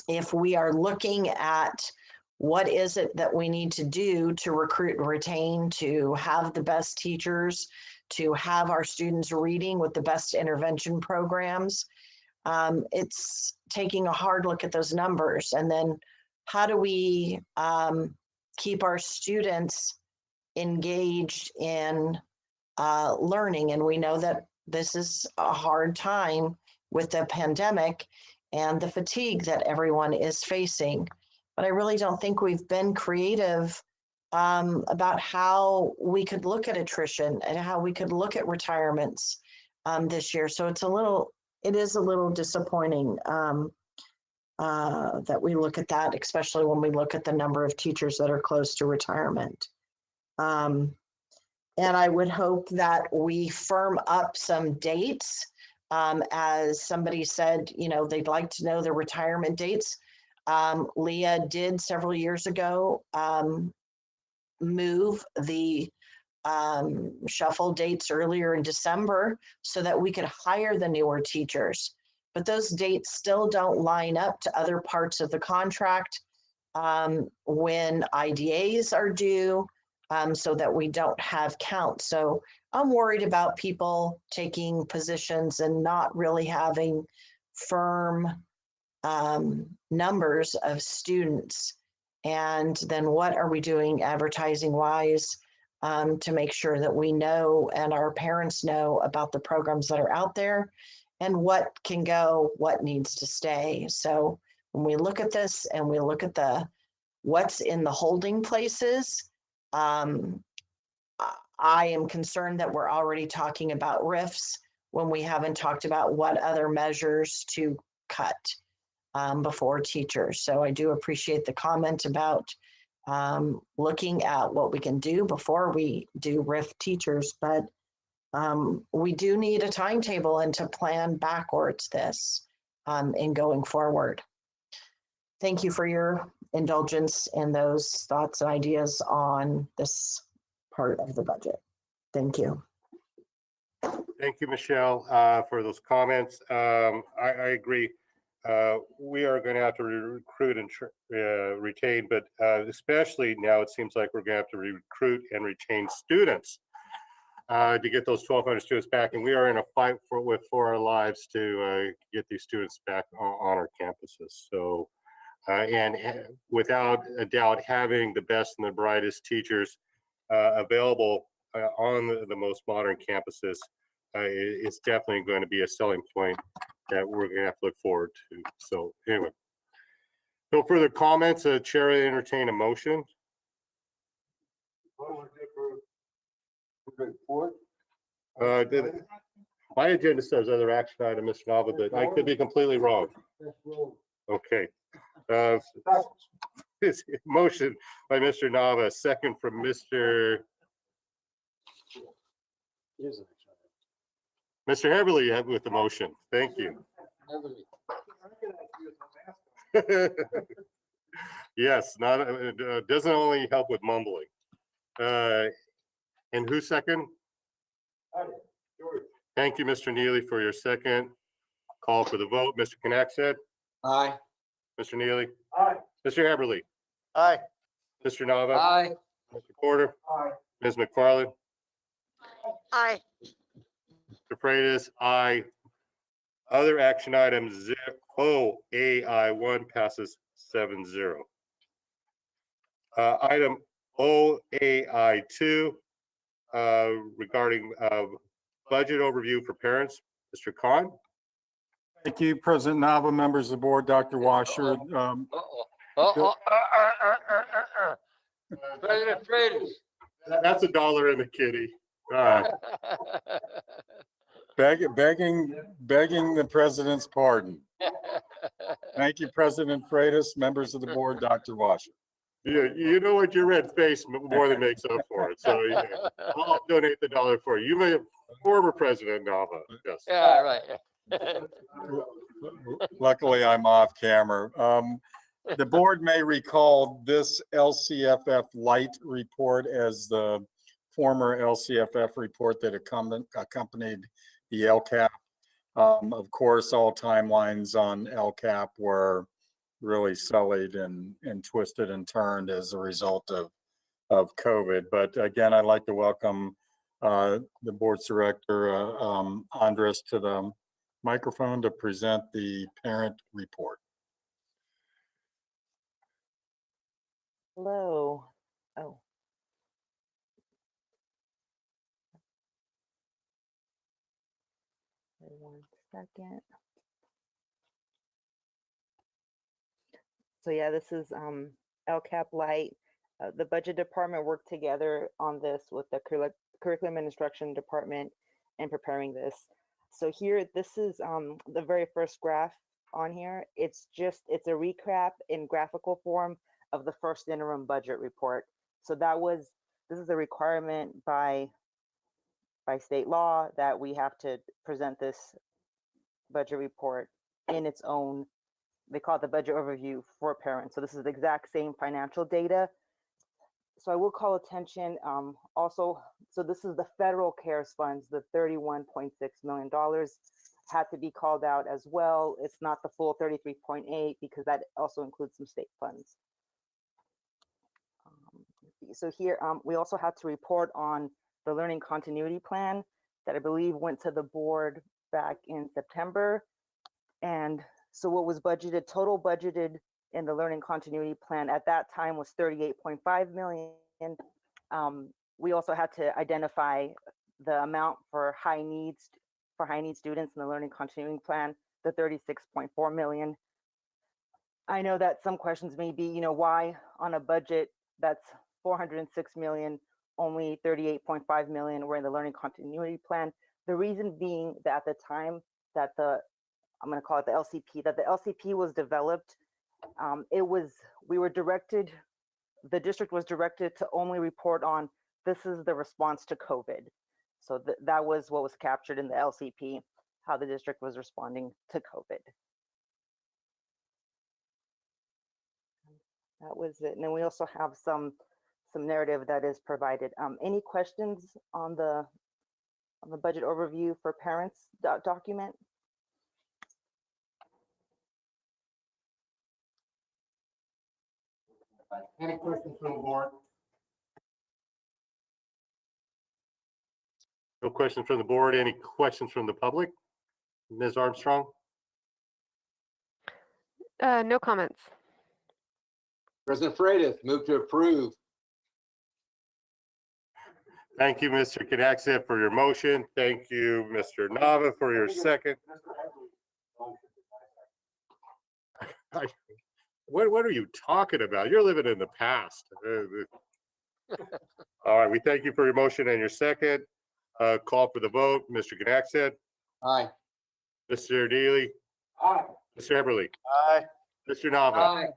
if we are looking at what is it that we need to do to recruit and retain, to have the best teachers, to have our students reading with the best intervention programs, it's taking a hard look at those numbers. And then how do we keep our students engaged in learning? And we know that this is a hard time with the pandemic and the fatigue that everyone is facing. But I really don't think we've been creative about how we could look at attrition and how we could look at retirements this year. So it is a little disappointing that we look at that, especially when we look at the number of teachers that are close to retirement. And I would hope that we firm up some dates. As somebody said, they'd like to know the retirement dates. Leah did several years ago move the shuffle dates earlier in December so that we could hire the newer teachers. But those dates still don't line up to other parts of the contract when IDAs are due, so that we don't have count. So I'm worried about people taking positions and not really having firm numbers of students. And then what are we doing advertising wise to make sure that we know and our parents know about the programs that are out there and what can go, what needs to stay. So when we look at this and we look at what's in the holding places, I am concerned that we're already talking about RIFs when we haven't talked about what other measures to cut before teachers. So I do appreciate the comment about looking at what we can do before we do RIF teachers, but we do need a timetable and to plan backwards this in going forward. Thank you for your indulgence in those thoughts and ideas on this part of the budget. Thank you. Thank you, Michelle, for those comments. I agree. We are going to have to recruit and retain, but especially now it seems like we're going to have to recruit and retain students to get those 1,200 students back. And we are in a fight for our lives to get these students back on our campuses. So, and without a doubt, having the best and the brightest teachers available on the most modern campuses is definitely going to be a selling point that we're going to have to look forward to. So anyway, no further comments. Chair will entertain a motion. My agenda says other action item, Mr. Nava, but I could be completely wrong. Okay. Motion by Mr. Nava, second from Mr. Heberly with the motion. Thank you. Yes, not doesn't only help with mumbling. And who's second? Thank you, Mr. Neely, for your second. Call for the vote. Mr. Knackstead? Aye. Mr. Neely? Aye. Mr. Heberly? Aye. Mr. Nava? Aye. Mr. Porter? Aye. Ms. McFarland? Aye. Mr. Freitas? Aye. Other action items, OAI1 passes 7-0. Item OAI2 regarding budget overview for parents. Mr. Khan? Thank you, President Nava, members of the board, Dr. Washer. President Freitas. That's $1 in the kitty. All right. Begging the president's pardon. Thank you, President Freitas, members of the board, Dr. Washer. Yeah, you know what, your red face more than makes up for it. So yeah, I'll donate the $1 for you. You may have former President Nava. Yes. Yeah, right. Luckily, I'm off camera. The board may recall this LCFF light report as the former LCFF report that accompanied the LCAP. Of course, all timelines on LCAP were really sullied and twisted and turned as a result of COVID. But again, I'd like to welcome the board's director, Andres, to the microphone to present the parent report. Hello. Oh. One second. So yeah, this is LCAP Light. The budget department worked together on this with the curriculum and instruction department in preparing this. So here, this is the very first graph on here. It's a recap in graphical form of the first interim budget report. So this is a requirement by state law that we have to present this budget report in its own they call it the budget overview for parents. So this is the exact same financial data. So I will call attention also, so this is the federal CARES funds, the $31.6 million had to be called out as well. It's not the full 33.8 because that also includes some state funds. So here, we also had to report on the learning continuity plan that I believe went to the board back in September. And so what was budgeted, total budgeted in the learning continuity plan at that time was 38.5 million. We also had to identify the amount for high needs students in the learning continuity plan, the 36.4 million. I know that some questions may be, you know, why on a budget that's 406 million, only 38.5 million were in the learning continuity plan. The reason being that at the time that I'm going to call it the LCP, that the LCP was developed, the district was directed to only report on, this is the response to COVID. So that was what was captured in the LCP, how the district was responding to COVID. That was it. And then we also have some narrative that is provided. Any questions on the budget overview for parents document? Any questions from the board? No questions from the board. Any questions from the public? Ms. Armstrong? No comments. President Freitas, move to approve. Thank you, Mr. Knaxet, for your motion. Thank you, Mr. Nava, for your second. What are you talking about? You're living in the past. All right, we thank you for your motion and your second. Call for the vote. Mr. Knaxet. Aye. Mr. Neely. Aye. Mr. Eberly. Aye. Mr. Nava. Aye.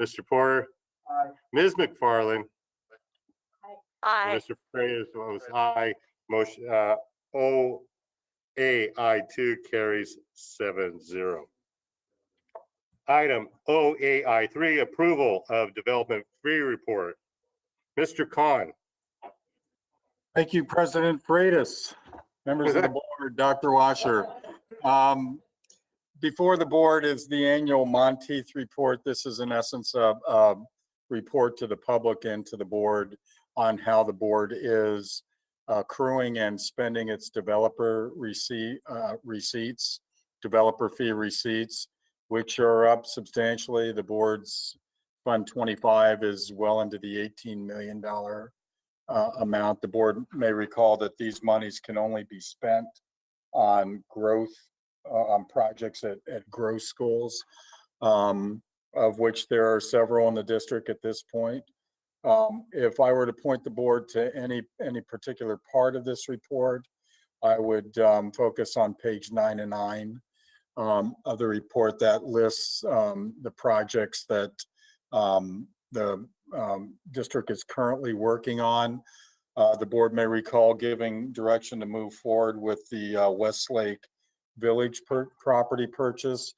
Mr. Porter. Aye. Ms. McFarland. Aye. Mr. Freitas votes aye. Motion OAI2 carries 7-0. Item OAI3, approval of development fee report. Mr. Khan. Thank you, President Freitas, members of the board, Dr. Washer. Before the board is the annual Monteith report. This is in essence a report to the public and to the board on how the board is accruing and spending its developer receipts, developer fee receipts, which are up substantially. The board's Fund 25 is well into the $18 million amount. The board may recall that these monies can only be spent on growth, on projects at growth schools, of which there are several in the district at this point. If I were to point the board to any particular part of this report, I would focus on page 9 and 9 of the report that lists the projects that the district is currently working on. The board may recall giving direction to move forward with the Westlake Village property purchase.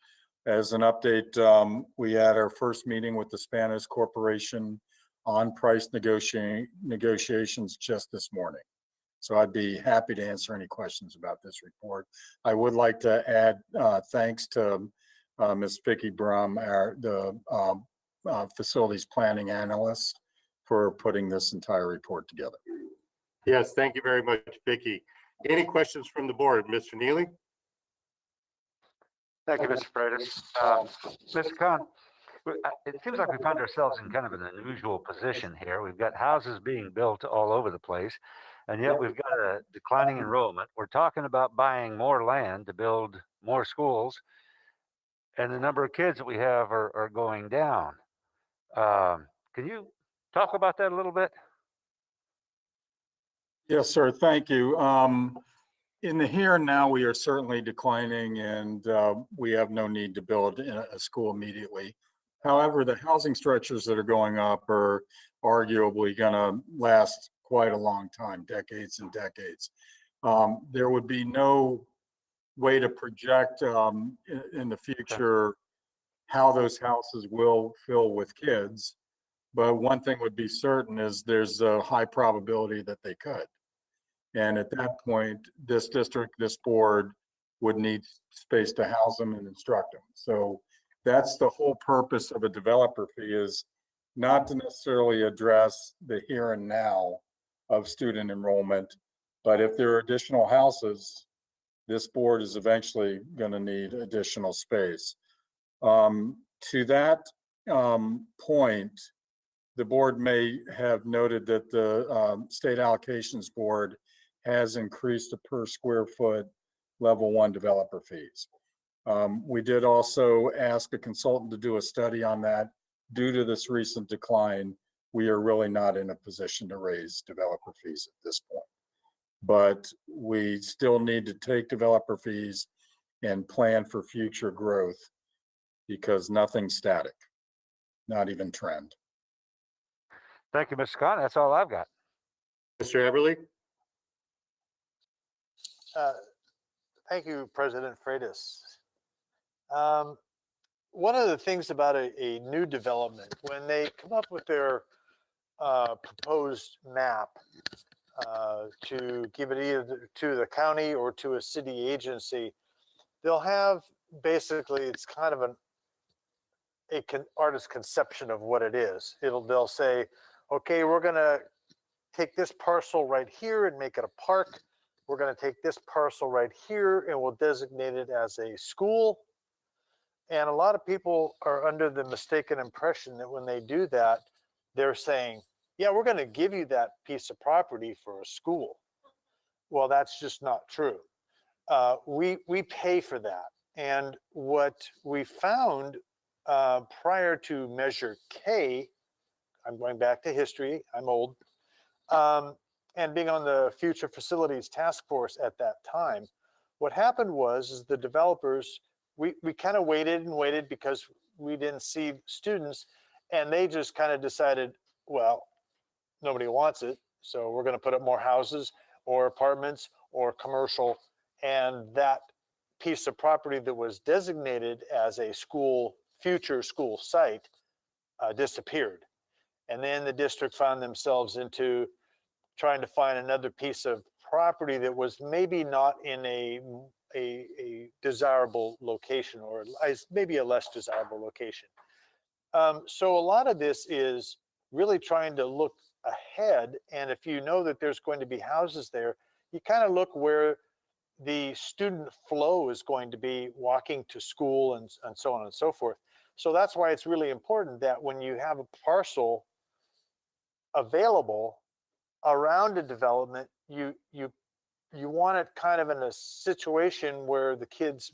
As an update, we had our first meeting with the Spanish Corporation on price negotiations just this morning. So I'd be happy to answer any questions about this report. I would like to add thanks to Ms. Vicky Brum, the facilities planning analyst, for putting this entire report together. Yes, thank you very much, Vicky. Any questions from the board? Mr. Neely? Thank you, Mr. Freitas. Mr. Khan, it seems like we find ourselves in kind of an unusual position here. We've got houses being built all over the place, and yet we've got a declining enrollment. We're talking about buying more land to build more schools, and the number of kids that we have are going down. Can you talk about that a little bit? Yes, sir. Thank you. In the here and now, we are certainly declining, and we have no need to build a school immediately. However, the housing structures that are going up are arguably going to last quite a long time, decades and decades. There would be no way to project in the future how those houses will fill with kids. But one thing would be certain is there's a high probability that they could. And at that point, this district, this board would need space to house them and instruct them. So that's the whole purpose of a developer fee, is not to necessarily address the here and now of student enrollment, but if there are additional houses, this board is eventually going to need additional space. To that point, the board may have noted that the state allocations board has increased the per square foot level 1 developer fees. We did also ask a consultant to do a study on that. Due to this recent decline, we are really not in a position to raise developer fees at this point. But we still need to take developer fees and plan for future growth, because nothing's static, not even trend. Thank you, Mr. Khan. That's all I've got. Mr. Everly? Thank you, President Freitas. One of the things about a new development, when they come up with their proposed map to give it either to the county or to a city agency, they'll have basically, it's kind of an artist's conception of what it is. They'll say, okay, we're going to take this parcel right here and make it a park. We're going to take this parcel right here and we'll designate it as a school. And a lot of people are under the mistaken impression that when they do that, they're saying, yeah, we're going to give you that piece of property for a school. Well, that's just not true. We pay for that. And what we found prior to Measure K, I'm going back to history, I'm old, and being on the Future Facilities Task Force at that time, what happened was the developers, we kind of waited and waited because we didn't see students, and they just kind of decided, well, nobody wants it, so we're going to put up more houses or apartments or commercial, and that piece of property that was designated as a school, future school site disappeared. And then the district found themselves into trying to find another piece of property that was maybe not in a desirable location, or maybe a less desirable location. So a lot of this is really trying to look ahead. And if you know that there's going to be houses there, you kind of look where the student flow is going to be walking to school and so on and so forth. So that's why it's really important that when you have a parcel available around a development, you want it kind of in a situation where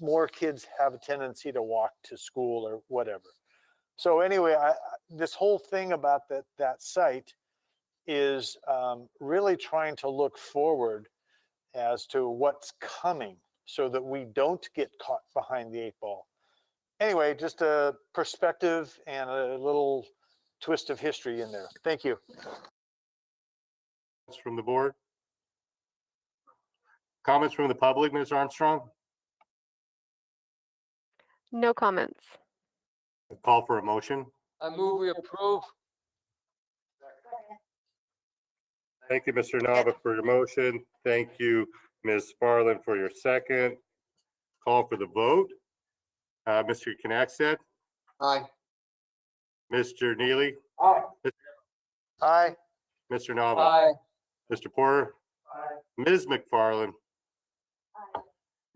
more kids have a tendency to walk to school or whatever. So anyway, this whole thing about that site is really trying to look forward as to what's coming so that we don't get caught behind the 8 ball. Anyway, just a perspective and a little twist of history in there. Thank you. From the board? Comments from the public, Ms. Armstrong? No comments. Call for a motion. I move we approve. Thank you, Mr. Nava, for your motion. Thank you, Ms. Farland, for your second. Call for the vote. Mr. Knackstedt? Aye. Mr. Neely? Aye. Aye. Mr. Nava? Aye. Mr. Porter? Aye. Ms. McFarland?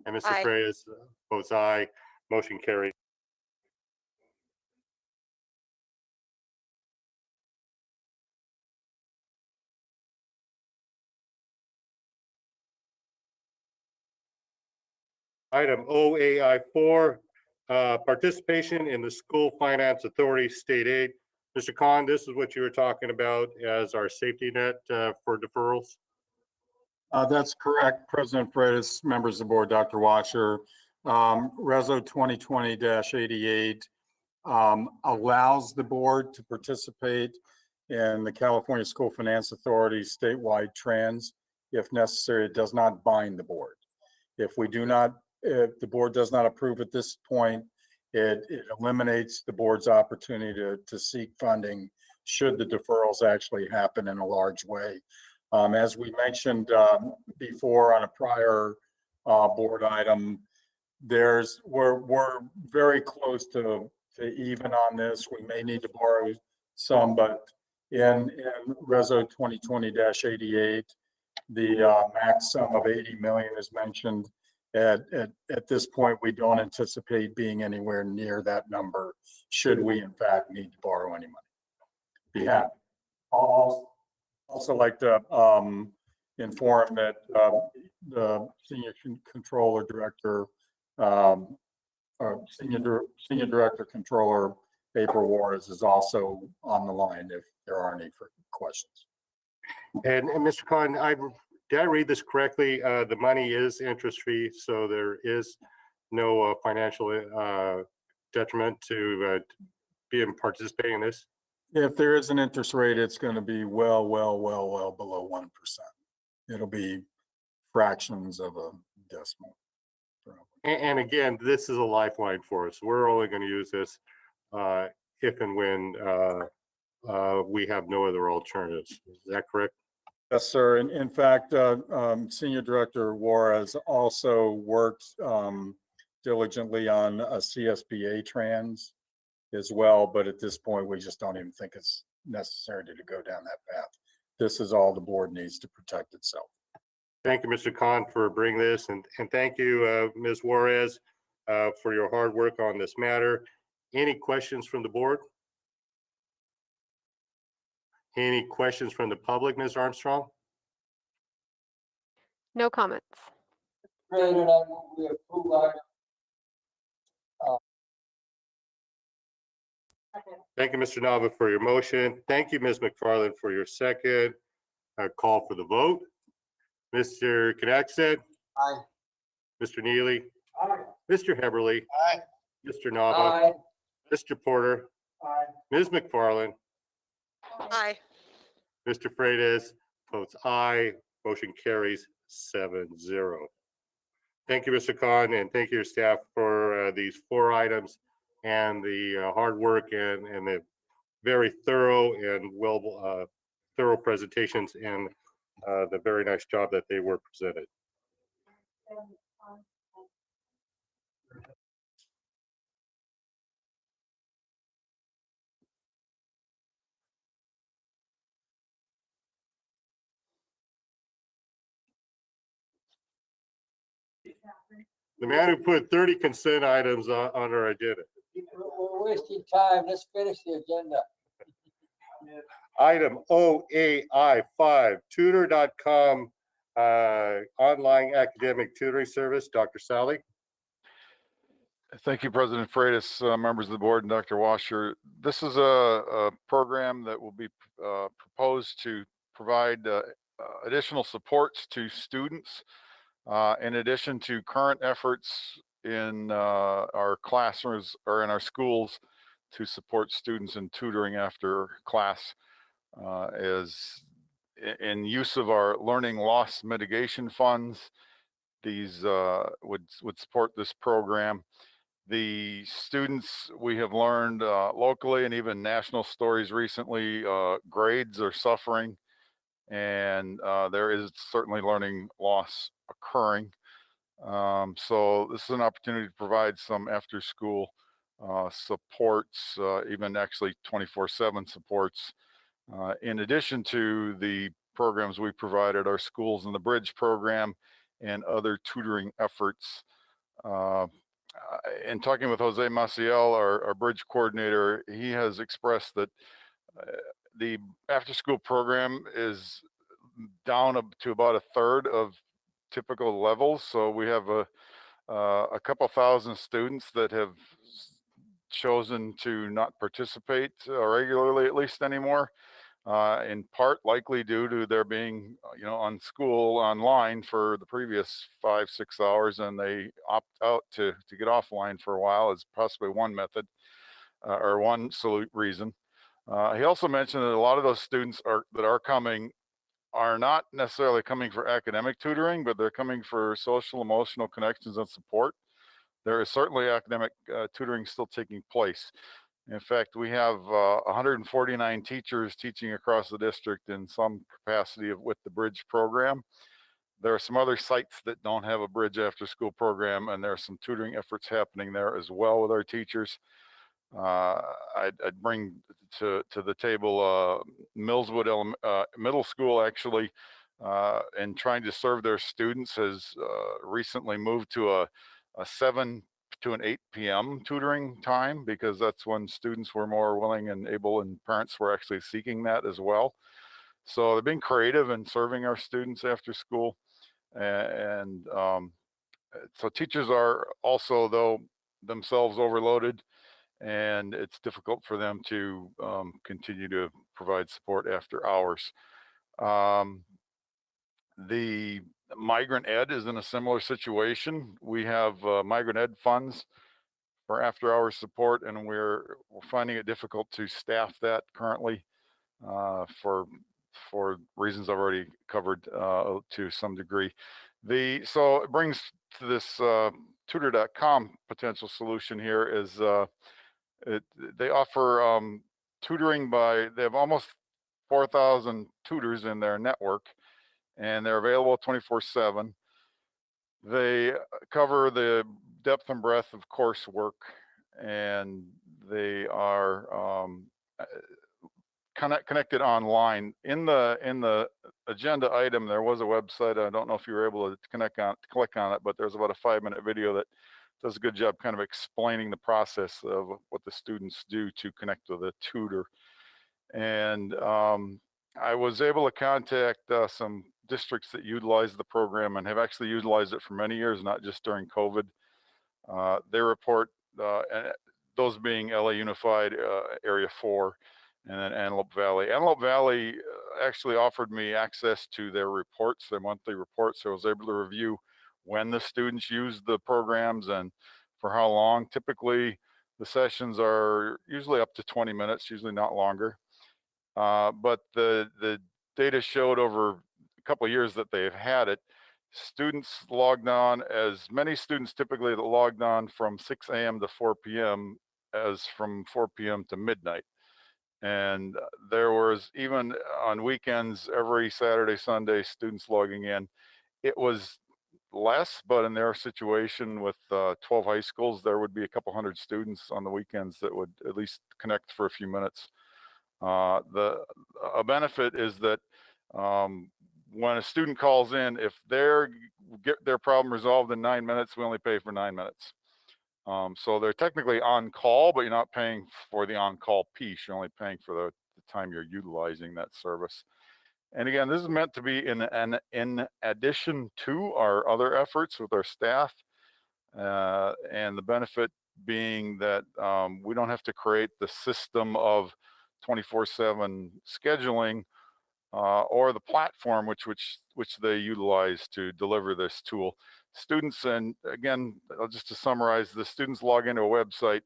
And Mr. Aye. Freitas votes aye. Motion carried. Item OAI4, participation in the School Finance Authority state aid. Mr. Khan, this is what you were talking about as our safety net for deferrals. That's correct, President Freitas, members of the board, Dr. Washer. Reso 2020-88 allows the board to participate in the California School Finance Authority statewide trans. If necessary, it does not bind the board. If the board does not approve at this point It eliminates the board's opportunity to seek funding should the deferrals actually happen in a large way. As we mentioned before on a prior board item, we're very close to even on this. We may need to borrow some, but in Reso 2020-88, the max sum of 80 million is mentioned. At this point, we don't anticipate being anywhere near that number should we in fact need to borrow any money. Yeah. Also like to inform that the senior controller director, or senior director controller April Juarez is also on the line if there are any questions. And Mr. Khan, did I read this correctly? The money is interest free, so there is no financial detriment to participating in this? If there is an interest rate, it's going to be well below 1%. It'll be fractions of a decimal. And again, this is a lifeline for us. We're only going to use this if and when we have no other alternatives. Is that correct? Yes, sir. And in fact, Senior Director Juarez also worked diligently on a CSBA trans as well, but at this point, we just don't even think it's necessary to go down that path. This is all the board needs to protect itself. Thank you, Mr. Khan, for bringing this, and thank you, Ms. Juarez, for your hard work on this matter. Any questions from the board? Any questions from the public, Ms. Armstrong? No comments. President, I move we approve item. Thank you, Mr. Nava, for your motion. Thank you, Ms. McFarland, for your second. Call for the vote. Mr. Knudsen? Aye. Mr. Neely? Aye. Mr. Heberly? Aye. Mr. Nava? Aye. Mr. Porter? Aye. Ms. McFarland? Aye. Mr. Freitas votes aye. Motion carries 7-0. Thank you, Mr. Khan, and thank you, your staff, for these 4 items and the hard work and the very thorough and thorough presentations and the very nice job that they were presented. The man who put 30 consent items on our agenda. We're wasting time. Let's finish the agenda. Item OAI5, tutor.com online academic tutoring service. Dr. Sally. Thank you, President Freitas, members of the board, and Dr. Washer. This is a program that will be proposed to provide additional supports to students in addition to current efforts in our classrooms or in our schools to support students in tutoring after class as in use of our learning loss mitigation funds. These would support this program. The students, we have learned locally and even national stories recently, grades are suffering, and there is certainly learning loss occurring. So this is an opportunity to provide some after school supports, even actually 24/7 supports, in addition to the programs we provide at our schools in the Bridge program and other tutoring efforts. In talking with Jose Maciel, our Bridge coordinator, he has expressed that the after school program is down to about 1/3 of typical levels. So we have a couple thousand students that have chosen to not participate regularly, at least anymore, in part likely due to their being, on school online for the previous 5-6 hours, and they opt out to get offline for a while as possibly one method or one reason. He also mentioned that a lot of those students that are coming are not necessarily coming for academic tutoring, but they're coming for social emotional connections and support. there is certainly academic tutoring still taking place. In fact, we have 149 teachers teaching across the district in some capacity with the Bridge program. There are some other sites that don't have a Bridge after school program, and there are some tutoring efforts happening there as well with our teachers. I'd bring to the table Millswood Middle School, actually, and trying to serve their students, has recently moved to a 7 to an 8 p.m. tutoring time, because that's when students were more willing and able, and parents were actually seeking that as well. So they're being creative in serving our students after school. And so teachers are also, though, themselves overloaded, and it's difficult for them to continue to provide support after hours. The migrant ed is in a similar situation. We have migrant ed funds for after hours support, and we're finding it difficult to staff that currently for reasons I've already covered to some degree. So it brings to this tutor.com potential solution here is they offer tutoring they have almost 4,000 tutors in their network, and they're available 24/7. They cover the depth and breadth of coursework, and they are connected online. In the agenda item, there was a website. I don't know if you were able to click on it, but there's about a 5-minute video that does a good job kind of explaining the process of what the students do to connect with a tutor. And I was able to contact some districts that utilize the program and have actually utilized it for many years, not just during COVID. They report, those being LA Unified, Area 4, and then Antelope Valley. Antelope Valley actually offered me access to their reports, their monthly reports, so I was able to review when the students use the programs and for how long. Typically, the sessions are usually up to 20 minutes, usually not longer. But the data showed over a couple of years that they've had it, students logged on, as many students typically that logged on from 6 a.m. to 4 p.m. as from 4 p.m. to midnight. And there was, even on weekends, every Saturday, Sunday, students logging in. It was less, but in their situation with 12 high schools, there would be a couple hundred students on the weekends that would at least connect for a few minutes. A benefit is that when a student calls in, if they get their problem resolved in 9 minutes, we only pay for 9 minutes. So they're technically on call, but you're not paying for the on-call piece. You're only paying for the time you're utilizing that service. And again, this is meant to be in addition to our other efforts with our staff, and the benefit being that we don't have to create the system of 24/7 scheduling or the platform which they utilize to deliver this tool. Students, and again, just to summarize, the students log into a website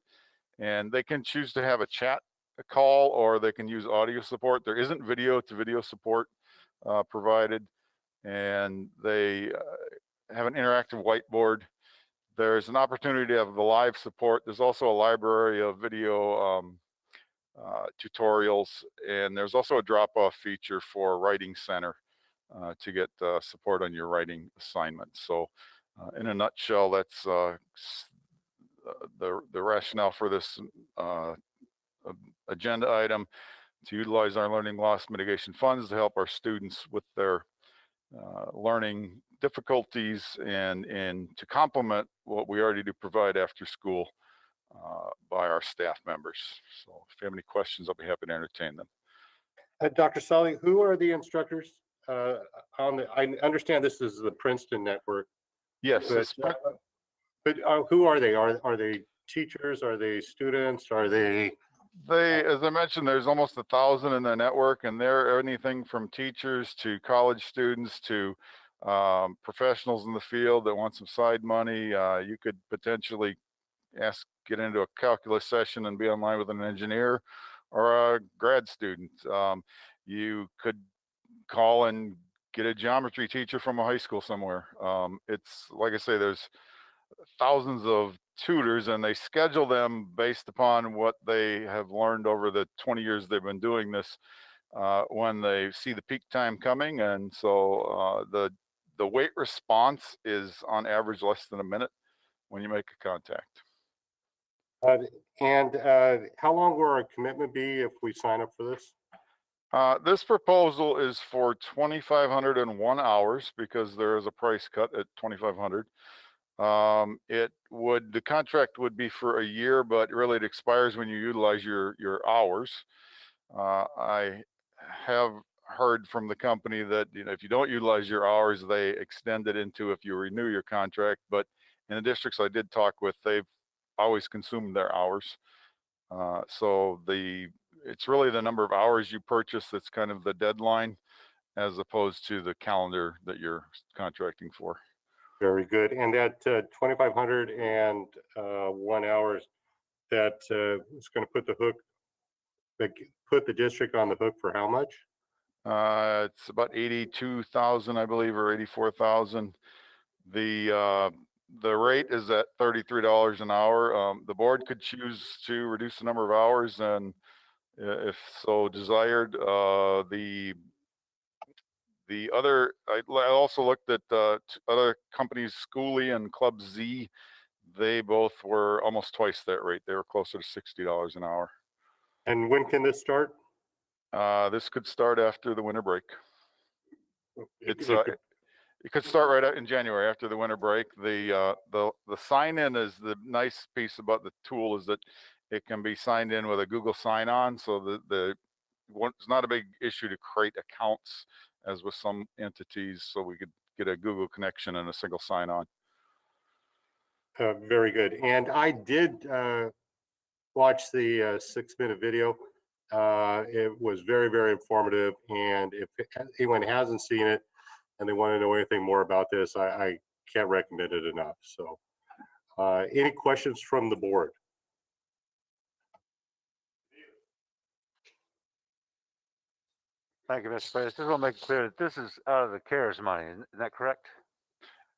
and they can choose to have a call, or they can use audio support. There isn't video to video support provided, and they have an interactive whiteboard. There's an opportunity to have the live support. There's also a library of video tutorials, and there's also a drop-off feature for Writing Center to get support on your writing assignments. So in a nutshell, that's the rationale for this agenda item, to utilize our learning loss mitigation funds to help our students with their learning difficulties, and to complement what we already do provide after school by our staff members. So if you have any questions, I'll be happy to entertain them. Dr. Sully, who are the instructors I understand this is the Princeton network. Yes. But who are they? Are they teachers? Are they students? Are they? As I mentioned, there's almost 1,000 in the network, and they're anything from teachers to college students to professionals in the field that want some side money. You could potentially get into a calculus session and be online with an engineer or a grad student. You could call and get a geometry teacher from a high school somewhere. It's like I say, there's thousands of tutors, and they schedule them based upon what they have learned over the 20 years they've been doing this, when they see the peak time coming. And so the wait response is on average less than a minute when you make a contact. And how long will our commitment be if we sign up for this? This proposal is for 2,501 hours because there is a price cut at 2,500. The contract would be for a year, but really it expires when you utilize your hours. I have heard from the company that, you know, if you don't utilize your hours, they extend it into if you renew your contract. But in the districts I did talk with, they've always consumed their hours. So it's really the number of hours you purchase that's kind of the deadline, as opposed to the calendar that you're contracting for. Very good. And that 2,501 hours, that is going to put the district on the hook for how much? It's about 82,000, I believe, or 84,000. The rate is at $33 an hour. The board could choose to reduce the number of hours, and if so desired. The other, I also looked at other companies, Schoolie and Club Z. They both were almost twice that rate. They were closer to $60 an hour. And when can this start? This could start after the winter break. It could start right out in January after the winter break. The sign-in is the nice piece about the tool, is that it can be signed in with a Google sign-on. So it's not a big issue to create accounts as with some entities. So we could get a Google connection and a single sign-on. Very good. And I did watch the 6-minute video. It was very, very informative. And if anyone hasn't seen it and they want to know anything more about this, I can't recommend it enough. So any questions from the board? Thank you, Mr. President. Just want to make it clear that this is out of the CARES money. Isn't that correct?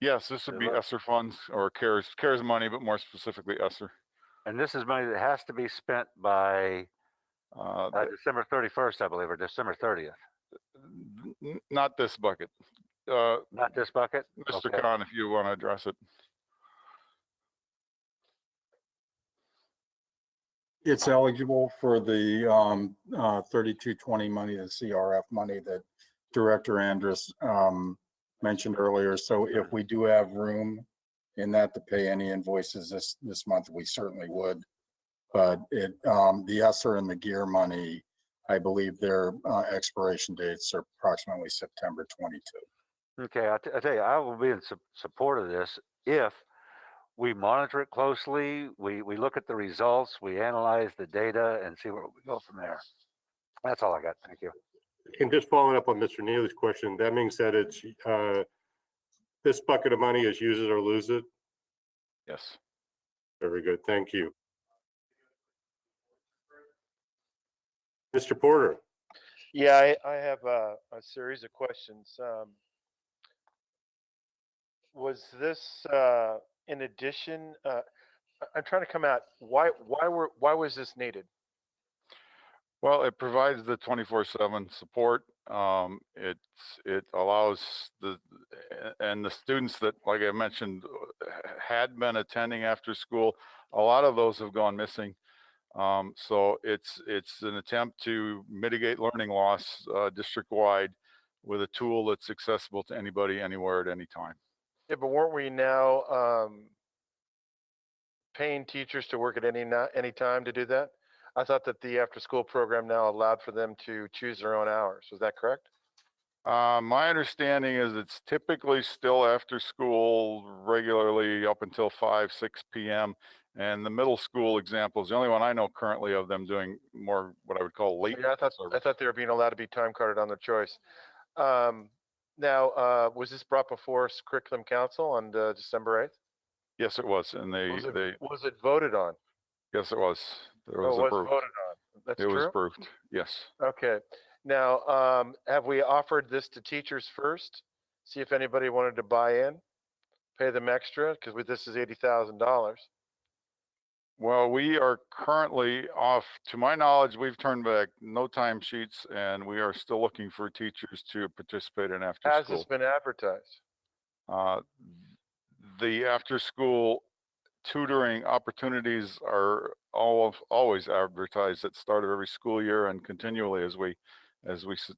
Yes, this would be ESSER funds, or CARES money, but more specifically ESSER. And this is money that has to be spent by December 31st, I believe, or December 30th. Not this bucket. Not this bucket? Mr. Okay. Khan, if you want to address it. It's eligible for the 3220 money, the CRF money that Director Andrus mentioned earlier. So if we do have room in that to pay any invoices this month, we certainly would. But the ESSER and the GEAR money, I believe their expiration dates are approximately September 22. Okay, I tell you, I will be in support of this if we monitor it closely, we look at the results, we analyze the data, and see where we go from there. That's all I got. Thank you. And just following up on Mr. Neely's question, that means that it's this bucket of money is use it or lose it? Yes. Very good. Thank you. Mr. Porter. Yeah, I have a series of questions. Was this in addition? I'm trying to come out. Why was this needed? Well, it provides the 24/7 support. It allows the students that, like I mentioned, had been attending after school. A lot of those have gone missing. So it's an attempt to mitigate learning loss district-wide with a tool that's accessible to anybody, anywhere, at any time. Yeah, but weren't we now paying teachers to work at any time to do that? I thought that the after-school program now allowed for them to choose their own hours. Was that correct? My understanding is it's typically still after school regularly up until 5, 6 p.m. And the middle school example is the only one I know currently of them doing more what I would call late. Yeah, I thought they were being allowed to be time carded on their choice. Now, was this brought before Curriculum Council on December 8th? Yes, it was. And was it voted on? Yes, it was. It was voted on. That's true? It was approved. Yes. Okay. Now, have we offered this to teachers first? See if anybody wanted to buy in, pay them extra, because this is $80,000. Well, we are currently off, to my knowledge, we've turned back no time sheets and we are still looking for teachers to participate in after Has this school. been advertised? The after school tutoring opportunities are always advertised at the start of every school year and continually as we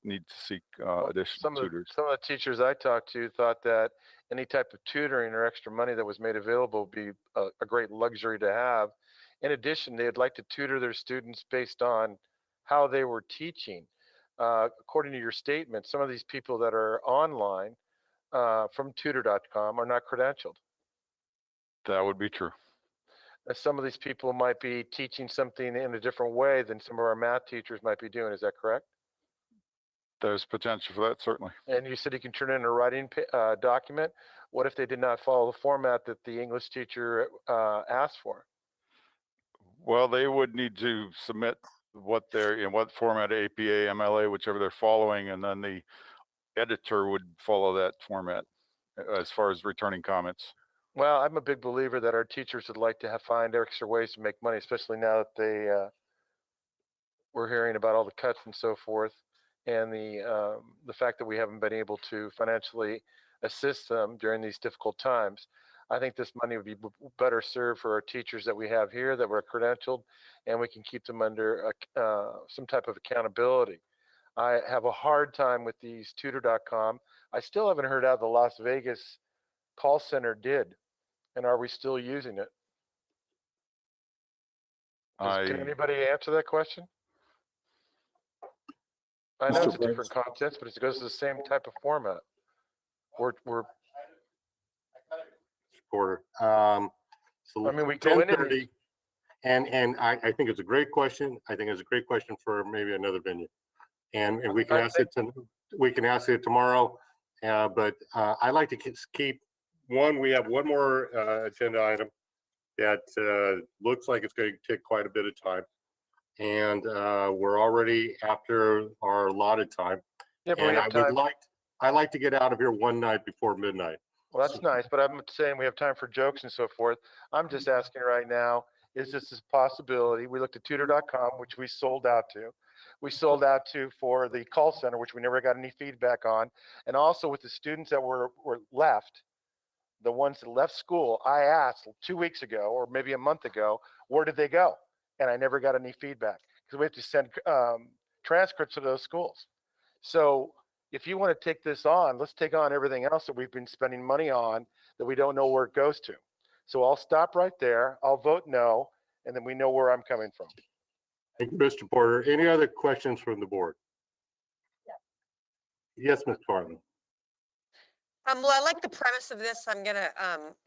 need to seek additional tutors. Some of the teachers I talked to thought that any type of tutoring or extra money that was made available would be a great luxury to have. In addition, they'd like to tutor their students based on how they were teaching. According to your statement, some of these people that are online from tutor.com are not credentialed. That would be true. Some of these people might be teaching something in a different way than some of our math teachers might be doing. Is that correct? There's potential for that, certainly. And you said you can turn in a writing document. What if they did not follow the format that the English teacher asked for? Well, they would need to submit what they're in what format, APA, MLA, whichever they're following, and then the editor would follow that format as far as returning comments. Well, I'm a big believer that our teachers would like to find extra ways to make money, especially now that we're hearing about all the cuts and so forth, and the fact that we haven't been able to financially assist them during these difficult times. I think this money would be better served for our teachers that we have here that were credentialed, and we can keep them under some type of accountability. I have a hard time with these tutor.com. I still haven't heard how the Las Vegas call center did, and are we still using it? Can anybody answer that question? I know it's a different content, but it goes to the same type of format. We're Porter. So I mean, we go in and 10:30, and I think it's a great question. I think it's a great question for maybe another venue, and we can ask it tomorrow. But I like to keep one. We have one more agenda item that looks like it's going to take quite a bit of time, and we're already after our allotted time. Yeah, but and we have time. I like to get out of here one night before midnight. Well, that's nice, but I'm saying we have time for jokes and so forth. I'm just asking right now, is this a possibility? We looked at tutor.com, which we sold out to. We sold out to for the call center, which we never got any feedback on. And also with the students that were left, the ones that left school, I asked 2 weeks ago, or maybe a month ago, where did they go? And I never got any feedback because we have to send transcripts to those schools. So if you want to take this on, let's take on everything else that we've been spending money on that we don't know where it goes to. So I'll stop right there. I'll vote no, and then we know where I'm coming from. Thank you, Mr. Porter. Any other questions from the board? Yes, Ms. Farland. Well, I like the premise of this. I'm gonna,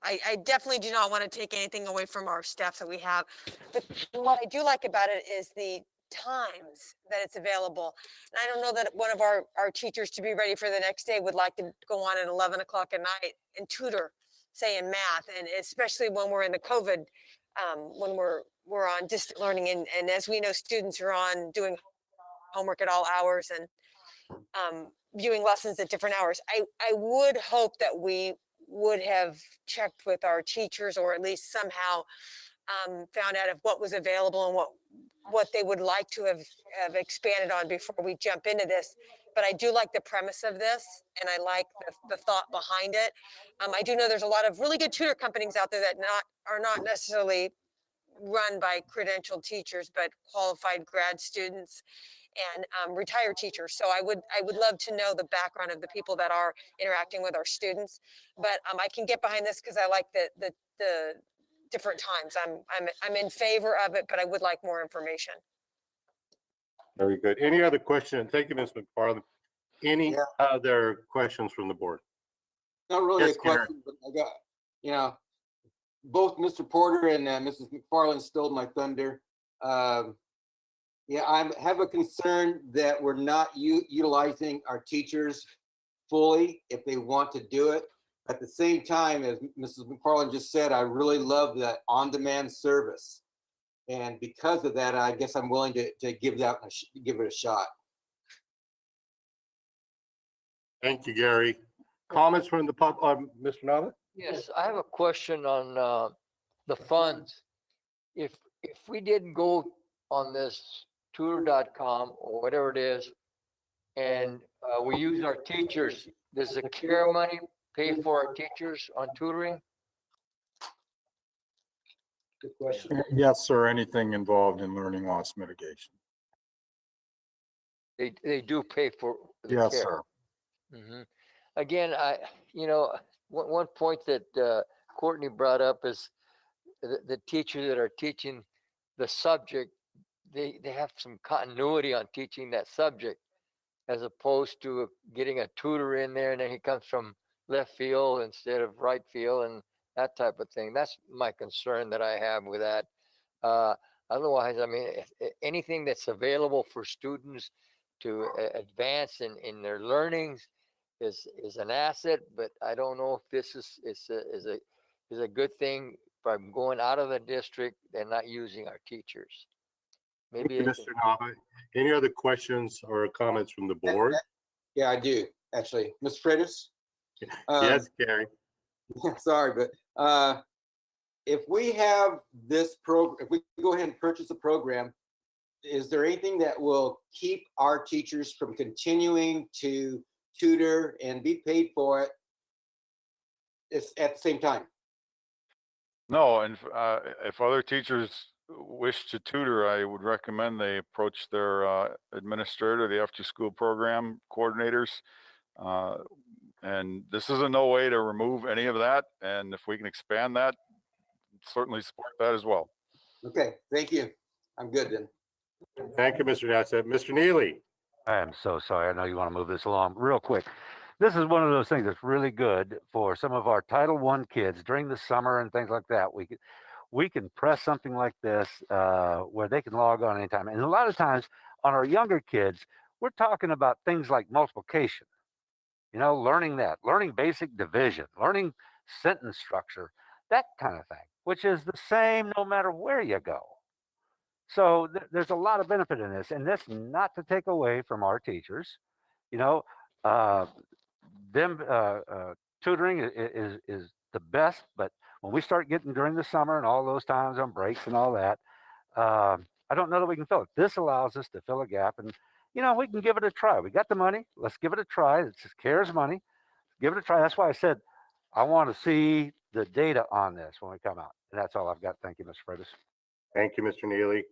I definitely do not want to take anything away from our staff that we have. But what I do like about it is the times that it's available. And I don't know that one of our teachers to be ready for the next day would like to go on at 11 o'clock at night and tutor, say in math, and especially when we're in the COVID, when we're on distant learning. And as we know, students are on doing homework at all hours and viewing lessons at different hours. I would hope that we would have checked with our teachers, or at least somehow found out of what was available and what they would like to have expanded on before we jump into this. But I do like the premise of this, and I like the thought behind it. I do know there's a lot of really good tutor companies out there that are not necessarily run by credentialed teachers, but qualified grad students and retired teachers. So I would love to know the background of the people that are interacting with our students. But I can get behind this because I like the different times. I'm in favor of it, but I would like more information. Very good. Any other questions? Thank you, Ms. McFarland. Any other questions from the board? Not really Yes, a question, but I got, both Mr. Porter and Mrs. McFarland stole my thunder. I have a concern that we're not utilizing our teachers fully if they want to do it. At the same time, as Mrs. McFarland just said, I really love that on-demand service. And because of that, I guess I'm willing to give it a shot. Thank you, Gary. Comments from the public, Mr. Nava? Yes, I have a question on the funds. if we didn't go on this tutor.com or whatever it is, and we use our teachers, does the care money pay for our teachers on tutoring? Good question. Yes, sir. Anything involved in learning loss mitigation. They do pay for the Yes, care. sir. Again, one point that Courtney brought up is the teachers that are teaching the subject, they have some continuity on teaching that subject, as opposed to getting a tutor in there and then he comes from left field instead of right field and that type of thing. That's my concern that I have with that. Otherwise, I mean, anything that's available for students to advance in their learnings is an asset, but I don't know if this is a good thing from going out of the district and not using our teachers. Thank Maybe you, Mr. Nava. Any other questions or comments from the board? Yeah, I do, actually. Mr. Freitas? Yes, Gary. Sorry, but if we have this program, if we go ahead and purchase a program, is there anything that will keep our teachers from continuing to tutor and be paid for it at the same time? No, and if other teachers wish to tutor, I would recommend they approach their administrator, the after-school program coordinators. And this is in no way to remove any of that. And if we can expand that, certainly support that as well. Okay, thank you. I'm good then. Thank you, Mr. Nassett. Mr. Neely? I am so sorry. I know you want to move this along real quick. This is one of those things that's really good for some of our Title I kids during the summer and things like that. We can press something like this where they can log on anytime. And a lot of times on our younger kids, we're talking about things like multiplication, learning basic division, learning sentence structure, that kind of thing, which is the same no matter where you go. So there's a lot of benefit in this, and that's not to take away from our teachers. Tutoring is the best, but when we start getting during the summer and all those times on breaks and all that, I don't know that we can fill it. This allows us to fill a gap, and we can give it a try. We got the money. Let's give it a try. It's just CARES money. Give it a try. That's why I said I want to see the data on this when we come out. And that's all I've got. Thank you, Mr. Freitas. Thank you, Mr. Neely.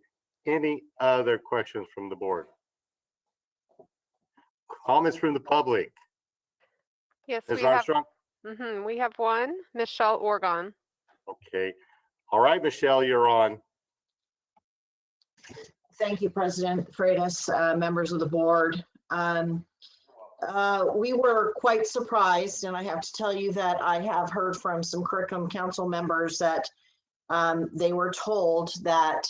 Any other questions from the board? Comments from the public? Yes, Ms. we have. Armstrong? We have one, Michelle Orgon. Okay. All right, Michelle, you're on. Thank you, President Freitas, members of the board. We were quite surprised, and I have to tell you that I have heard from some curriculum council members that they were told that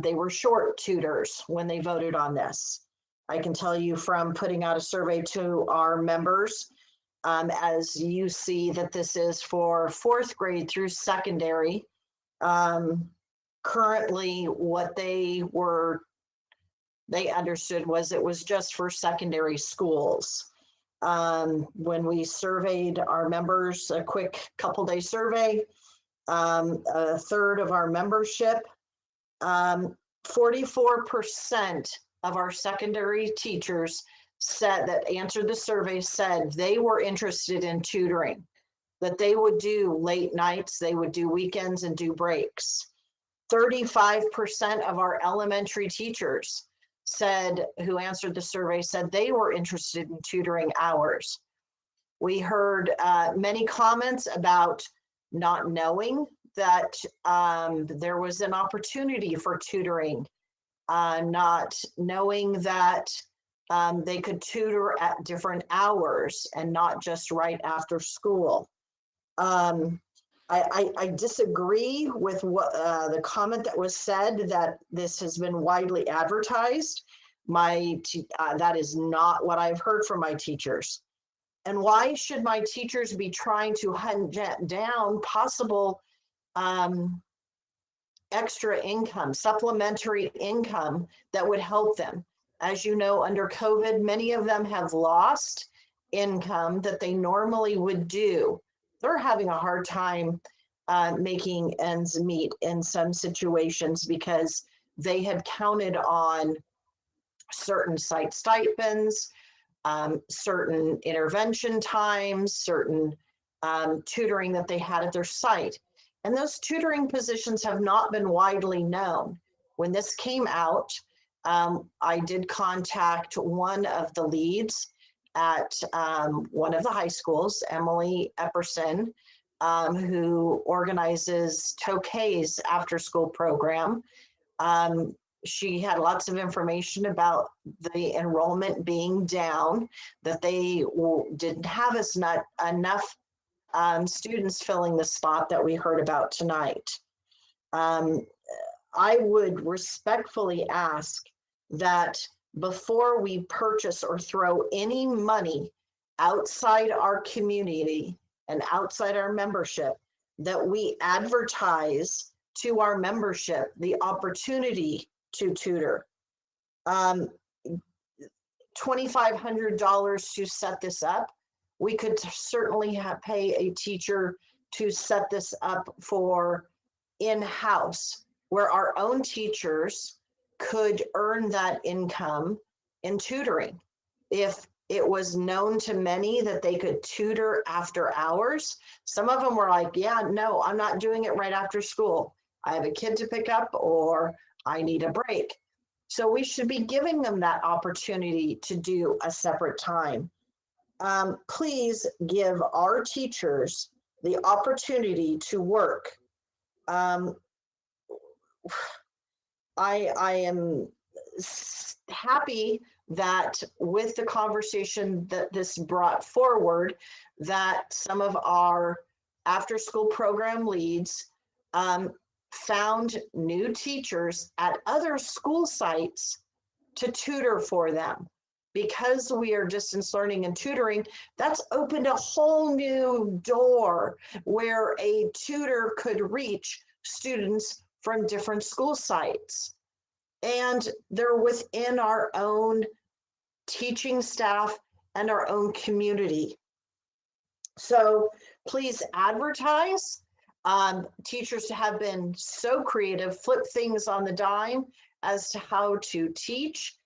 they were short tutors when they voted on this. I can tell you from putting out a survey to our members, as you see that this is for 4th grade through secondary. Currently, what they understood was it was just for secondary schools. When we surveyed our members, a quick couple-day survey, a third of our membership, 44% of our secondary teachers said that answered the survey said they were interested in tutoring, that they would do late nights, they would do weekends and do breaks. 35% of our elementary teachers who answered the survey said they were interested in tutoring hours. We heard many comments about not knowing that there was an opportunity for tutoring, not knowing that they could tutor at different hours and not just right after school. I disagree with what the comment that was said that this has been widely advertised. That is not what I've heard from my teachers. And why should my teachers be trying to hunt down possible extra income, supplementary income that would help them? As you know, under COVID, many of them have lost income that they normally would do. They're having a hard time making ends meet in some situations because they had counted on certain site stipends, certain intervention times, certain tutoring that they had at their site. And those tutoring positions have not been widely known. When this came out, I did contact one of the leads at one of the high schools, Emily Epperson, who organizes Tokay's after school program. She had lots of information about the enrollment being down, that they didn't have enough students filling the spot that we heard about tonight. I would respectfully ask that before we purchase or throw any money outside our community and outside our membership, that we advertise to our membership the opportunity to tutor. $2,500 to set this up. We could certainly pay a teacher to set this up for in-house, where our own teachers could earn that income in tutoring. If it was known to many that they could tutor after hours, some of them were like, yeah, no, I'm not doing it right after school. I have a kid to pick up or I need a break. So we should be giving them that opportunity to do a separate time. Please give our teachers the opportunity to work. I am happy that with the conversation that this brought forward, that some of our after school program leads found new teachers at other school sites to tutor for them. Because we are distance learning and tutoring, that's opened a whole new door where a tutor could reach students from different school sites. And they're within our own teaching staff and our own community. So please advertise. Teachers have been so creative, flip things on the dime as to how to teach.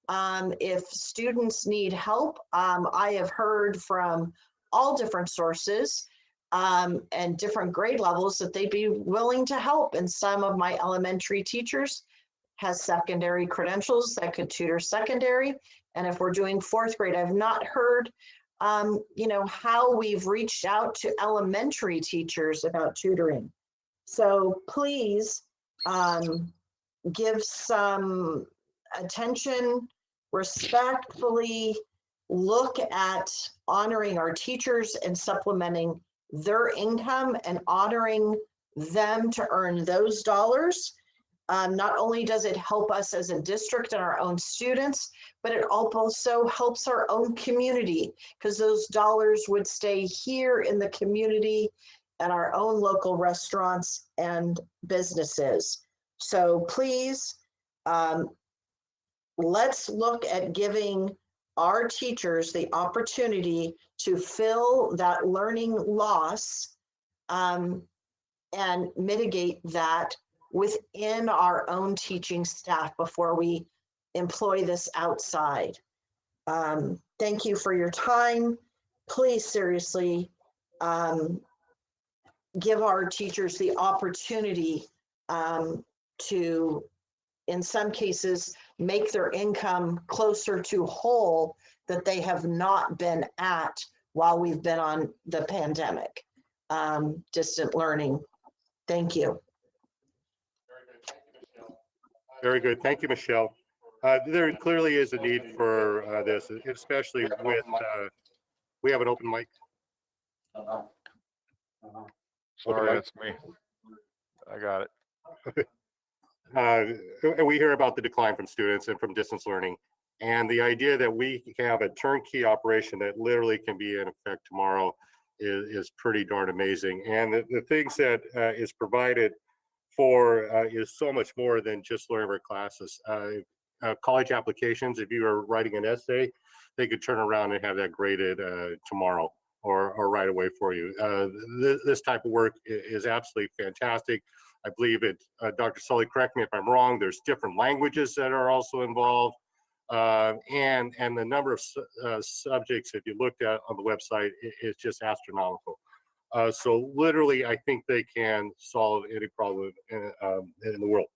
If students need help, I have heard from all different sources and different grade levels that they'd be willing to help. And some of my elementary teachers has secondary credentials that could tutor secondary. And if we're doing fourth grade, I've not heard, how we've reached out to elementary teachers about tutoring. So please give some attention, respectfully look at honoring our teachers and supplementing their income and honoring them to earn those dollars. Not only does it help us as a district and our own students, but it also helps our own community, because those dollars would stay here in the community and our own local restaurants and businesses. So please, let's look at giving our teachers the opportunity to fill that learning loss and mitigate that within our own teaching staff before we employ this outside. Thank you for your time. Please seriously give our teachers the opportunity to, in some cases, make their income closer to whole that they have not been at while we've been on the pandemic, distant learning. Thank you. Very good. Thank you, Michelle. There clearly is a need for this, especially with, we have an open mic. Sorry, that's me. I got it. We hear about the decline from students and from distance learning. And the idea that we have a turnkey operation that literally can be in effect tomorrow is pretty darn amazing. And the things that is provided for is so much more than just learning our classes. College applications, if you are writing an essay, they could turn around and have that graded tomorrow. or right away for you. This type of work is absolutely fantastic. I believe it, Dr. Sully, correct me if I'm wrong, there's different languages that are also involved. And the number of subjects, if you looked at on the website, is just astronomical. So literally, I think they can solve any problem in the world.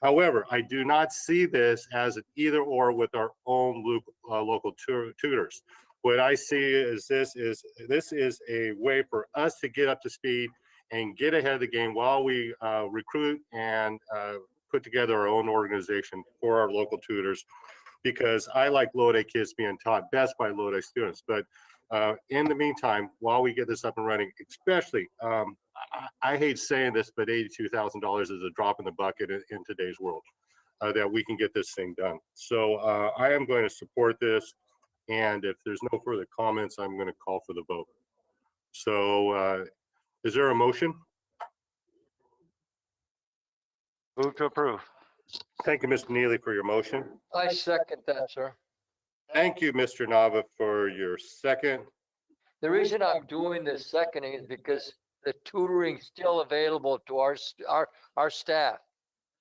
However, I do not see this as an either or with our own local tutors. What I see is this is a way for us to get up to speed and get ahead of the game while we recruit and put together our own organization for our local tutors. Because I like Lodi kids being taught best by Lodi students. But in the meantime, while we get this up and running, especially, I hate saying this, but $82,000 is a drop in the bucket in today's world, that we can get this thing done. So I am going to support this. And if there's no further comments, I'm going to call for the vote. So is there a motion? Move to approve. Thank you, Mr. Neely, for your motion. I second that, sir. Thank you, Mr. Nava, for your second. The reason I'm doing this seconding is because the tutoring is still available to our staff.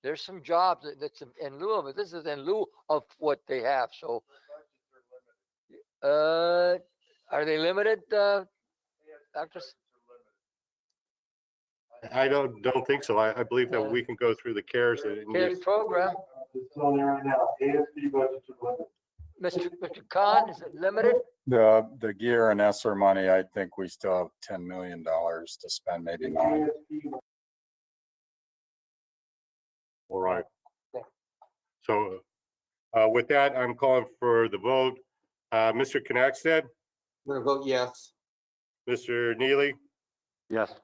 There's some jobs that's in lieu of it. This is in lieu of what they have. So, are they limited, Dr.? I don't think so. I believe that we can go through the CARES program. It's on there right now. ASB budgets are limited. Mr. Khan, is it limited? The gear and ESSER money, I think we still have $10 million to spend, maybe $9. All right. So with that, I'm calling for the vote. Mr. Knackstead? I'm going to vote yes. Mr. Neely? Yes.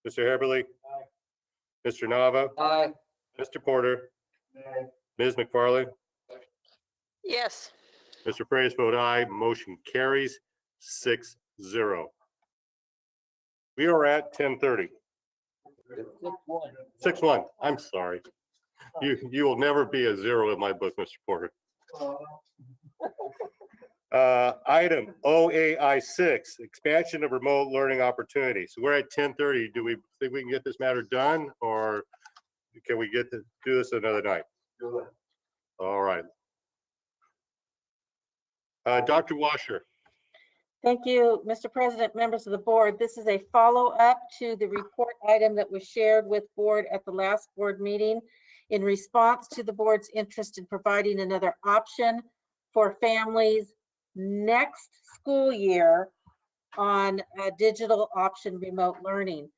Mr. Heberly? Mr. Nava? Aye. Mr. Porter? Ms. McFarland? Yes. Mr. Freitas vote aye. Motion carries 6-0. We are at 10:30. 6-1. I'm sorry. You will never be a zero in my book, Mr. Porter. Item OAI6, expansion of remote learning opportunities. We're at 10:30. Do we think we can get this matter done, or can we do this another night? All right. Dr. Washer. Thank you, Mr. President, members of the board. This is a follow-up to the report item that was shared with board at the last board meeting in response to the board's interest in providing another option for families next school year on a digital option remote learning.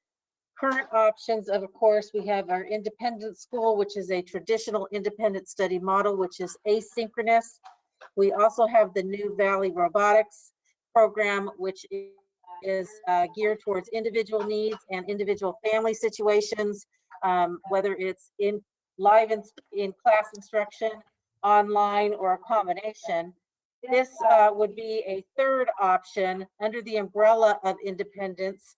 Current options, of course, we have our independent school, which is a traditional independent study model, which is asynchronous. We also have the new Valley Robotics program, which is geared towards individual needs and individual family situations, whether it's live in class instruction, online, or a combination. This would be a third option under the umbrella of independence,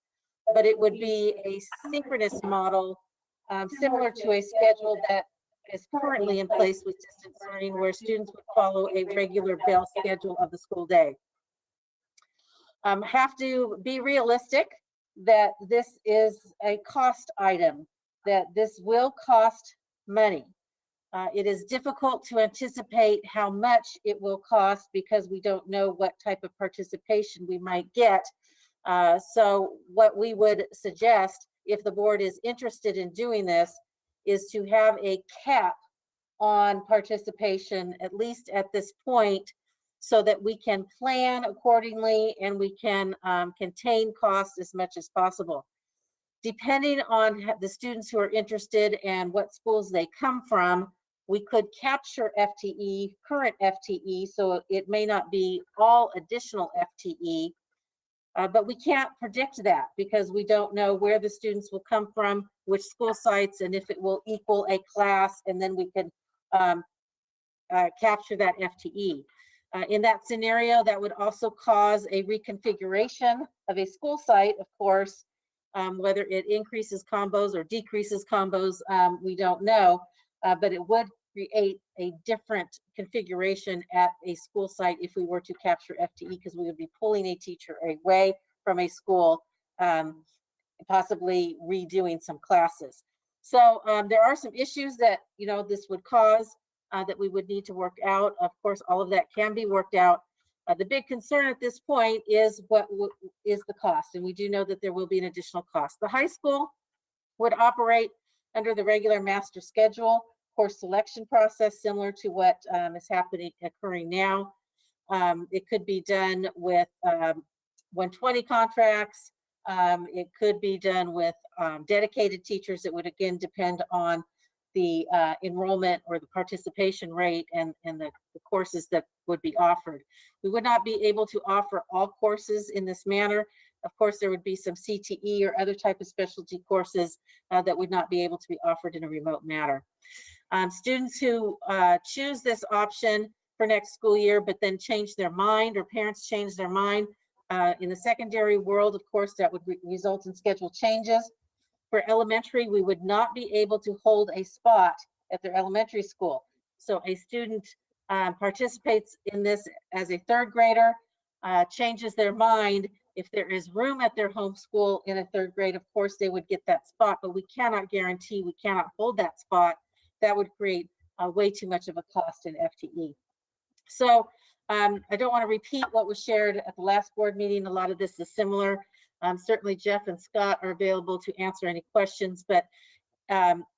but it would be a synchronous model similar to a schedule that is currently in place with distance learning, where students would follow a regular bell schedule of the school day. Have to be realistic that this is a cost item, that this will cost money. It is difficult to anticipate how much it will cost because we don't know what type of participation we might get. So what we would suggest, if the board is interested in doing this, is to have a cap on participation, at least at this point, so that we can plan accordingly and we can contain costs as much as possible. Depending on the students who are interested and what schools they come from, we could capture FTE, current FTE, so it may not be all additional FTE, but we can't predict that because we don't know where the students will come from, which school sites, and if it will equal a class, and then we can capture that FTE. In that scenario, that would also cause a reconfiguration of a school site, of course, whether it increases combos or decreases combos, we don't know, but it would create a different configuration at a school site if we were to capture FTE, because we would be pulling a teacher away from a school, possibly redoing some classes. So there are some issues that, this would cause that we would need to work out. Of course, all of that can be worked out. The big concern at this point is what is the cost, and we do know that there will be an additional cost. The high school would operate under the regular master schedule course selection process, similar to what is occurring now. It could be done with 120 contracts. It could be done with dedicated teachers. It would again depend on the enrollment or the participation rate and the courses that would be offered. We would not be able to offer all courses in this manner. Of course, there would be some CTE or other type of specialty courses that would not be able to be offered in a remote manner. Students who choose this option for next school year, but then change their mind, or parents change their mind, in the secondary world, of course, that would result in schedule changes. For elementary, we would not be able to hold a spot at their elementary school. So a student participates in this as a third grader, changes their mind. If there is room at their home school in a third grade, of course, they would get that spot, but we cannot guarantee, we cannot hold that spot. That would create way too much of a cost in FTE. So I don't want to repeat what was shared at the last board meeting. A lot of this is similar. Certainly Jeff and Scott are available to answer any questions, but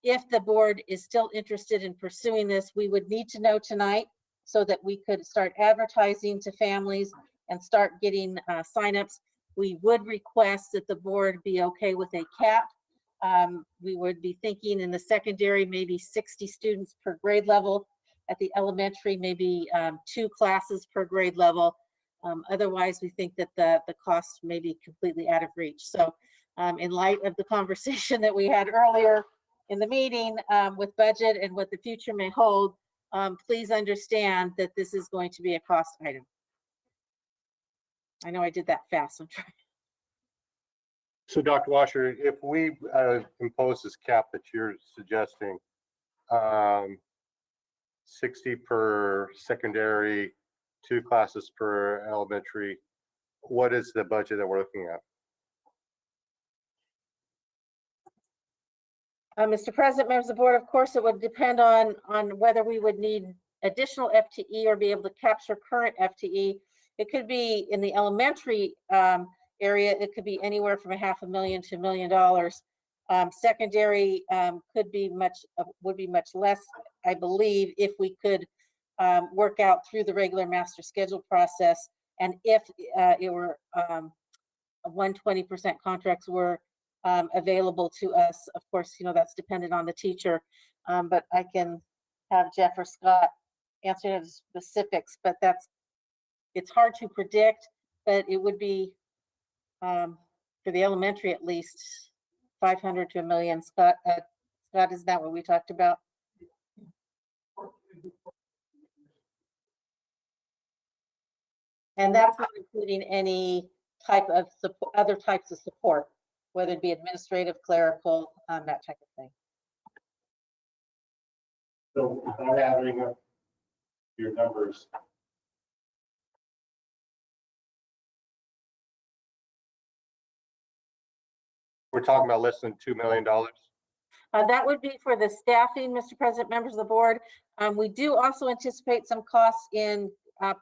if the board is still interested in pursuing this, we would need to know tonight so that we could start advertising to families and start getting signups. We would request that the board be okay with a cap. We would be thinking in the secondary, maybe 60 students per grade level. At the elementary, maybe 2 classes per grade level. Otherwise, we think that the cost may be completely out of reach. So in light of the conversation that we had earlier in the meeting with budget and what the future may hold, please understand that this is going to be a cost item. I know I did that fast. I'm trying. So Dr. Washer, if we impose this cap that you're suggesting, 60 per secondary, 2 classes per elementary, what is the budget that we're looking at? Mr. President, members of the board, of course, it would depend on whether we would need additional FTE or be able to capture current FTE. It could be in the elementary area, it could be anywhere from $500,000 to $1 million. Secondary would be much less, I believe, if we could work out through the regular master schedule process, and if it were 120% contracts were available to us. Of course, that's dependent on the teacher, but I can have Jeff or Scott answer the specifics, but it's hard to predict, but it would be for the elementary at least 500 to $1 million. Scott, is that what we talked about? And that's not including any type of support, other types of support, whether it be administrative, clerical, that type of thing. So without adding up your numbers, we're talking about less than $2 million. That would be for the staffing, Mr. President, members of the board. We do also anticipate some costs in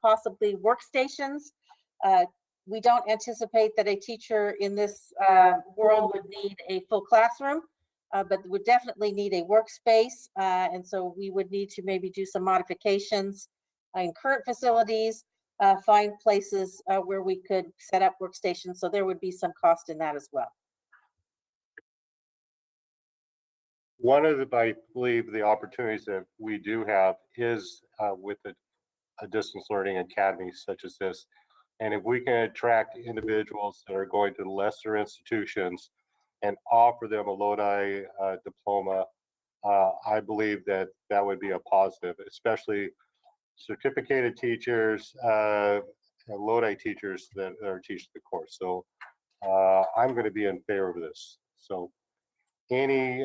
possibly workstations. We don't anticipate that a teacher in this world would need a full classroom, but would definitely need a workspace. And so we would need to maybe do some modifications in current facilities, find places where we could set up workstations. So there would be some cost in that as well. One of the, I believe, the opportunities that we do have is with a distance learning academy such as this. And if we can attract individuals that are going to lesser institutions and offer them a Lodi diploma, I believe that that would be a positive, especially certificated teachers, and Lodi teachers that are teaching the course. So I'm going to be in favor of this. So any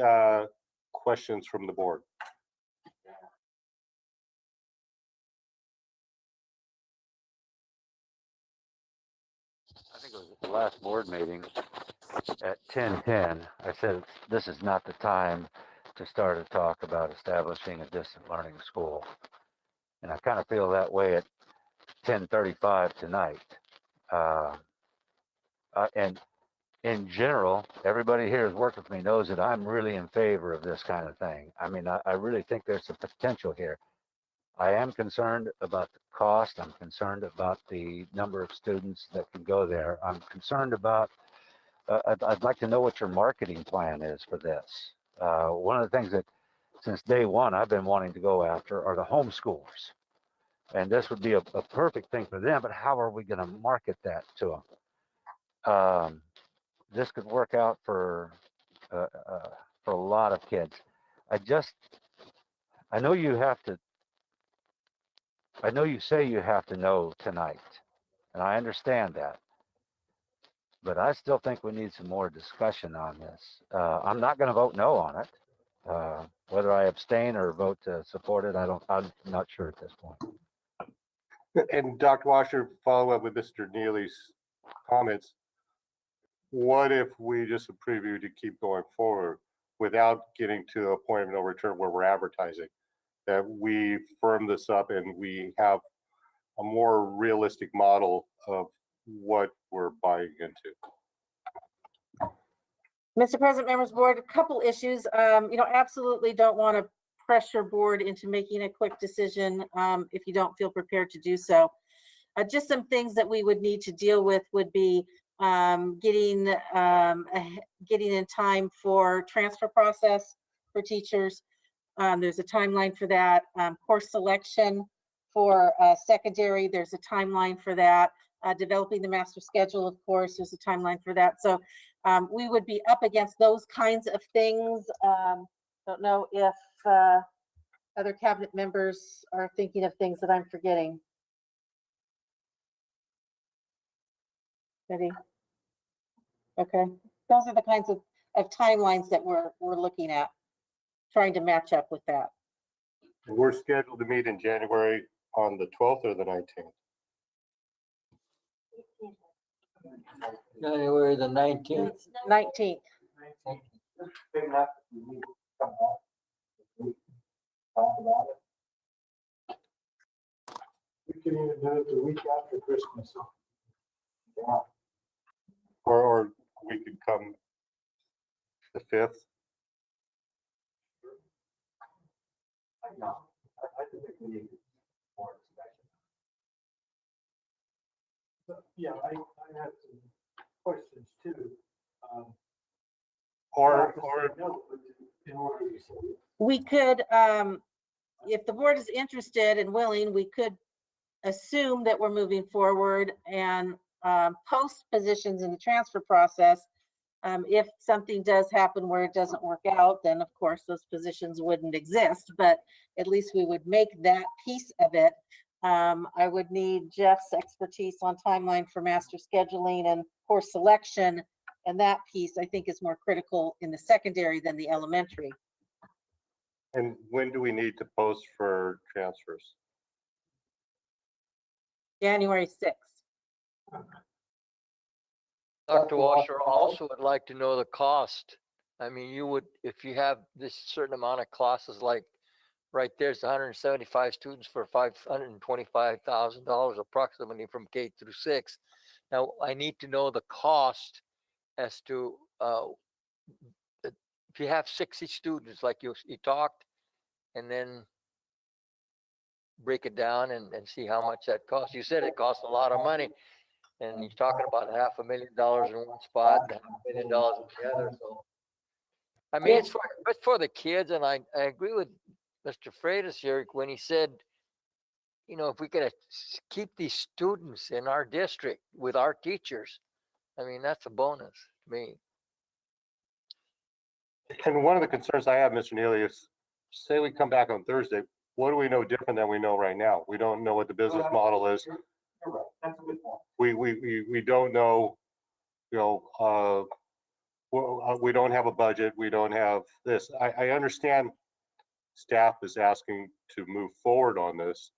questions from the board? I think it was at the last board meeting at 10:10, I said, this is not the time to start a talk about establishing a distant learning school. And I kind of feel that way at 10:35 tonight. And in general, everybody here who's worked with me knows that I'm really in favor of this kind of thing. I mean, I really think there's some potential here. I am concerned about the cost. I'm concerned about the number of students that can go there. I'm concerned about, I'd like to know what your marketing plan is for this. One of the things that since day one I've been wanting to go after are the homeschoolers. And this would be a perfect thing for them, but how are we going to market that to them? This could work out for a lot of kids. I know you have to, I know you say you have to know tonight, and I understand that. But I still think we need some more discussion on this. I'm not going to vote no on it. Whether I abstain or vote to support it, I'm not sure at this point. And Dr. Washer, follow up with Mr. Neely's comments. What if we just approve you to keep going forward without getting to a point of no return where we're advertising? That we firm this up and we have a more realistic model of what we're buying into. Mr. President, members of the board, a couple issues. Absolutely don't want to pressure board into making a quick decision if you don't feel prepared to do so. Just some things that we would need to deal with would be getting in time for transfer process for teachers. There's a timeline for that. Course selection for secondary, there's a timeline for that. Developing the master schedule, of course, there's a timeline for that. So we would be up against those kinds of things. Don't know if other cabinet members are thinking of things that I'm forgetting. Ready? Okay, those are the kinds of timelines that we're looking at, trying to match up with that. We're scheduled to meet in January on the 12th or the 19th. January the 19th. 19th. We can even do it the week after Christmas. Yeah. Or we could come the 5th. No, I think we need more discussion. But yeah, I have some questions too. Or in order to say We could, if the board is interested and willing, we could assume that we're moving forward and post positions in the transfer process. If something does happen where it doesn't work out, then of course those positions wouldn't exist, but at least we would make that piece of it. I would need Jeff's expertise on timeline for master scheduling and course selection. And that piece I think is more critical in the secondary than the elementary. And when do we need to post for transfers? January 6th. Dr. Washer also would like to know the cost. I mean, you would, if you have this certain amount of classes, like right there's 175 students for $525,000 approximately from K through 6. Now, I need to know the cost as to if you have 60 students like you talked, and then break it down and see how much that costs. You said it costs a lot of money. And you're talking about $500,000 in one spot, $500,000 in the other. So, I mean, it's for the kids, and I agree with Mr. Freitas here when he said, you know, if we could keep these students in our district with our teachers, I mean, that's a bonus to me. And one of the concerns I have, Mr. Neely, is say we come back on Thursday, what do we know different than we know right now? We don't know what the business model is. you're right, that's a good point. We don't know, we don't have a budget. We don't have this. I understand staff is asking to move forward on this,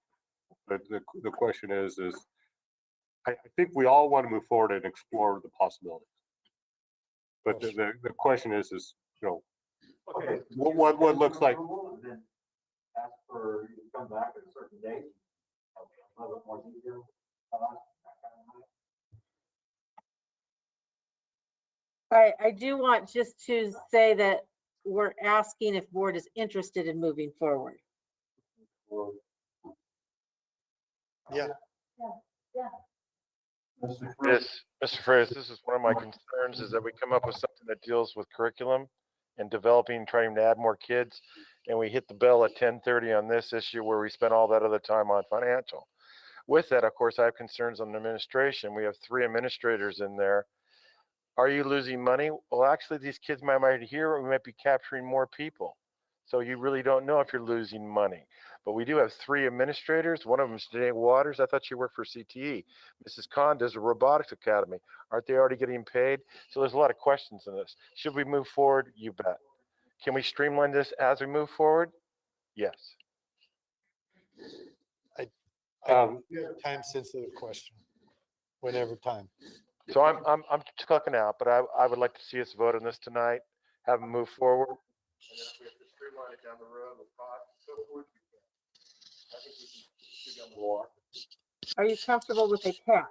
but the question is I think we all want to move forward and explore the possibilities. But the question is, you know, Okay. what looks like. Then ask for you to come back at a certain date. A little bit more detail. I do want just to say that we're asking if board is interested in moving forward. Yeah. Mr. Freitas, this is one of my concerns is that we come up with something that deals with curriculum and developing, trying to add more kids. And we hit the bell at 10:30 on this issue where we spent all that other time on financial. With that, of course, I have concerns on administration. We have 3 administrators in there. Are you losing money? Well, actually, these kids might hear we might be capturing more people. So you really don't know if you're losing money. But we do have 3 administrators. One of them is Janae Waters. I thought she worked for CTE. Mrs. Khan does a robotics academy. Aren't they already getting paid? So there's a lot of questions in this. Should we move forward? You bet. Can we streamline this as we move forward? Yes. Time sensitive question. Whenever time. So I'm clicking out, but I would like to see us vote on this tonight, have them move forward. And then if we have to streamline it down the road with cost and so forth, I think we can do more. Are you comfortable with a cap?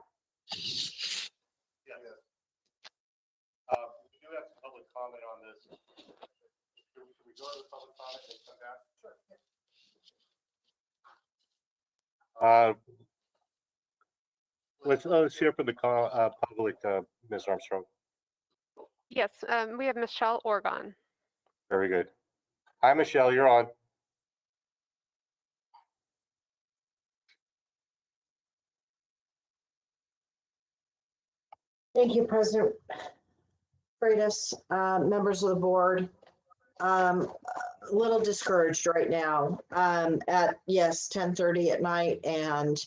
Yeah. We do have public comment on this. Should we go to the public comment and come back? Sure. Let's hear from the public, Ms. Armstrong. Yes, we have Michelle Orgon. Very good. Hi, Michelle, you're on. Thank you, President Freitas, members of the board. A little discouraged right now at, yes, 10:30 at night, and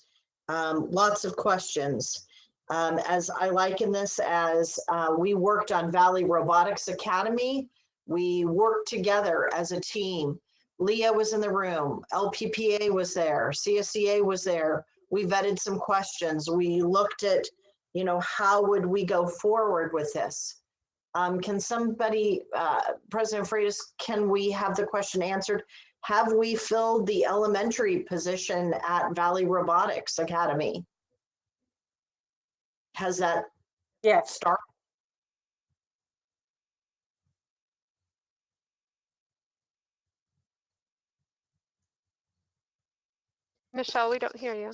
lots of questions. As I liken this as we worked on Valley Robotics Academy, we worked together as a team. Leah was in the room, LPPA was there, CSEA was there. We vetted some questions. We looked at, you know, how would we go forward with this? Can somebody, President Freitas, can we have the question answered? Have we filled the elementary position at Valley Robotics Academy? Has that started? Michelle, we don't hear you.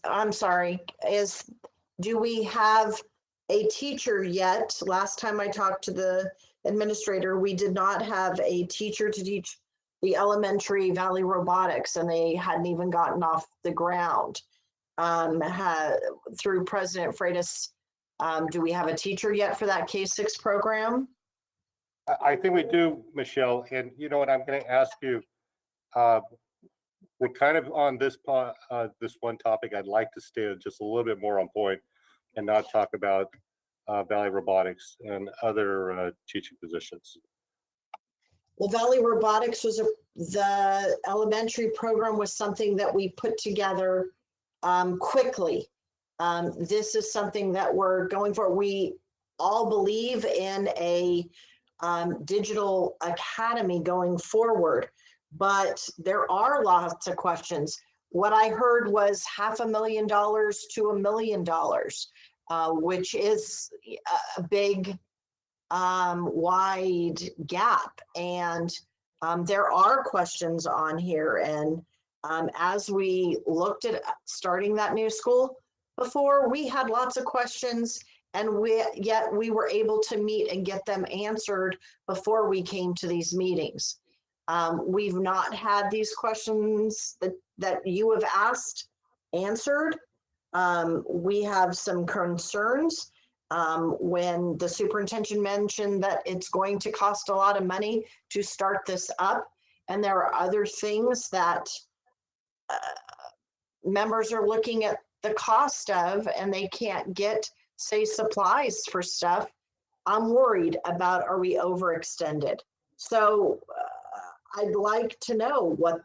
I'm sorry, do we have a teacher yet? Last time I talked to the administrator, we did not have a teacher to teach the elementary Valley Robotics, and they hadn't even gotten off the ground. Through President Freitas, do we have a teacher yet for that K-6 program? I think we do, Michelle, and you know what, I'm going to ask you, we're kind of on this one topic. I'd like to stay just a little bit more on point and not talk about Valley Robotics and other teaching positions. Well, Valley Robotics was the elementary program was something that we put together quickly. This is something that we're going for. We all believe in a digital academy going forward, but there are lots of questions. What I heard was $500,000 to $1 million, which is a big wide gap. And there are questions on here. And as we looked at starting that new school, before we had lots of questions, and yet we were able to meet and get them answered before we came to these meetings. We've not had these questions that you have asked answered. We have some concerns. When the superintendent mentioned that it's going to cost a lot of money to start this up, and there are other things that members are looking at the cost of, and they can't get, say, supplies for stuff. I'm worried about, are we overextended? So I'd like to know what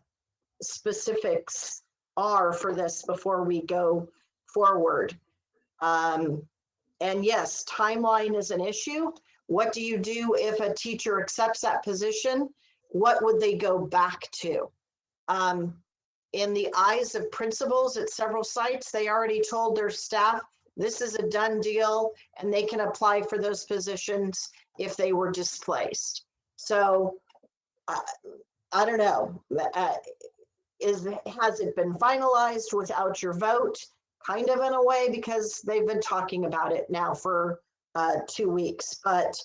specifics are for this before we go forward. And yes, timeline is an issue. What do you do if a teacher accepts that position? What would they go back to? In the eyes of principals at several sites, they already told their staff, this is a done deal, and they can apply for those positions if they were displaced. So I don't know. Has it been finalized without your vote? Kind of in a way, because they've been talking about it now for 2 weeks, but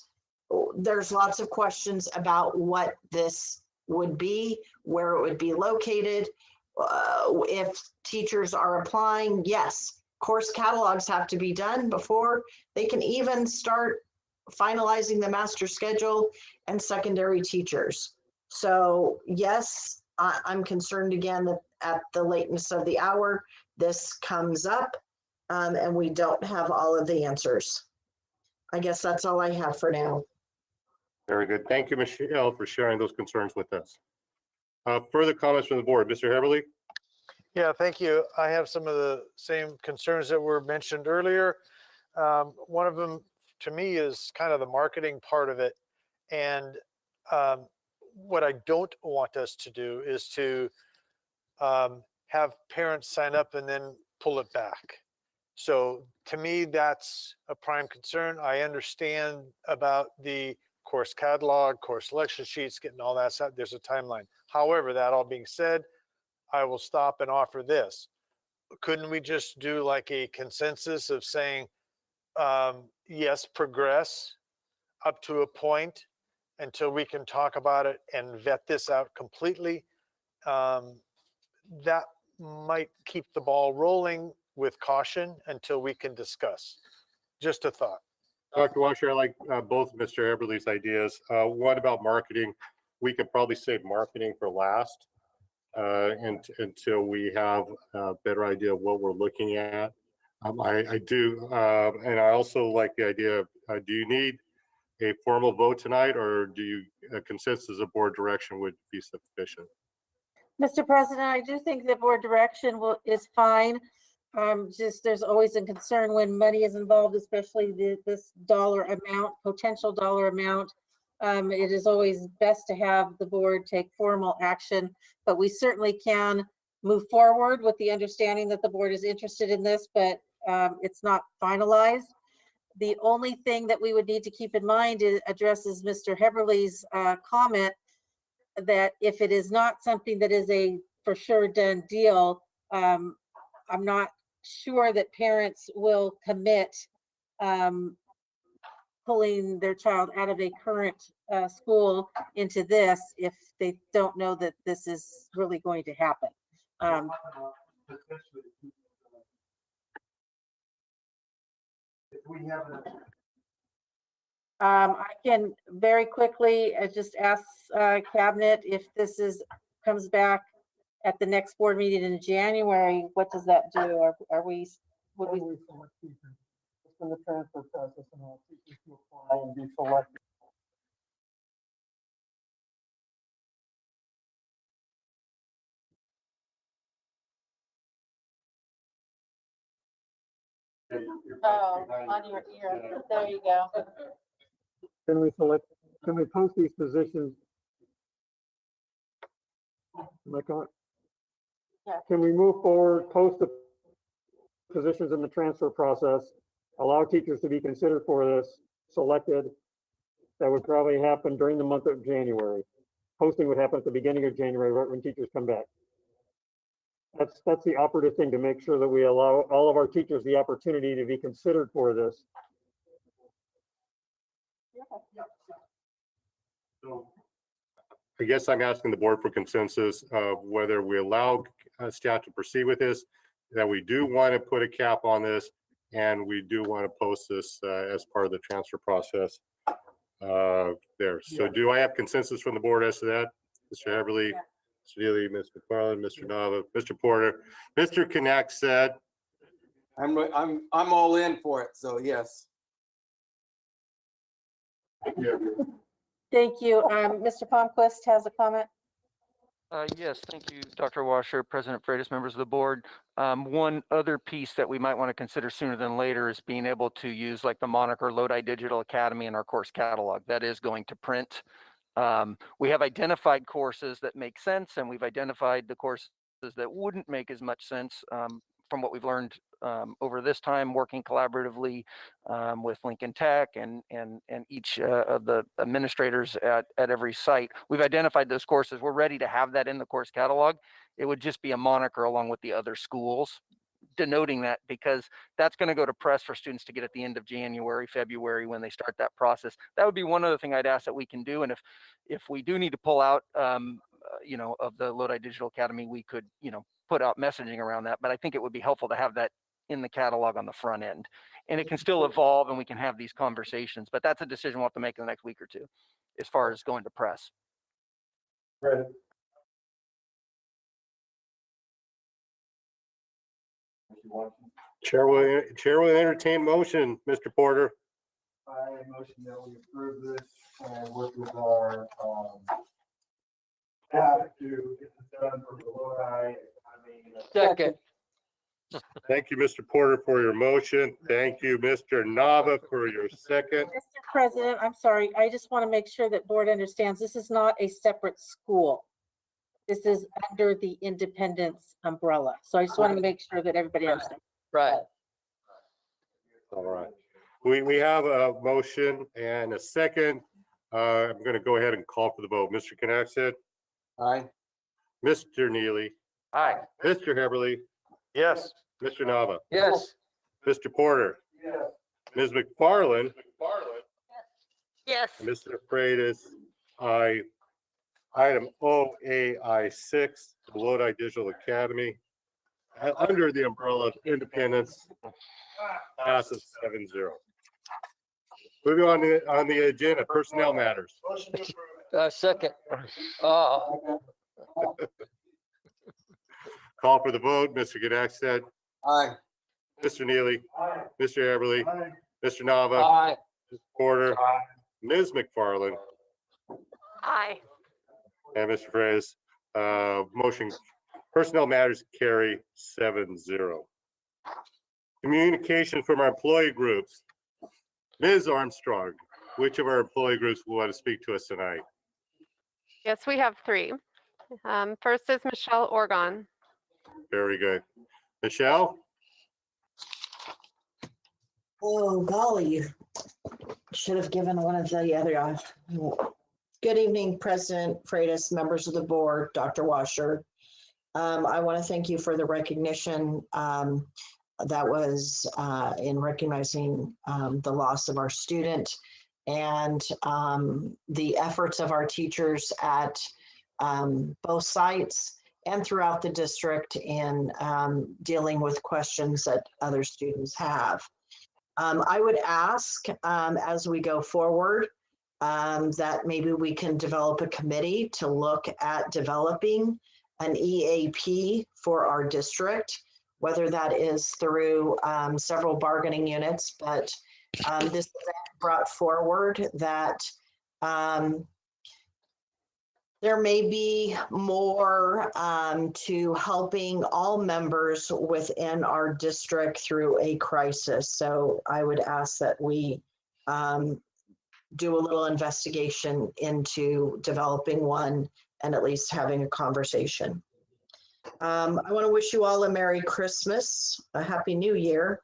there's lots of questions about what this would be, where it would be located. If teachers are applying, yes, course catalogs have to be done before they can even start finalizing the master schedule and secondary teachers. So yes, I'm concerned again that at the lateness of the hour, this comes up and we don't have all of the answers. I guess that's all I have for now. Very good. Thank you, Michelle, for sharing those concerns with us. Further comments from the board, Mr. Heberly? Yeah, thank you. I have some of the same concerns that were mentioned earlier. One of them to me is kind of the marketing part of it. And what I don't want us to do is to have parents sign up and then pull it back. So to me, that's a prime concern. I understand about the course catalog, course selection sheets, getting all that stuff. There's a timeline. However, that all being said, I will stop and offer this. Couldn't we just do like a consensus of saying, yes, progress up to a point until we can talk about it and vet this out completely? That might keep the ball rolling with caution until we can discuss. Just a thought. Dr. Washer, I like both Mr. Heberly's ideas. What about marketing? We could probably save marketing for last until we have a better idea of what we're looking at. I do, and I also like the idea of, do you need a formal vote tonight, or do you a consensus of board direction would be sufficient? Mr. President, I do think that board direction is fine. Just there's always a concern when money is involved, especially this dollar amount, potential dollar amount. It is always best to have the board take formal action, but we certainly can move forward with the understanding that the board is interested in this, but it's not finalized. The only thing that we would need to keep in mind addresses Mr. Heberly's comment that if it is not something that is a for sure done deal, I'm not sure that parents will commit pulling their child out of a current school into this if they don't know that this is really going to happen. I can very quickly just ask Cabinet if this comes back at the next board meeting in January. What does that do? Would we select teachers from the transfer process and all teachers to apply and be selected? Oh, on your ear. There you go. Can we post these positions? Yeah. Can we move forward, post the positions in the transfer process, allow teachers to be considered for this, selected? That would probably happen during the month of January. Posting would happen at the beginning of January, right when teachers come back. That's the operative thing, to make sure that we allow all of our teachers the opportunity to be considered for this. So I guess I'm asking the board for consensus of whether we allow staff to proceed with this, that we do want to put a cap on this, and we do want to post this as part of the transfer process there. So do I have consensus from the board as to that? Mr. Heberly, Mr. Dealey, Ms. McFarland, Mr. Nava, Mr. Porter, Mr. Connect said. I'm all in for it, so yes. Thank you. Mr. Palmquist has a comment. Yes, thank you, Dr. Washer, President Freitas, members of the board. One other piece that we might want to consider sooner than later is being able to use like the moniker Lodi Digital Academy in our course catalog. That is going to print. We have identified courses that make sense, and we've identified the courses that wouldn't make as much sense from what we've learned over this time working collaboratively with Lincoln Tech and each of the administrators at every site. We've identified those courses. We're ready to have that in the course catalog. It would just be a moniker along with the other schools denoting that, because that's going to go to press for students to get at the end of January, February when they start that process. That would be one other thing I'd ask that we can do. And if we do need to pull out, of the Lodi Digital Academy, we could, put out messaging around that. But I think it would be helpful to have that in the catalog on the front end. And it can still evolve and we can have these conversations, but that's a decision we'll have to make in the next week or two as far as going to press. Right. Chair will entertain motion, Mr. Porter. I motion that we approve this and work with our staff to get this done for the Lodi. Second. Thank you, Mr. Porter, for your motion. Thank you, Mr. Nava, for your second. Mr. President, I'm sorry, I just want to make sure that board understands this is not a separate school. This is under the Independence umbrella. So I just want to make sure that everybody understands. Right. All right. We have a motion and a second. I'm going to go ahead and call for the vote. Mr. Knaxted. Aye. Mr. Neely. Aye. Mr. Heberly. Yes. Mr. Nava. Yes. Mr. Porter. Yes. Ms. McFarland. Yes. Mr. Freitas. Aye. Item OAI6, the Lodi Digital Academy, under the umbrella of Independence, passes 7-0. Moving on the agenda, personnel matters. Second. Oh. Call for the vote. Mr. Gedakstad. Aye. Mr. Neely. Aye. Mr. Everly. Aye. Mr. Nava. Aye. Mr. Porter. Ms. McFarland. Aye. And Mr. Freitas. Motion, personnel matters carry 7-0. Communication from our employee groups. Ms. Armstrong, which of our employee groups will want to speak to us tonight? Yes, we have three. First is Michelle Orgon. Very good. Michelle? Oh, golly. Should have given one of the other. Good evening, President Freitas, members of the board, Dr. Washer. I want to thank you for the recognition that was in recognizing the loss of our student and the efforts of our teachers at both sites and throughout the district in dealing with questions that other students have. I would ask as we go forward that maybe we can develop a committee to look at developing an EAP for our district, whether that is through several bargaining units, but this brought forward that there may be more to helping all members within our district through a crisis. So I would ask that we do a little investigation into developing one and at least having a conversation. I want to wish you all a Merry Christmas, a Happy New Year,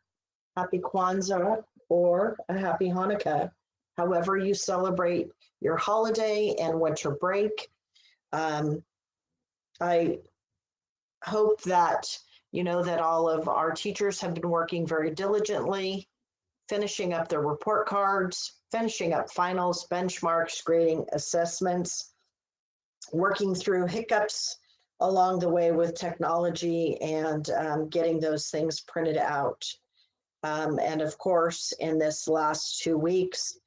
Happy Kwanzaa, or a Happy Hanukkah, however you celebrate your holiday and winter break. I hope that you know that all of our teachers have been working very diligently, finishing up their report cards, finishing up finals, benchmarks, grading assessments, working through hiccups along the way with technology and getting those things printed out. And of course, in this last 2 weeks,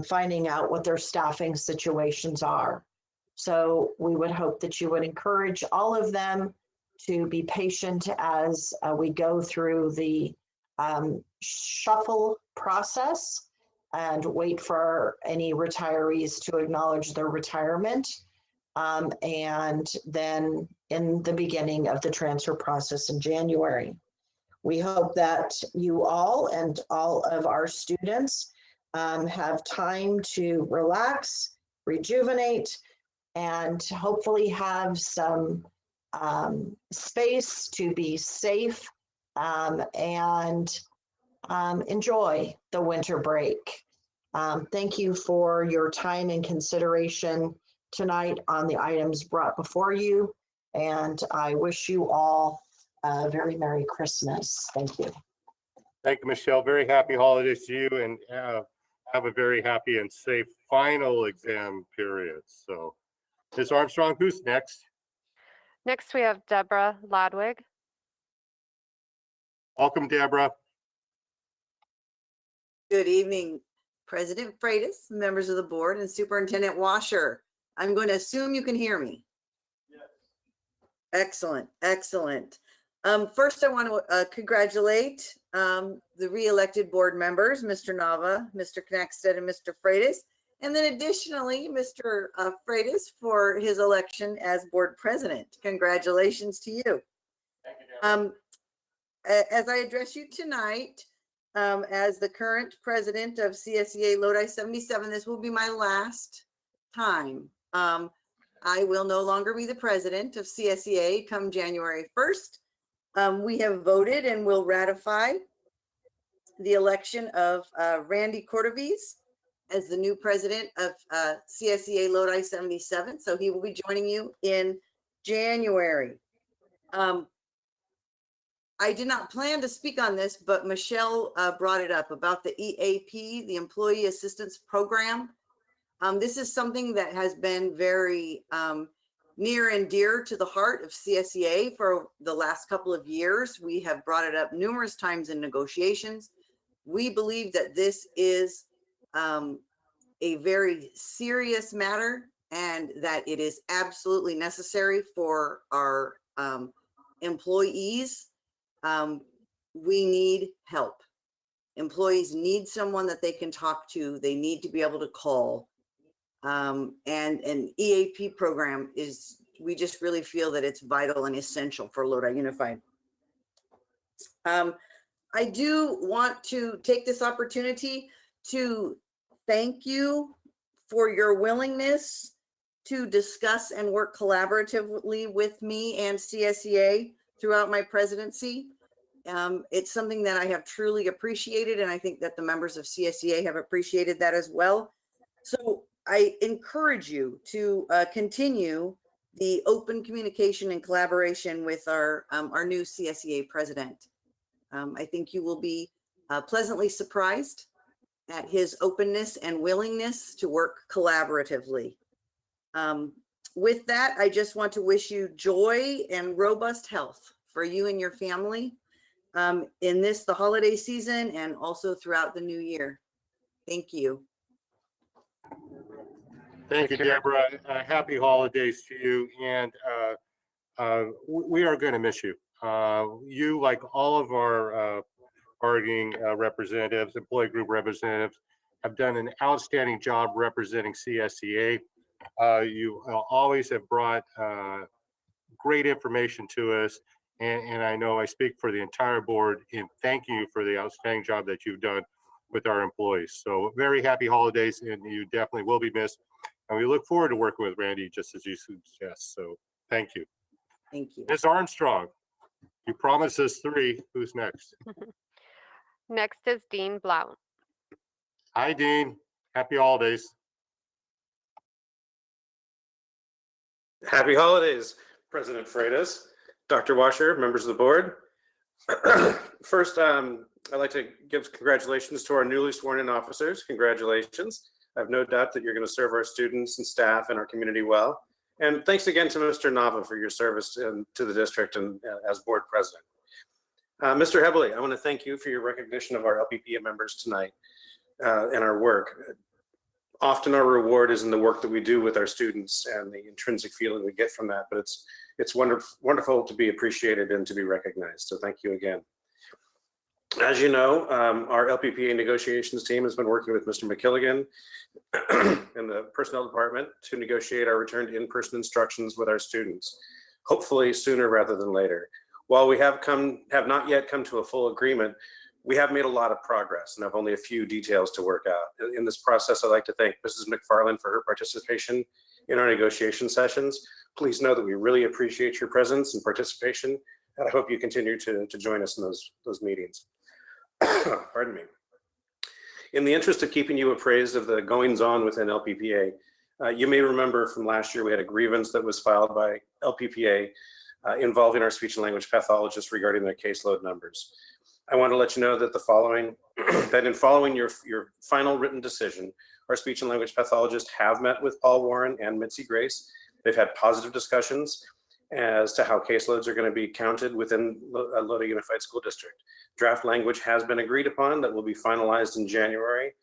finding out what their staffing situations are. So we would hope that you would encourage all of them to be patient as we go through the shuffle process and wait for any retirees to acknowledge their retirement. and then in the beginning of the transfer process in January. We hope that you all and all of our students have time to relax, rejuvenate, and hopefully have some space to be safe and enjoy the winter break. Thank you for your time and consideration tonight on the items brought before you. And I wish you all a very Merry Christmas. Thank you. Thank you, Michelle. Very happy holidays to you, and have a very happy and safe final exam period. So, Ms. Armstrong, who's next? Next, we have Deborah Ladwig. Welcome, Deborah. Good evening, President Freitas, members of the board, and Superintendent Washer. I'm going to assume you can hear me. Yes. Excellent, excellent. First, I want to congratulate the re-elected board members, Mr. Nava, Mr. Knackstead, and Mr. Freitas, and then additionally, Mr. Freitas for his election as board president. Congratulations to you. Thank you, Deborah. As I address you tonight, as the current president of CSEA Lodi 77, this will be my last time. I will no longer be the president of CSEA come January 1st. We have voted and will ratify the election of Randy Cordovies as the new president of CSEA Lodi 77. So he will be joining you in January. I did not plan to speak on this, but Michelle brought it up about the EAP, the Employee Assistance Program. This is something that has been very near and dear to the heart of CSEA for the last couple of years. We have brought it up numerous times in negotiations. We believe that this is a very serious matter and that it is absolutely necessary for our employees. We need help. Employees need someone that they can talk to. They need to be able to call. And an EAP program is, we just really feel that it's vital and essential for Lodi Unified. I do want to take this opportunity to thank you for your willingness to discuss and work collaboratively with me and CSEA throughout my presidency. It's something that I have truly appreciated, and I think that the members of CSEA have appreciated that as well. So I encourage you to continue the open communication and collaboration with our new CSEA president. I think you will be pleasantly surprised at his openness and willingness to work collaboratively. With that, I just want to wish you joy and robust health for you and your family in the holiday season and also throughout the new year. Thank you. Thank you, Deborah. Happy holidays to you. And we are going to miss you. You, like all of our bargaining representatives, employee group representatives, have done an outstanding job representing CSEA. You always have brought great information to us. And I know I speak for the entire board in thanking you for the outstanding job that you've done with our employees. So very happy holidays, and you definitely will be missed. And we look forward to working with Randy, just as you suggest. So thank you. Thank you. Ms. Armstrong, you promised us 3. Who's next? Next is Dean Blount. Hi, Dean. Happy holidays. Happy holidays, President Freitas, Dr. Washer, members of the board. First, I'd like to give congratulations to our newly sworn in officers. Congratulations. I have no doubt that you're going to serve our students and staff and our community well. And thanks again to Mr. Nava for your service to the district and as board president. Mr. Hebley, I want to thank you for your recognition of our LPPA members tonight and our work. Often our reward is in the work that we do with our students and the intrinsic feeling we get from that, but it's wonderful to be appreciated and to be recognized. So thank you again. As you know, our LPPA negotiations team has been working with Mr. McKilligan in the personnel department to negotiate our return to in-person instructions with our students, hopefully sooner rather than later. While we have not yet come to a full agreement, we have made a lot of progress and have only a few details to work out. In this process, I'd like to thank Mrs. McFarland for her participation in our negotiation sessions. Please know that we really appreciate your presence and participation, and I hope you continue to join us in those meetings. Pardon me. In the interest of keeping you appraised of the goings-on within LPPA, you may remember from last year we had a grievance that was filed by LPPA involving our speech and language pathologists regarding their caseload numbers. I want to let you know that that in following your final written decision, our speech and language pathologists have met with Paul Warren and Mitzi Grace. They've had positive discussions as to how caseloads are going to be counted within Lodi Unified School District. Draft language has been agreed upon that will be finalized in January.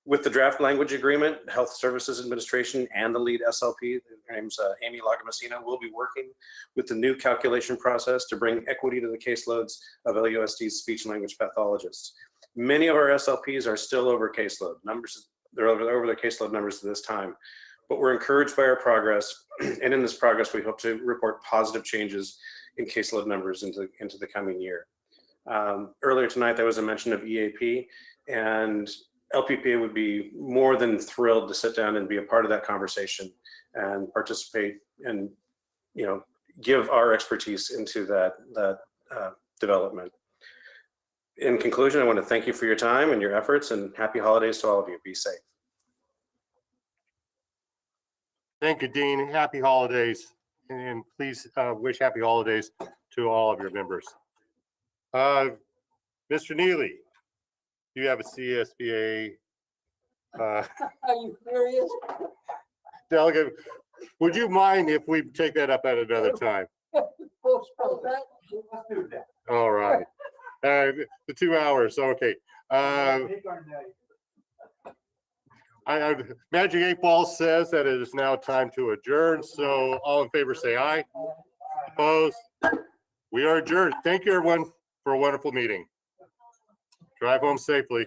With the draft language agreement, Health Services Administration and the lead SLP, her name's Amy Lagomasina, will be working with the new calculation process to bring equity to the caseloads of LUSD's speech and language pathologists. Many of our SLPs are still over caseload numbers. They're over their caseload numbers at this time, but we're encouraged by our progress. And in this progress, we hope to report positive changes in caseload numbers into the coming year. Earlier tonight, there was a mention of EAP, and LPPA would be more than thrilled to sit down and be a part of that conversation and participate and, give our expertise into that development. In conclusion, I want to thank you for your time and your efforts, and happy holidays to all of you. Be safe. Thank you, Dean. Happy holidays. And please wish happy holidays to all of your members. Mr. Neely, do you have a CSBA? Are you serious? Delegate, would you mind if we take that up at another time? Postpone that? Let's do that. All right. The 2 hours, okay. Magic 8 Ball says that it is now time to adjourn. So all in favor say aye. Opposed? We are adjourned. Thank you, everyone, for a wonderful meeting. Drive home safely.